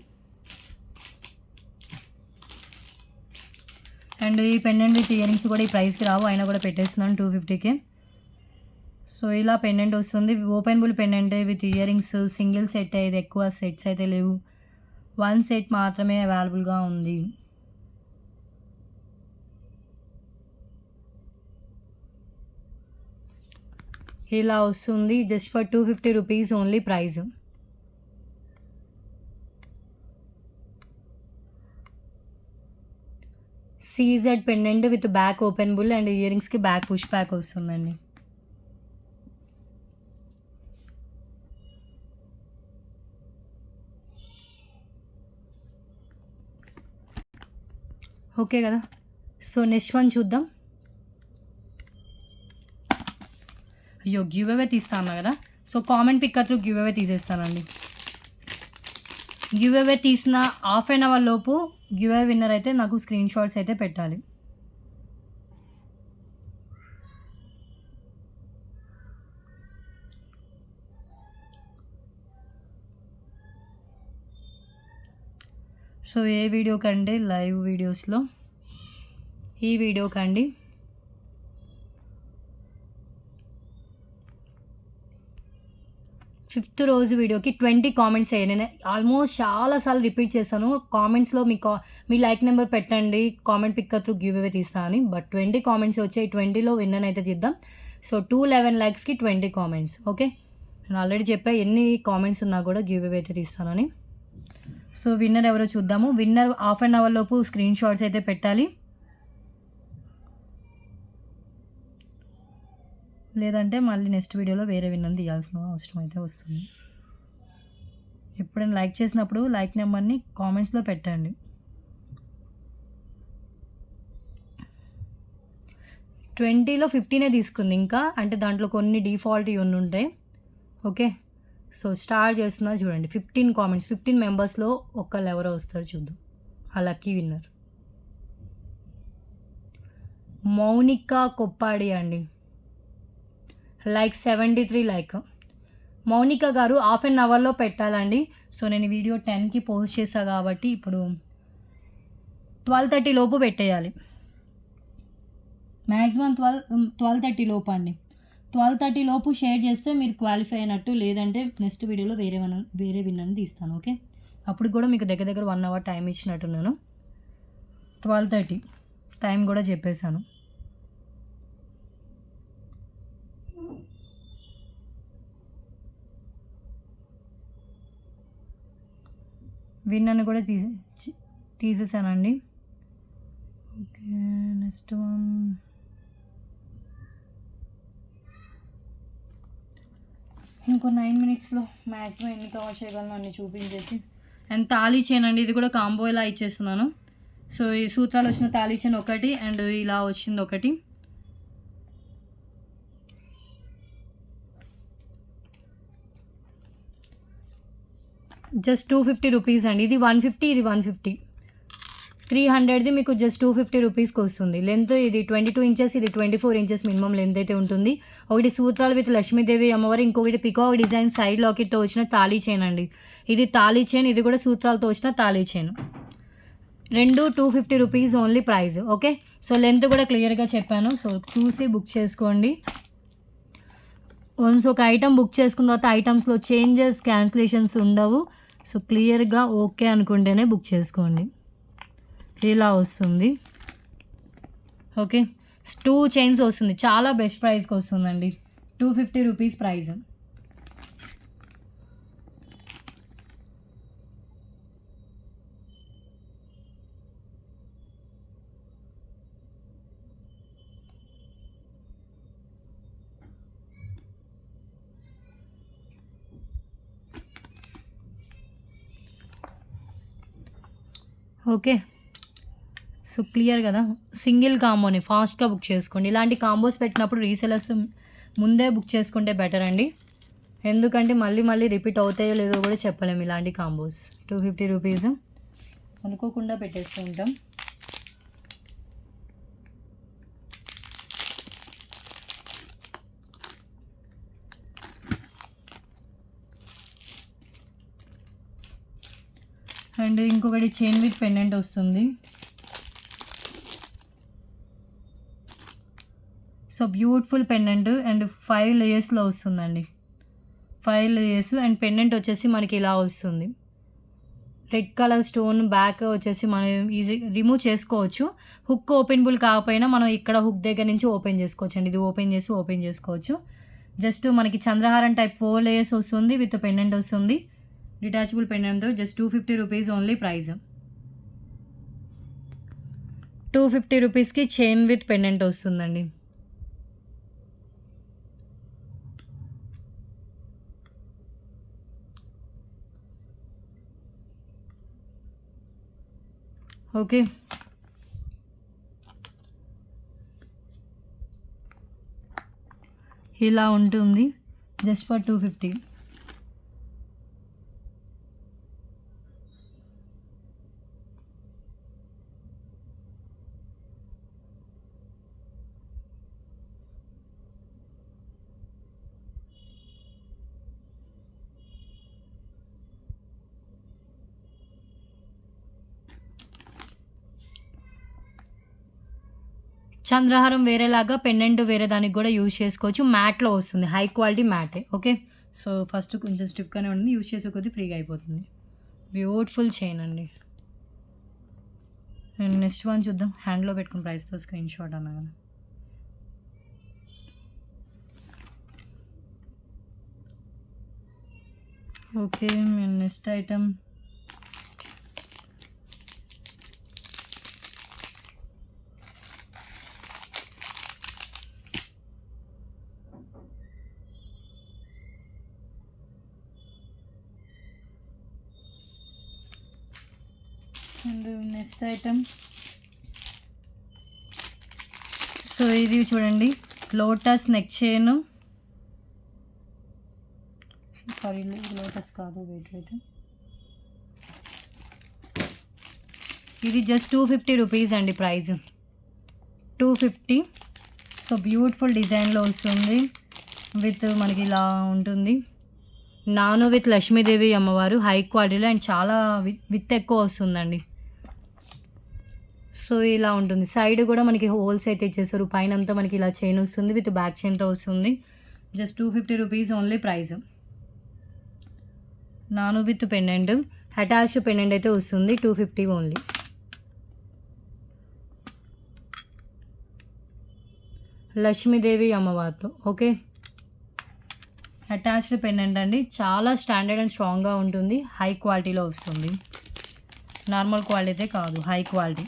అండ్ ఈ పెండెంట్ విత్ ఇయర్ రింగ్స్ కూడా ఈ ప్రైస్కి రావు, అయినా కూడా పెట్టేస్తున్నాను 250కే. సో ఇలా పెండెంట్ వస్తుంది, openable pendant with ear rings. Single set అయితే ఎక్కువ సెట్స్ అయితే లేవు, 1 సెట్ మాత్రమే అవైలబుల్గా ఉంది. ఇలా వస్తుంది, just for 250 rupees only price. CZ pendant with back openable and ear రింగ్స్కి బ్యాక్ పుష్ బ్యాక్ వస్తుందండి. ఓకే కదా, సో నెక్స్ట్ వన్ చూద్దాం. అయ్యో గివ్ అవే తీస్తాను కదా, so comment pick through give away తీసేస్తానండి. గివ్ అవే తీసిన హాఫ్ అన్ అవర్ లోపు గివ్ అవే విన్నర్ అయితే నాకు స్క్రీన్ షాట్స్ అయితే పెట్టాలి. సో ఏ వీడియో కంటే లైవ్ వీడియోస్లో ఈ వీడియో కండి ఫిఫ్త్ రోజు వీడియోకి 20 కామెంట్స్ అయ్యాయి. నేను ఆల్మోస్ట్ చాలాసార్లు రిపీట్ చేశాను, కామెంట్స్లో మీ లైక్ నెంబర్ పెట్టండి, comment pick through give away తీస్తాను అని. బట్ 20 కామెంట్స్ వచ్చాయి, 20లో విన్నర్ అయితే తీద్దాం. So 211 లైక్స్కి 20 comments. ఓకే, నేను ఆల్రెడీ చెప్పా ఎన్ని కామెంట్స్ ఉన్నా కూడా గివ్ అవే అయితే తీస్తానని. సో విన్నర్ ఎవరో చూద్దాము. విన్నర్ హాఫ్ అన్ అవర్ లోపు స్క్రీన్ షాట్స్ అయితే పెట్టాలి, లేదంటే మళ్ళీ నెక్స్ట్ వీడియోలో వేరే విన్నర్ తీయాల్సిన అవసరం అయితే వస్తుంది. ఎప్పుడైనా లైక్ చేసినప్పుడు లైక్ నెంబర్ని కామెంట్స్లో పెట్టండి. 20లో 15 తీసుకుంది ఇంకా, అంటే దాంట్లో కొన్ని డిఫాల్ట్ ఇవన్నీ ఉంటాయి. ఓకే, సో స్టార్ట్ చేస్తున్నా చూడండి. 15 కామెంట్స్, 15 మెంబర్స్లో ఒకళ్ళు ఎవరో వస్తారు చూద్దాం. ఆ లక్కీ విన్నర్ మౌనిక కొప్పాడి అండి. Like 73 like. మౌనిక గారు హాఫ్ అన్ అవర్లో పెట్టాలండి. సో నేను వీడియో 10కి పోస్ట్ చేస్తాను కాబట్టి ఇప్పుడు 12:30 లోపు పెట్టేయాలి. మ్యాక్సిమం 12:30 లోపు అండి. 12:30 లోపు షేర్ చేస్తే మీరు క్వాలిఫై అయినట్టు, లేదంటే నెక్స్ట్ వీడియోలో వేరే విన్నర్ని తీస్తాను. ఓకే, అప్పుడు కూడా మీకు దగ్గర దగ్గర 1 అవర్ టైం ఇచ్చినట్టున్నాను. 12:30 టైం కూడా చెప్పేశాను. విన్నర్ని కూడా తీసేసానండి. Okay, next one. ఇంకో 9 మినిట్స్లో మ్యాక్సిమం ఎన్ని కవర్ చేయగలను అన్ని చూపించేసి. అండ్ తాళీ చైన్ అండి, ఇది కూడా కాంబో ఇలా ఇచ్చేస్తున్నాను. సో ఈ సూత్రాలు వచ్చిన తాళీ చైన్ ఒకటి, అండ్ ఇలా వచ్చింది ఒకటి. జస్ట్ 250 రూపీస్ అండి. ఇది 150, ఇది 150. 300ది మీకు జస్ట్ 250 రూపీస్కి వస్తుంది. లెంత్ ఇది 22 ఇంచెస్, ఇది 24 ఇంచెస్ మినిమం లెంత్ అయితే ఉంటుంది. ఒకటి సూత్రాలు విత్ లక్ష్మీదేవి అమ్మవారు, ఇంకొకటి పికాక్ డిజైన్ సైడ్ లాకెట్తో వచ్చిన తాళీ చైన్ అండి. ఇది తాళీ చైన్, ఇది కూడా సూత్రాలతో వచ్చిన తాళీ చైన్. రెండు 250 rupees only price. Okay, so length కూడా క్లియర్గా చెప్పాను. సో చూసి బుక్ చేసుకోండి. వన్స్ ఒక ఐటమ్ బుక్ చేసుకున్న తర్వాత ఐటమ్స్లో చేంజెస్ క్యాన్సిలేషన్స్ ఉండవు. సో క్లియర్గా ఓకే అనుకుంటేనే బుక్ చేసుకోండి. ఇలా వస్తుంది. ఓకే, 2 చైన్స్ వస్తుంది. చాలా బెస్ట్ ప్రైస్కి వస్తుందండి. 250 rupees price. Okay, so clear కదా. సింగిల్ కాంబోని ఫాస్ట్గా బుక్ చేసుకోండి. ఇలాంటి కాంబోస్ పెట్టినప్పుడు రీసెలర్స్ ముందే బుక్ చేసుకుంటే బెటర్ అండి, ఎందుకంటే మళ్ళీ మళ్ళీ రిపీట్ అవుతాయో లేదో కూడా చెప్పలేము. ఇలాంటి కాంబోస్ 250 రూపీస్ అనుకోకుండా పెట్టేస్తూ ఉంటాం. అండ్ ఇంకొకటి చైన్ విత్ పెండెంట్ వస్తుంది. సో బ్యూటిఫుల్ పెండెంట్ అండ్ 5 లేయర్స్లో వస్తుందండి. 5 లేయర్స్ అండ్ పెండెంట్ వచ్చేసి మనకి ఇలా వస్తుంది. రెడ్ కలర్ స్టోన్ బ్యాక్ వచ్చేసి మనం ఈజీ రిమూవ్ చేసుకోవచ్చు. హుక్ ఓపెనబుల్ కాకపోయినా మనం ఇక్కడ హుక్ దగ్గర నుంచి ఓపెన్ చేసుకోవచ్చు అండి. ఇది ఓపెన్ చేసుకోవచ్చు. జస్ట్ మనకి చంద్రహారం టైప్ 4 లేయర్స్ వస్తుంది విత్ పెండెంట్ వస్తుంది. Detachable pendant just 250 rupees only price. 250 రూపీస్కి చైన్ విత్ పెండెంట్ వస్తుందండి. ఓకే, ఇలా ఉంటుంది జస్ట్ ఫర్ 250. చంద్రహారం వేరేలాగా పెండెంట్ వేరే దానికి కూడా యూజ్ చేసుకోవచ్చు. మ్యాట్లో వస్తుంది, హై క్వాలిటీ మ్యాటే. ఓకే, సో ఫస్ట్ కొంచెం స్టిఫ్గానే ఉంటుంది, యూజ్ చేసే కొద్దీ ఫ్రీగా అయిపోతుంది. బ్యూటిఫుల్ చైన్ అండి. అండ్ నెక్స్ట్ వన్ చూద్దాం. హ్యాండ్లో పెట్టుకుని ప్రైస్తో స్క్రీన్ షాట్ అన్నా కదా. Okay, next item and next item, so ఇది చూడండి lotus neck chain, sorry lotus కాదు, వెయిట్ ఇది జస్ట్ 250 రూపీస్ అండి ప్రైస్, 250. సో బ్యూటిఫుల్ డిజైన్లో వస్తుంది, విత్ మనకి ఇలా ఉంటుంది, నాను విత్ లక్ష్మీదేవి అమ్మవారు, హై క్వాలిటీలో అండ్ చాలా విత్ ఎక్కువ వస్తుందండి. సో ఇలా ఉంటుంది, సైడ్ కూడా మనకి హోల్స్ అయితే ఇచ్చేస్తారు, పైన అంతా మనకి ఇలా చైన్ వస్తుంది, విత్ బ్యాక్ చైన్తో వస్తుంది, జస్ట్ 250 రూపీస్ ఓన్లీ ప్రైస్. నాను విత్ పెండెంట్, అటాచ్డ్ పెండెంట్ అయితే వస్తుంది, 250 ఓన్లీ. లక్ష్మీదేవి అమ్మవారితో, ఓకే, అటాచ్డ్ పెండెంట్ అండి, చాలా స్టాండర్డ్ అండ్ స్ట్రాంగ్గా ఉంటుంది, హై క్వాలిటీలో వస్తుంది, నార్మల్ క్వాలిటీ అయితే కాదు, high quality.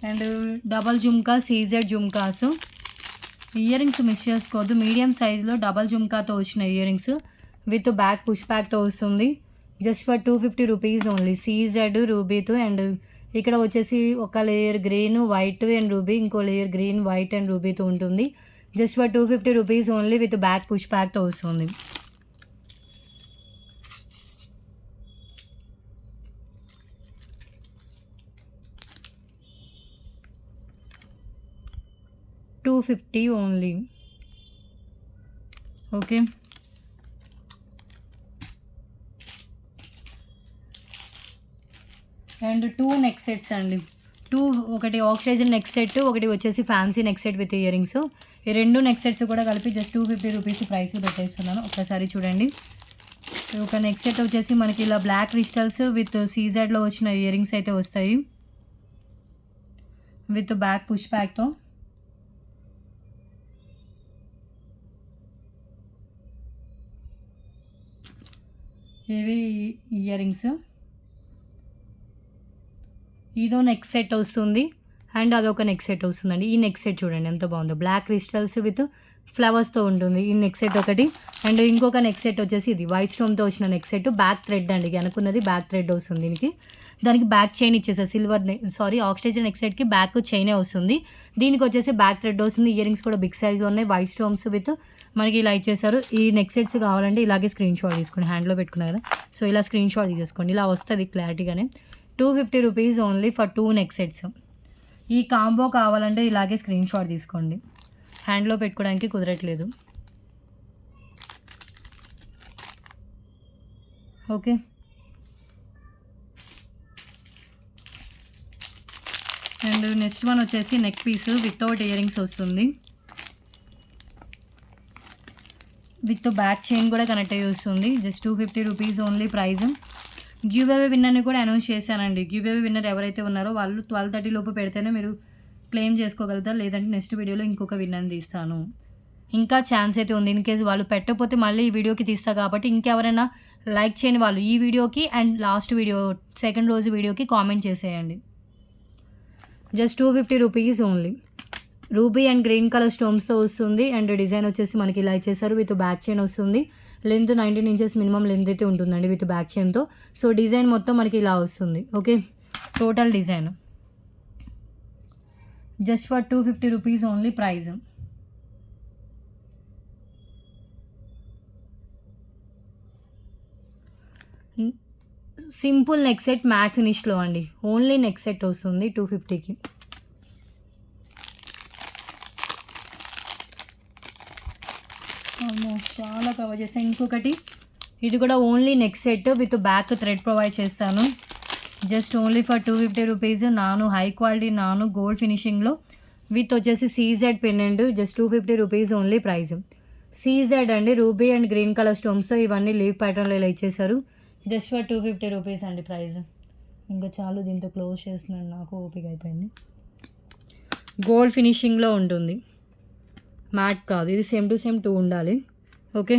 And double jhumka, CZ jhumkas, earrings miss చేసుకోవద్దు, మీడియం సైజులో డబల్ జుమ్కాతో వచ్చిన ear rings, with back push బ్యాక్తో వస్తుంది, just for 250 rupees only, CZ రూబీతో. అండ్ ఇక్కడ వచ్చేసి ఒక layer green white and ruby, ఇంకో లేయర్ గ్రీన్ వైట్ అండ్ రూబీతో ఉంటుంది, just for 250 rupees only, with back push బ్యాక్తో వస్తుంది. $250 only, okay. And 2 neck sets అండి, ఒకటి ఆక్సిజన్ నెక్ సెట్, ఒకటి వచ్చేసి fancy neck set with ear rings, ఈ 2 నెక్ సెట్స్ కూడా కలిపి జస్ట్ 250 రూపీస్ ప్రైస్ పెట్టేస్తున్నాను, ఒకసారి చూడండి. ఒక నెక్ సెట్ వచ్చేసి మనకి ఇలా బ్లాక్ క్రిస్టల్స్ విత్ సీజెడ్లో వచ్చిన ఇయర్ రింగ్స్ అయితే వస్తాయి, విత్ బ్యాక్ పుష్ బ్యాక్తో. ఇవి ఇయర్ రింగ్స్, ఇదో నెక్ సెట్ వస్తుంది అండ్ అదొక నెక్ సెట్ వస్తుందండి. ఈ నెక్ సెట్ చూడండి ఎంత బాగుందో, బ్లాక్ క్రిస్టల్స్ విత్ ఫ్లవర్స్తో ఉంటుంది ఈ నెక్ సెట్ ఒకటి. అండ్ ఇంకొక నెక్ సెట్ వచ్చేసి ఇది వైట్ స్టోన్తో వచ్చిన నెక్ సెట్, బ్యాక్ థ్రెడ్ అండి, అనుకున్నది బ్యాక్ థ్రెడ్ వస్తుంది దీనికి. దానికి బ్యాక్ చైన్ ఇచ్చేసారు, ఆక్సిజన్ నెక్ సెట్కి బ్యాక్ చైనే వస్తుంది, దీనికి వచ్చేసి బ్యాక్ థ్రెడ్ వస్తుంది. ఇయర్ రింగ్స్ కూడా బిగ్ సైజ్లో ఉన్నాయి, వైట్ స్టోన్స్ విత్ మనకి ఇలా ఇచ్చేసారు. ఈ నెక్ సెట్స్ కావాలంటే ఇలాగే స్క్రీన్ షాట్ తీసుకోండి, హ్యాండ్లో పెట్టుకున్నారు కదా, సో ఇలా స్క్రీన్ షాట్ తీసేసుకోండి, ఇలా వస్తుంది క్లారిటీగానే. 250 rupees only for 2 neck sets. ఈ కాంబో కావాలంటే ఇలాగే స్క్రీన్ షాట్ తీసుకోండి, హ్యాండ్లో పెట్టుకోవడానికి కుదరట్లేదు, ఓకే. అండ్ నెక్స్ట్ వన్ వచ్చేసి neck piece without ear rings వస్తుంది, విత్ బ్యాక్ చైన్ కూడా కనెక్ట్ అయ్యి వస్తుంది, just 250 rupees only price. Giveaway విన్నర్ని కూడా అనౌన్స్ చేశానండి. గివ్ అవే విన్నర్ ఎవరైతే ఉన్నారో వాళ్ళు 12:30 లోపు పెడితేనే మీరు క్లెయిమ్ చేసుకోగలుగుతారు, లేదంటే నెక్స్ట్ వీడియోలో ఇంకొక విన్నర్ని తీస్తాను. ఇంకా ఛాన్స్ అయితే ఉంది, ఇన్ కేసు వాళ్ళు పెట్టకపోతే మళ్ళీ ఈ వీడియోకి తీస్తా కాబట్టి ఇంకెవరైనా లైక్ చేయని వాళ్ళు ఈ వీడియోకి అండ్ లాస్ట్ వీడియో సెకండ్ రోజు వీడియోకి కామెంట్ చేసేయండి. Just 250 rupees only. Ruby and green colour స్టోన్స్తో వస్తుంది అండ్ డిజైన్ వచ్చేసి మనకి ఇలా ఇచ్చేసారు, విత్ బ్యాక్ చైన్ వస్తుంది. లెంత్ 19 ఇంచెస్ మినిమం లెంత్ అయితే ఉంటుందండి విత్ బ్యాక్ చైన్తో. సో డిజైన్ మొత్తం మనకి ఇలా వస్తుంది, okay. Total design just for 250 rupees only price. Simple neck set matte ఫినిష్లో అండి, ఓన్లీ నెక్ సెట్ వస్తుంది 250కి. చాలా కవర్ చేస్తాను. ఇంకొకటి ఇది కూడా only neck set with back thread provide చేస్తాను, జస్ట్ ఓన్లీ ఫర్ 250 రూపీస్. నాను హై క్వాలిటీ నాను గోల్డ్ ఫినిషింగ్లో విత్ వచ్చేసి CZ pendant, just 250 rupees only price. CZ అండి, రూబీ అండ్ గ్రీన్ కలర్ స్టోన్స్తో ఇవన్నీ లీవ్ ప్యాటర్న్లో ఇలా ఇచ్చేసారు, జస్ట్ ఫర్ 250 రూపీస్ అండి ప్రైస్. ఇంకా చాలు, దీంతో క్లోజ్ చేస్తున్నాను, నాకు ఓపిక అయిపోయింది. గోల్డ్ ఫినిషింగ్లో ఉంటుంది, మ్యాట్ కాదు, ఇది సేమ్ టు సేమ్ 2 ఉండాలి, ఓకే.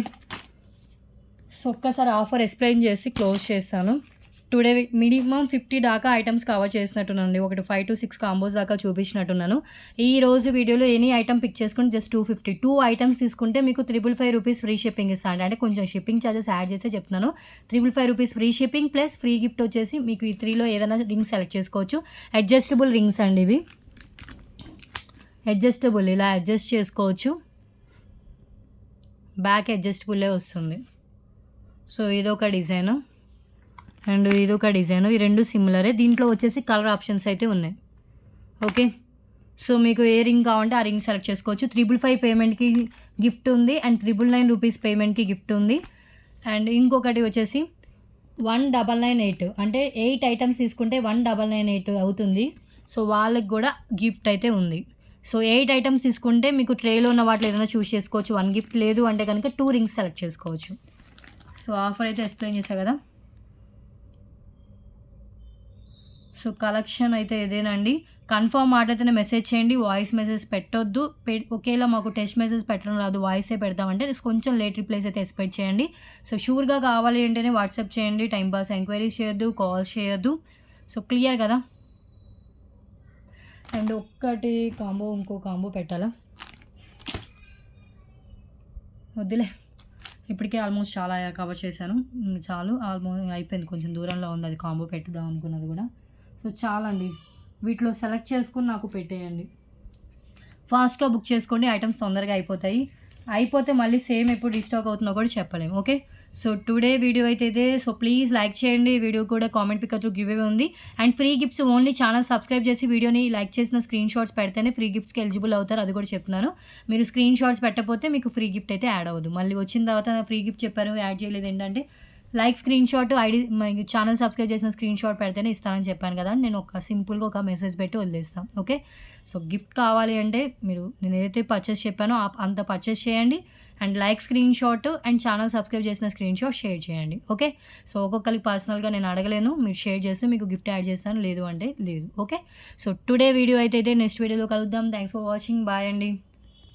సో ఒక్కసారి ఆఫర్ ఎక్స్ప్లెయిన్ చేసి క్లోజ్ చేస్తాను. టుడే మినిమం 50 దాకా ఐటమ్స్ కవర్ చేసినట్టున్నానండి. ఒకటి 5 to 6 కాంబోస్ దాకా చూపించినట్టున్నాను. ఈ రోజు వీడియోలో ఎనీ ఐటమ్ పిక్ చేసుకొని జస్ట్ 250 2 ఐటమ్స్ తీసుకుంటే మీకు 555 రూపీస్ ఫ్రీ షిప్పింగ్ ఇస్తాను. అంటే కొంచెం షిప్పింగ్ ఛార్జెస్ యాడ్ చేస్తే చెప్తున్నాను. 555 rupees free shipping plus free gift వచ్చేసి మీకు ఈ 3లో ఏదైనా రింగ్స్ సెలెక్ట్ చేసుకోవచ్చు. అడ్జస్టబుల్ రింగ్స్ అండి ఇవి. అడ్జస్టబుల్ ఇలా అడ్జస్ట్ చేసుకోవచ్చు. బ్యాక్ అడ్జస్టబుల్లే వస్తుంది. సో ఇదొక డిజైను అండ్ ఇదొక డిజైను. ఈ రెండు సిమిలరే. దీంట్లో వచ్చేసి కలర్ ఆప్షన్స్ అయితే ఉన్నాయి. ఓకే, సో మీకు ఏ రింగ్ కావాలంటే ఆ రింగ్ సెలెక్ట్ చేసుకోవచ్చు. 555 పేమెంట్కి గిఫ్ట్ ఉంది అండ్ 999 రూపీస్ పేమెంట్కి గిఫ్ట్ ఉంది. అండ్ ఇంకొకటి వచ్చేసి 1998 అంటే 8 ఐటమ్స్ తీసుకుంటే 1998 అవుతుంది. సో వాళ్ళకి కూడా గిఫ్ట్ అయితే ఉంది. సో 8 ఐటమ్స్ తీసుకుంటే మీకు ట్రేలో ఉన్న వాటిలో ఏదైనా చూస్ చేసుకోవచ్చు. 1 గిఫ్ట్ లేదు అంటే కనుక 2 రింగ్స్ సెలెక్ట్ చేసుకోవచ్చు. సో ఆఫర్ అయితే ఎక్స్ప్లెయిన్ చేశా కదా. సో కలెక్షన్ అయితే ఇదేనండి. కన్ఫర్మ్ మాట అయితేనే మెసేజ్ చేయండి. వాయిస్ మెసేజ్ పెట్టొద్దు. ఒకేలా మాకు టెక్స్ట్ మెసేజ్ పెట్టడం రాదు, వాయిసే పెడతామంటే కొంచెం లేట్ రిప్లైస్ అయితే ఎక్స్పెక్ట్ చేయండి. సో షూర్గా కావాలి అంటేనే వాట్సాప్ చేయండి. టైంపాస్ ఎంక్వైరీస్ చేయొద్దు, కాల్స్ చేయొద్దు. సో క్లియర్ కదా. అండ్ ఒక్కటి కాంబో ఇంకో కాంబో పెట్టాలా, వద్దులే, ఇప్పటికే ఆల్మోస్ట్ చాలా కవర్ చేశాను. చాలు, ఆల్మోస్ట్ అయిపోయింది. కొంచెం దూరంలో ఉంది అది కాంబో పెట్టుదాం అనుకున్నది కూడా. సో చాలండి, వీటిలో సెలెక్ట్ చేసుకుని నాకు పెట్టేయండి. ఫాస్ట్గా బుక్ చేసుకోండి, ఐటమ్స్ తొందరగా అయిపోతాయి. అయిపోతే మళ్ళీ సేమ్ ఎప్పుడు రీస్టాక్ అవుతుందో కూడా చెప్పలేము. ఓకే, సో టుడే వీడియో అయితే ఇదే. సో ప్లీజ్ లైక్ చేయండి. వీడియో కూడా comment pick through give away ఉంది. And free gifts only channel subscribe చేసి వీడియోని లైక్ చేసిన స్క్రీన్ షాట్స్ పెడితేనే ఫ్రీ గిఫ్ట్స్కి ఎలిజిబుల్ అవుతారు. అది కూడా చెప్తున్నాను. మీరు స్క్రీన్ షాట్స్ పెట్టకపోతే మీకు ఫ్రీ గిఫ్ట్ అయితే యాడ్ అవ్వదు. మళ్ళీ వచ్చిన తర్వాత ఫ్రీ గిఫ్ట్ చెప్పారు యాడ్ చేయలేదు ఏంటంటే, like screen shot ID channel subscribe చేసిన స్క్రీన్ షాట్ పెడితేనే ఇస్తానని చెప్పాను కదా. నేను ఒక సింపుల్గా ఒక మెసేజ్ పెట్టి వదిలేస్తాను. ఓకే, సో గిఫ్ట్ కావాలి అంటే మీరు నేను ఏదైతే పర్చేస్ చెప్పానో అంత పర్చేస్ చేయండి. And like screen shot and channel subscribe చేసిన స్క్రీన్ షాట్ షేర్ చేయండి. ఓకే, సో ఒక్కొక్కరికి పర్సనల్గా నేను అడగలేను. మీరు షేర్ చేస్తే మీకు గిఫ్ట్ యాడ్ చేస్తాను, లేదు అంటే లేదు. ఓకే, సో టుడే వీడియో అయితే నెక్స్ట్ వీడియోలో కలుద్దాం. Thanks for watching. బాయ్ అండి.